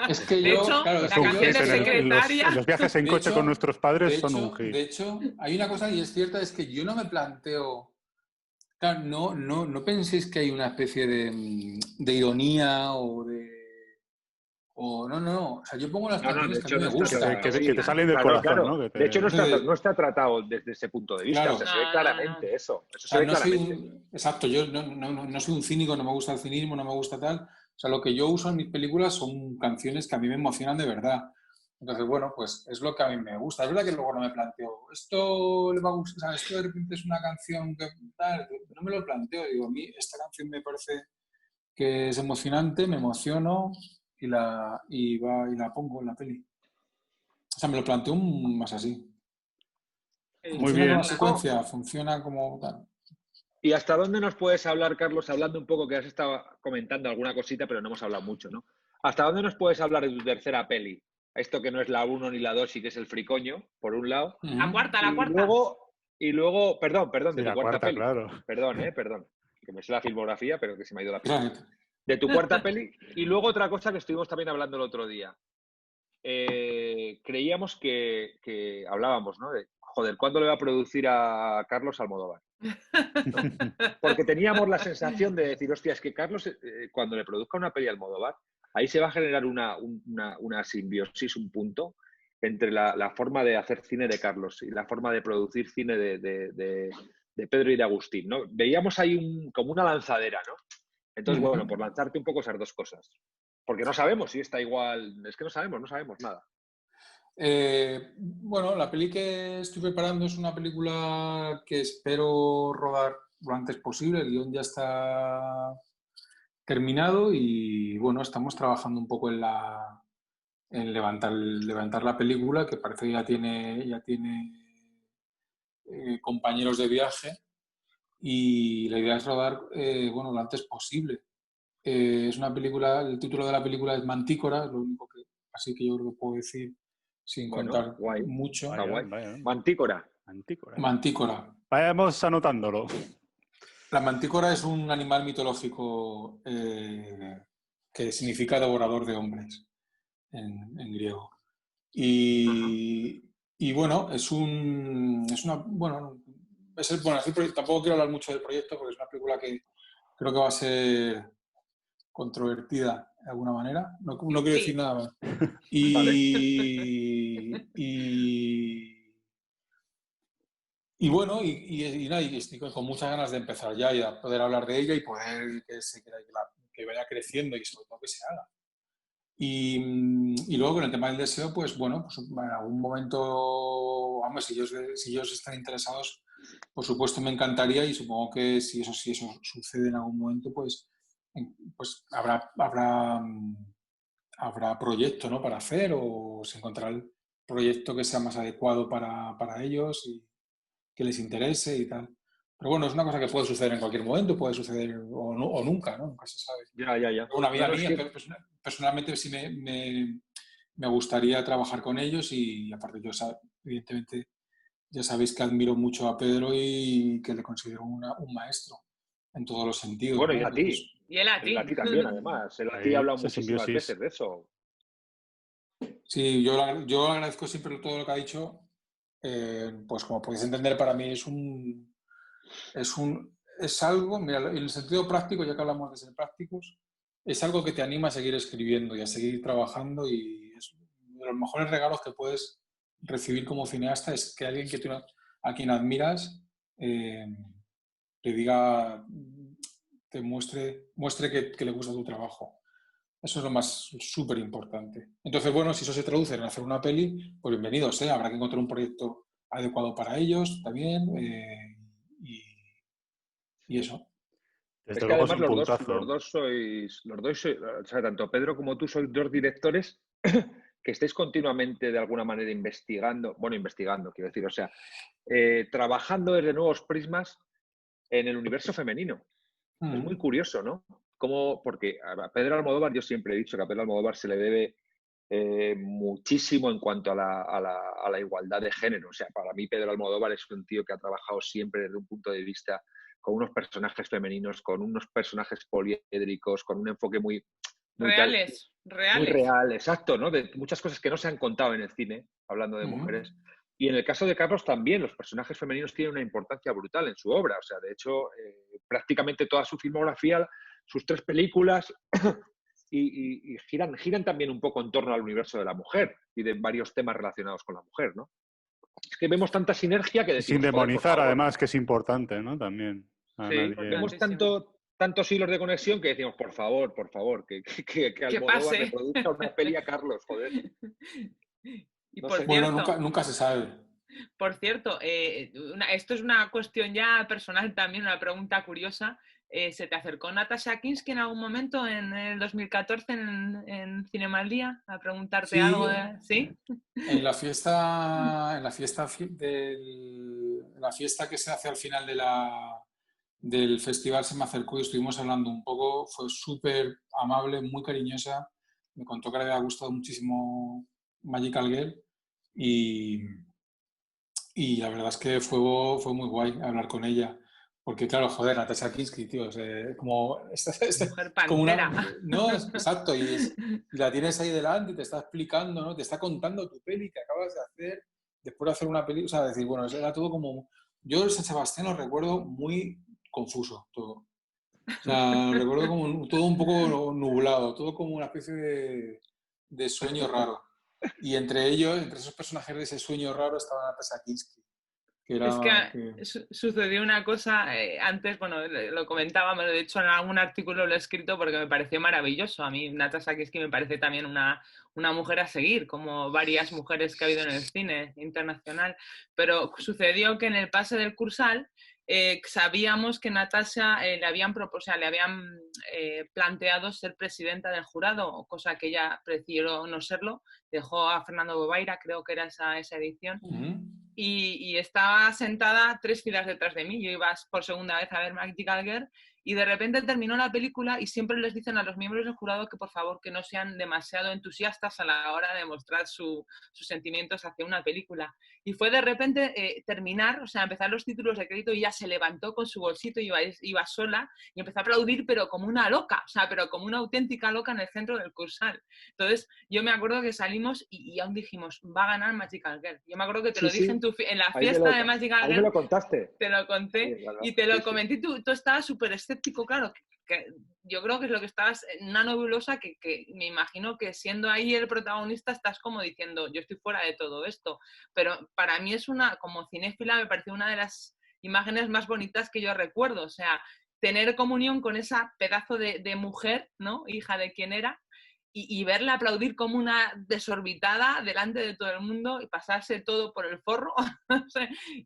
Es que De yo, hecho, claro, Es la un canción hit. de Secretaria... En los viajes en de coche con hecho, nuestros padres son un hit. de hecho, hay una cosa y es cierta, es que yo no me planteo, claro, no penséis que hay una especie de ironía no, o sea, yo pongo las No, no, canciones de que a mí hecho me no está gustan. Que sí, te salen del claro, corazón, claro. ¿no? De hecho Entonces, no está tratado desde ese punto de vista, o sea, claro, se ve No, claramente eso o se sea, ve no soy claramente. exacto, yo no soy un cínico, no me gusta el cinismo, no me gusta tal. O sea, lo que yo uso en mis películas son canciones que a mí me emocionan de verdad. Entonces, bueno, pues es lo que a mí me gusta. Es verdad que luego no me planteo, esto le va a gustar, o sea, esto de repente es una canción que tal, no me lo planteo. Digo, a mí esta canción me parece que es emocionante, me emociono y la pongo en la peli. O sea, me lo planteo más así. Muy Funciona con la bien. secuencia, funciona como tal. ¿Y hasta dónde nos puedes hablar, Carlos, hablando un poco, que has estado comentando alguna cosita, pero no hemos hablado mucho, ¿no? ¿Hasta dónde nos puedes hablar de tu tercera peli? Esto que no es la 1 ni la 2 y que es El Fricoño, por un lado. La cuarta. Y luego, perdón, Sí, de tu la cuarta cuarta, peli. claro. Perdón, que me sé la filmografía, pero que se me ha ido la pinza. Right. De tu cuarta peli. Y luego otra cosa que estuvimos también hablando el otro día. Creíamos que hablábamos, ¿no? De, joder, ¿cuándo le va a producir a Carlos Almodóvar? Porque teníamos la sensación de decir, hostia, es que Carlos, cuando le produzca una peli a Almodóvar, ahí se va a generar una simbiosis, un punto entre la forma de hacer cine de Carlos y la forma de producir cine de Pedro y de Agustín, ¿no? Veíamos ahí como una lanzadera, ¿no? Entonces, bueno, por lanzarte un poco esas dos cosas. Porque no sabemos si está igual, es que no sabemos nada. Bueno, la peli que estoy preparando es una película que espero rodar lo antes posible. El guión ya está terminado y bueno, estamos trabajando un poco en levantar la película, que parece que ya tiene compañeros de viaje y la idea es rodar bueno, lo antes posible. Es una película, el título de la película es Mantícora, es lo único que así que yo creo que puedo decir sin Bueno, contar guay. mucho. Está guay. Vaya. Mantícora. Mantícora. Vayamos anotándolo. La mantícora es un animal mitológico que significa devorador de hombres en griego. Y bueno, tampoco quiero hablar mucho del proyecto porque es una película que creo que va a ser controvertida de alguna manera. No quiero decir nada más. Y bueno, y estoy con muchas ganas de empezar ya y a poder hablar de ella y poder que vaya creciendo y sobre todo que se haga. Y luego con el tema del deseo, pues bueno, pues en algún momento, vamos, si ellos están interesados, por supuesto me encantaría y supongo que si eso sucede en algún momento, pues habrá proyecto, ¿no?, para hacer o se encontrará el proyecto que sea más adecuado para ellos y que les interese y tal. Pero bueno, es una cosa que puede suceder en cualquier momento, puede suceder o nunca, ¿no? Nunca se sabe. Ya. Una vida mía, personalmente sí me gustaría trabajar con ellos y aparte yo, evidentemente, ya sabéis que admiro mucho a Pedro y que le considero un maestro en todos los sentidos. Bueno, ¿no? y a ti. Y él a ti. Él a ti también, además. Él a ti ha hablado muchísimas veces de eso. Sí, yo agradezco siempre todo lo que ha dicho. Pues como podéis entender, para mí es algo, mira, en el sentido práctico, ya que hablamos de ser prácticos, es algo que te anima a seguir escribiendo y a seguir trabajando y es uno de los mejores regalos que puedes recibir como cineasta es que alguien a quien admiras te diga, te muestre que le gusta tu trabajo. Eso es lo más súper importante. Entonces, bueno, si eso se traduce en hacer una peli, pues bienvenido sea. Habrá que encontrar un proyecto adecuado para ellos también. Y eso. Desde es que luego además es un puntazo. los dos sois, o sea, tanto Pedro como tú sois dos directores que estáis continuamente de alguna manera investigando, quiero decir, o sea, trabajando desde nuevos prismas en el universo femenino. Es muy curioso, ¿no? Porque a Pedro Almodóvar, yo siempre he dicho que a Pedro Almodóvar se le debe muchísimo en cuanto a la igualdad de género. O sea, para mí Pedro Almodóvar es un tío que ha trabajado siempre desde un punto de vista con unos personajes femeninos, con unos personajes poliédricos, con un enfoque muy reales. Muy real, exacto, ¿no? De muchas cosas que no se han contado en el cine, hablando de mujeres. Y en el caso de Carlos también, los personajes femeninos tienen una importancia brutal en su obra. O sea, de hecho, prácticamente toda su filmografía, sus 3 películas, y giran también un poco en torno al universo de la mujer y de varios temas relacionados con la mujer, ¿no? Es que vemos tanta sinergia que decimos... Sin demonizar, además, que es importante, ¿no? También. Sí, vemos tantos hilos de conexión que decimos, por favor, que Almodóvar le produzca una peli a Carlos, joder. Y No por sé. cierto, Bueno, nunca se sabe. Por cierto, esto es una cuestión ya personal también, una pregunta curiosa. ¿Se te acercó Natasha Kinski en algún momento en el 2014 en Cinema al Día a preguntarte Sí, algo? ¿Sí? En la fiesta que se hace al final del festival se me acercó y estuvimos hablando un poco. Fue súper amable, muy cariñosa. Me contó que le había gustado muchísimo Magical Girl y la verdad es que fue muy guay hablar con ella. Porque claro, joder, Natasha Kinski, tío, es como... Mujer como pantera. no, exacto, y la tienes ahí delante y te está explicando, ¿no? Te está contando tu peli que acabas de hacer, después de hacer una peli, o sea, decir, bueno, era todo como... Yo el San Sebastián lo recuerdo muy confuso, todo. O sea, lo recuerdo como todo un poco nublado, todo como una especie de sueño raro. Y entre esos personajes de ese sueño raro estaba Natasha Kinski. Es que sucedió una cosa antes, bueno, lo comentaba, me lo he dicho en algún artículo, lo he escrito porque me pareció maravilloso. A mí Natasha Kinski me parece también una mujer a seguir, como varias mujeres que ha habido en el cine internacional. Pero sucedió que en el pase del Cursal sabíamos que Natasha le habían planteado ser presidenta del jurado, cosa que ella prefirió no serlo. Dejó a Fernando Bobaira, creo que era esa edición. Y estaba sentada 3 filas detrás de mí. Yo iba por segunda vez a ver Magical Girl Y de repente terminó la película y siempre les dicen a los miembros del jurado que por favor que no sean demasiado entusiastas a la hora de mostrar sus sentimientos hacia una película. Y fue de repente terminar, o sea, empezar los títulos de crédito y ya se levantó con su bolsito y iba sola y empezó a aplaudir, pero como una loca, o sea, pero como una auténtica loca en el centro del Cursal. Entonces, yo me acuerdo que salimos y aún dijimos, va a ganar Magical Girl. Yo me acuerdo que te lo dije en la fiesta de Magical Girl. Ahí me lo contaste. Te lo conté y te lo comenté. Tú estabas súper escéptico, claro. Que yo creo que es lo que estabas en una nebulosa que me imagino que siendo ahí el protagonista estás como diciendo, yo estoy fuera de todo esto. Pero para mí es como cinéfila, me pareció una de las imágenes más bonitas que yo recuerdo. O sea, tener comunión con esa pedazo de mujer, ¿no? Hija de quien era. Y verla aplaudir como una desorbitada delante de todo el mundo y pasarse todo por el forro.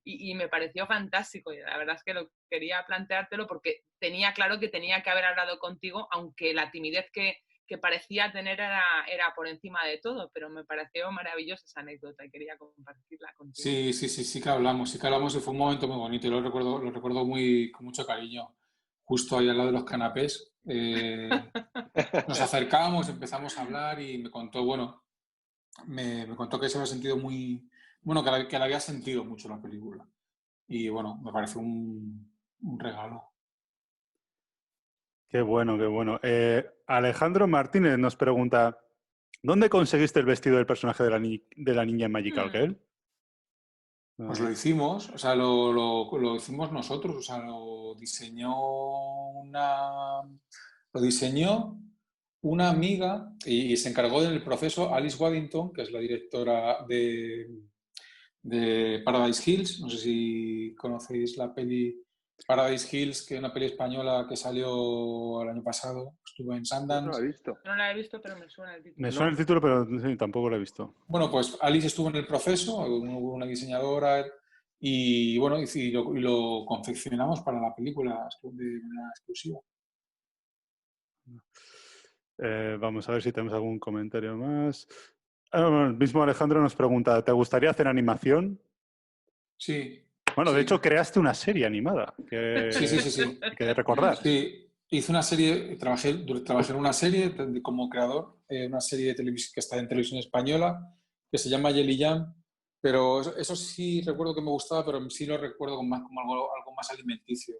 y me pareció fantástico. Y la verdad es que lo quería planteártelo porque tenía claro que tenía que haber hablado contigo, aunque la timidez que parecía tener era por encima de todo, pero me pareció maravillosa esa anécdota y quería compartirla contigo. Sí que hablamos y fue un momento muy bonito y lo recuerdo con mucho cariño. Justo ahí al lado de los canapés. Nos acercamos, empezamos a hablar y me contó, me contó que se había sentido muy, que le había sentido mucho la película. Y bueno, me pareció un regalo. Qué bueno, qué bueno. Alejandro Martínez nos pregunta, ¿dónde conseguiste el vestido del personaje de la niña en Magical Girl? Pues lo hicimos, o sea, lo hicimos nosotros, o sea, lo diseñó una amiga y se encargó del proceso Alice Waddington, que es la directora de Paradise Hills. No sé si conocéis la peli Paradise Hills, que es una peli española que salió el año pasado, estuvo en Sundance. No la he visto. No la he visto, pero me suena el título. Me suena el título, pero sí, tampoco lo he visto. Bueno, pues Alice estuvo en el proceso, hubo una diseñadora y lo confeccionamos para la película de manera exclusiva. Vamos a ver si tenemos algún comentario más. El mismo Alejandro nos pregunta, ¿te gustaría hacer animación? Sí. Bueno, sí. De hecho, creaste una serie animada. Sí. Que recordar. Sí, hice una serie, trabajé en una serie como creador, una serie de televisión que está en televisión española, que se llama Jelly Jam, pero eso sí recuerdo que me gustaba, pero sí lo recuerdo como algo más alimenticio.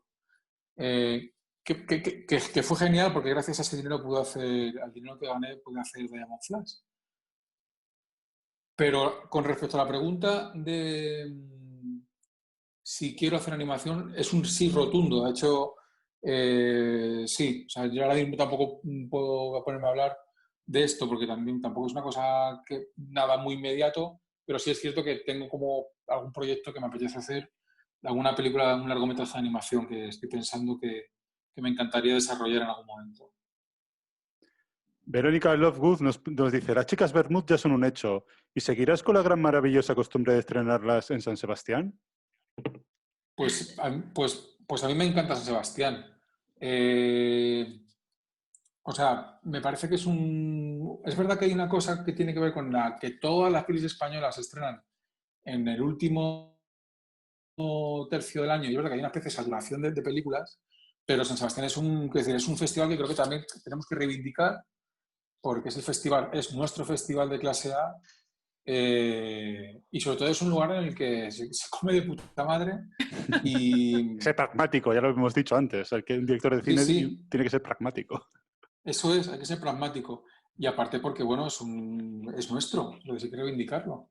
Que fue genial porque gracias a ese dinero al dinero que gané, pude hacer Diamond Flash. Pero con respecto a la pregunta de si quiero hacer animación, es un sí rotundo. De hecho, sí. O sea, yo ahora mismo tampoco puedo ponerme a hablar de esto porque tampoco es una cosa que nada muy inmediato, pero sí es cierto que tengo como algún proyecto que me apetece hacer, alguna película, un largometraje de animación que estoy pensando que me encantaría desarrollar en algún momento. Verónica Lovegood nos dice, las chicas Bermud ya son un hecho. ¿Y seguirás con la gran maravillosa costumbre de estrenarlas en San Sebastián? Pues a mí me encanta San Sebastián. O sea, me parece que es verdad que hay una cosa que tiene que ver con la que todas las pelis españolas se estrenan en el último tercio del año. Y es verdad que hay una especie de saturación de películas, pero San Sebastián es un festival que creo que también tenemos que reivindicar porque es nuestro festival de clase A y sobre todo es un lugar en el que se come de puta madre y... Ser pragmático, ya lo hemos dicho antes. Un director de cine tiene que ser pragmático. Eso es, hay que ser pragmático. Y aparte porque, bueno, es nuestro, lo que sí que reivindicarlo.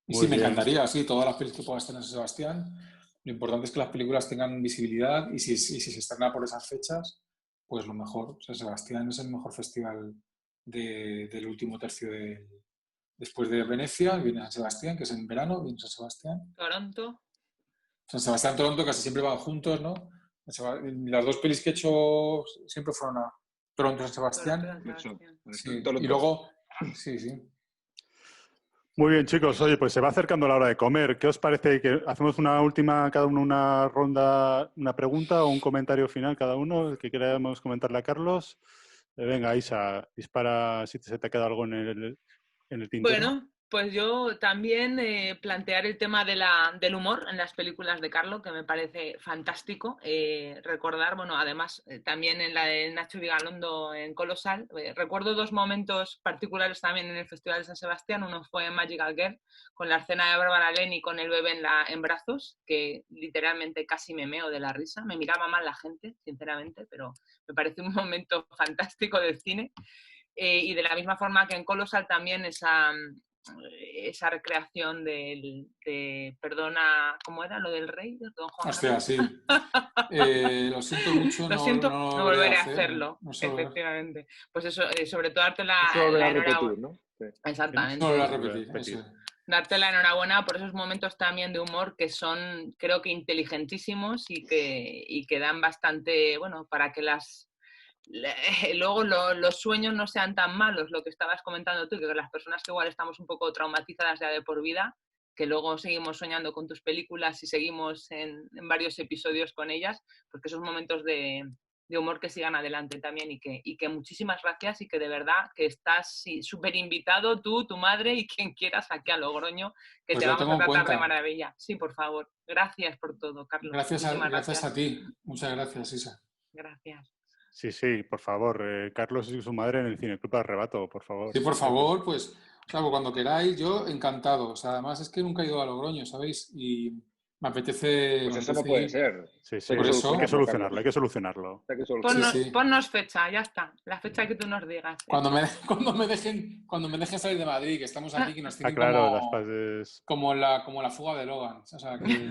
Y sí, me encantaría, sí, todas las películas que puedan estar en San Sebastián. Lo importante es que las películas tengan visibilidad y si se estrena por esas fechas, pues lo mejor. San Sebastián es el mejor festival del último tercio después de Venecia, viene San Sebastián, que es en verano, viene San Sebastián. Toronto. San Sebastián, Toronto, casi siempre van juntos, ¿no? Las dos pelis que he hecho siempre fueron a Toronto, San Sebastián. Sí. Y luego, sí. Muy bien, chicos. Oye, pues se va acercando la hora de comer. ¿Qué os parece que hacemos una última, cada uno una ronda, una pregunta o un comentario final cada uno que queramos comentarle a Carlos? Venga, Isa, dispara si se te queda algo en el tintero. Bueno, Pues yo también plantear el tema del humor en las películas de Carlo, que me parece fantástico. Recordar, bueno, además también en la de Nacho Vigalondo en Colosal, recuerdo dos momentos particulares también en el Festival de San Sebastián. Uno fue en Magical Girl, con la escena de Bárbara Leni con el bebé en brazos, que literalmente casi me meo de la risa. Me miraba mal la gente, sinceramente, pero me parece un momento fantástico del cine. Y de la misma forma que en Colosal también esa recreación de Perdona, ¿cómo era lo del rey? De Don Juan Hostia, Carlos. sí. Lo siento mucho, Lo siento, no no volveré volveré a a hacer. hacerlo, No se volverá efectivamente. Pues eso, sobre todo darte No se volverá a repetir, enhorabuena. ¿no? Sí. a Exactamente. repetir. Eso es. Darte la enhorabuena por esos momentos también de humor que son, creo que inteligentísimos y que dan bastante, bueno, para que luego los sueños no sean tan malos, lo que estabas comentando tú, que las personas que igual estamos un poco traumatizadas ya de por vida, que luego seguimos soñando con tus películas y seguimos en varios episodios con ellas, pues que esos momentos de humor que sigan adelante también y que muchísimas gracias y que de verdad que estás súper invitado tú, tu madre y quien quieras aquí a Logroño, que Pues te lo vamos tengo a en tratar de cuenta. maravilla. Sí, por favor. Gracias por todo, Carlos. Muchísimas Gracias a ti. Muchas gracias, Isa. Gracias. Sí, por favor. Carlos y su madre en el Cineclub Arrebato, por favor. Sí, por favor, pues, o sea, cuando queráis, yo encantado. O sea, además es que nunca he ido a Logroño, ¿sabéis? Y me apetece, Pues eso no puede ir. ser. Sí, Por eso. hay que solucionarlo, hay que solucionarlo. Hay que solucionarlo. Sí. Ponnos fecha, ya está. La fecha que tú nos digas. Cuando me dejen salir de Madrid, que estamos aquí, que nos tienen claro, las fases... como la fuga de Logan. O sea, que...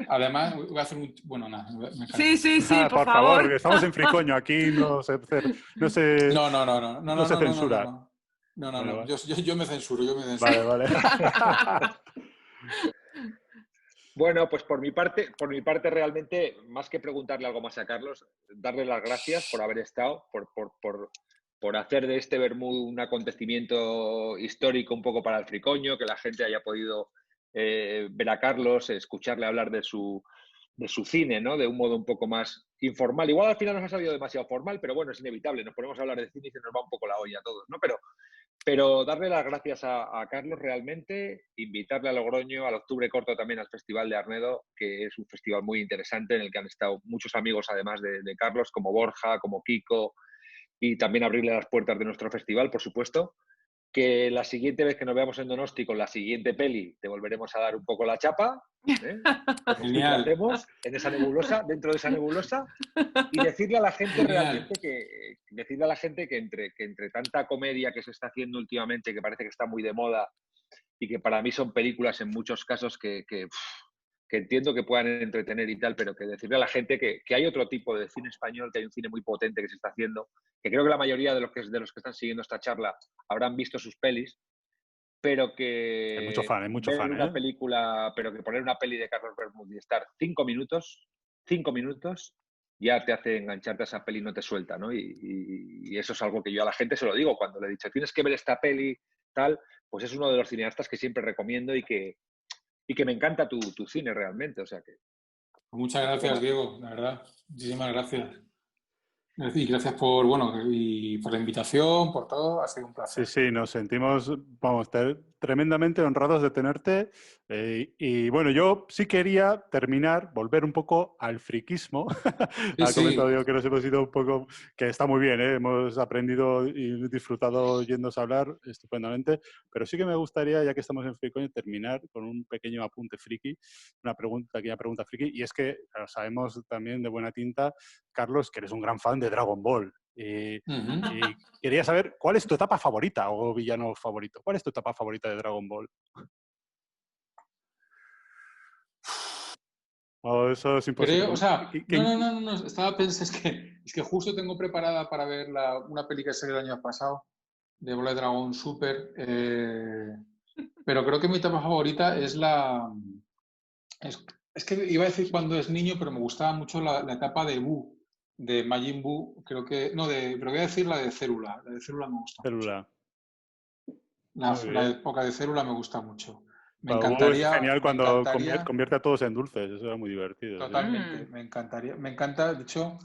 Además, voy a hacer un... Bueno, nada. Sí, por favor, favor. que estamos en Fricoño, aquí no se censura. No. Yo me censuro, Vale. Bueno, pues por mi parte realmente, más que preguntarle algo más a Carlos, darle las gracias por haber estado, por hacer de este Bermú un acontecimiento histórico un poco para el Fricoño, que la gente haya podido ver a Carlos, escucharle hablar de su cine, ¿no? De un modo un poco más informal. Igual al final nos ha salido demasiado formal, pero bueno, es inevitable. Nos ponemos a hablar de cine y se nos va un poco la olla a todos, ¿no? Pero darle las gracias a Carlos realmente, invitarle a Logroño, al Octubre Corto también al Festival de Arnedo, que es un festival muy interesante en el que han estado muchos amigos además de Carlos, como Borja, como Kiko, y también abrirle las puertas de nuestro festival, por supuesto. Que la siguiente vez que nos veamos en Donosti con la siguiente peli te volveremos a dar un poco la chapa, Genial. hacemos en esa nebulosa, dentro de esa nebulosa, y decirle a la gente realmente que entre tanta comedia que se está haciendo últimamente, que parece que está muy de moda y que para mí son películas en muchos casos que entiendo que puedan entretener y tal, pero que decirle a la gente que hay otro tipo de cine español, que hay un cine muy potente que se está haciendo, que creo que la mayoría de los que están siguiendo esta charla habrán visto sus pelis, pero que hay mucho fan, una película, pero que poner una peli de Carlos Bermúdez y estar 5 minutos ya te hace engancharte a esa peli y no te suelta, ¿no? Y eso es algo que yo a la gente se lo digo cuando le he dicho, tienes que ver esta peli, tal, pues es uno de los cineastas que siempre recomiendo y que me encanta tu cine realmente, o sea que... Muchas gracias, Diego, la verdad. Muchísimas gracias. Y gracias por la invitación, por todo, ha sido un placer. Sí, nos sentimos, tremendamente honrados de tenerte. Y bueno, yo sí quería volver un poco al friquismo. Ha comentado yo que nos hemos ido un poco, que está muy bien, hemos aprendido y disfrutado oyéndonos hablar estupendamente, pero sí que me gustaría, ya que estamos en Fricoño, terminar con un pequeño apunte friki, una pequeña pregunta friki, y es que sabemos también de buena tinta, Carlos, que eres un gran fan de Dragon Ball. Y quería saber, ¿cuál es tu etapa favorita o villano favorito? ¿Cuál es tu etapa favorita de Dragon Ball? Eso es imposible. No. Estaba pensando, es que justo tengo preparada para ver una peli que salió el año pasado, de Bola de Dragón Super, pero creo que mi etapa favorita es es que iba a decir cuando es niño, pero me gustaba mucho la etapa de Buu, de Majin Buu, pero voy a decir la de Célula. La de Célula me gusta mucho. La época de Célula me gusta mucho. Me encantaría... Es genial cuando convierte a todos en dulces, eso era muy divertido. Totalmente, me encantaría. Me encanta, de hecho,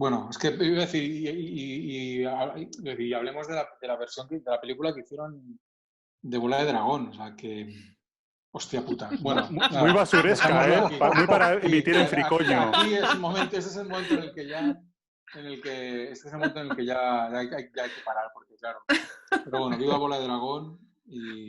Bueno, es que iba a decir, y hablemos de la versión de la película que hicieron de Bola de Dragón, o sea que... Hostia puta. Bueno, muy basuresca, muy para emitir en fricoño. Aquí es el momento, ese es el momento en el que ya... este es el momento en el que ya hay que parar, porque claro. Pero bueno, viva Bola de Dragón y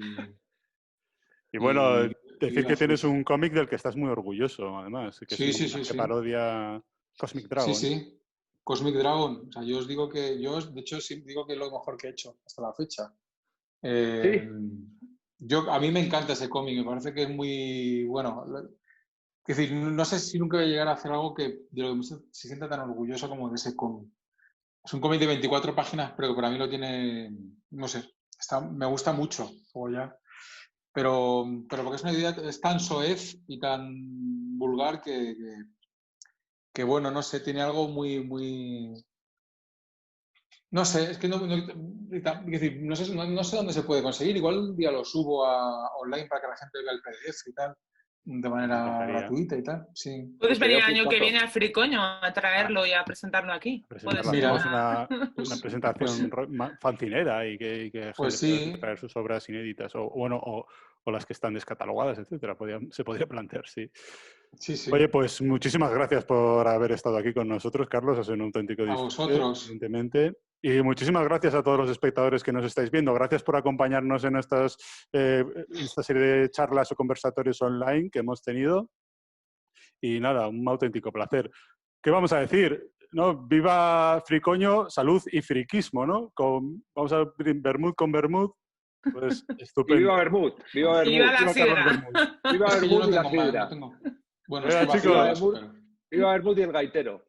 bueno, decir viva que tienes Fluff. un cómic del que estás muy orgulloso, además. Que Sí, que parodia Cosmic Dragon. Sí. Cosmic Dragon. O sea, yo de hecho, sí digo que es lo mejor que he hecho hasta la fecha. A mí me encanta ese cómic, me parece que es muy bueno. Es decir, no sé si nunca voy a llegar a hacer algo de lo que se sienta tan orgulloso como de ese cómic. Es un cómic de 24 páginas, pero que para mí lo tiene, no sé, me gusta mucho. Pero porque es una idea es tan soez y tan vulgar que bueno, no sé, tiene algo muy... No sé, es que no sé dónde se puede conseguir. Igual un día lo subo online para que la gente vea el PDF y tal, de manera gratuita y tal. Sí. Puedes venir el año que viene al Fricoño a traerlo y a presentarlo aquí. Una presentación fancinera y que gente pueda traer sus obras inéditas o las que están descatalogadas, etcétera. Se podría plantear, sí. Oye, pues muchísimas gracias por haber estado aquí con nosotros, Carlos. Ha sido un auténtico disfrute, a vosotros, evidentemente. Y muchísimas gracias a todos los espectadores que nos estáis viendo. Gracias por acompañarnos en esta serie de charlas o conversatorios online que hemos tenido. Y nada, un auténtico placer. ¿Qué vamos a decir? ¿No? Viva Fricoño, salud y friquismo, ¿no? Vamos a Bermud con Bermud. Pues estupendo. Y viva Bermud. Viva Bermud. Viva la sidra. Viva Bermud y la sidra. Bueno, chicos. Viva Bermud y el gaitero.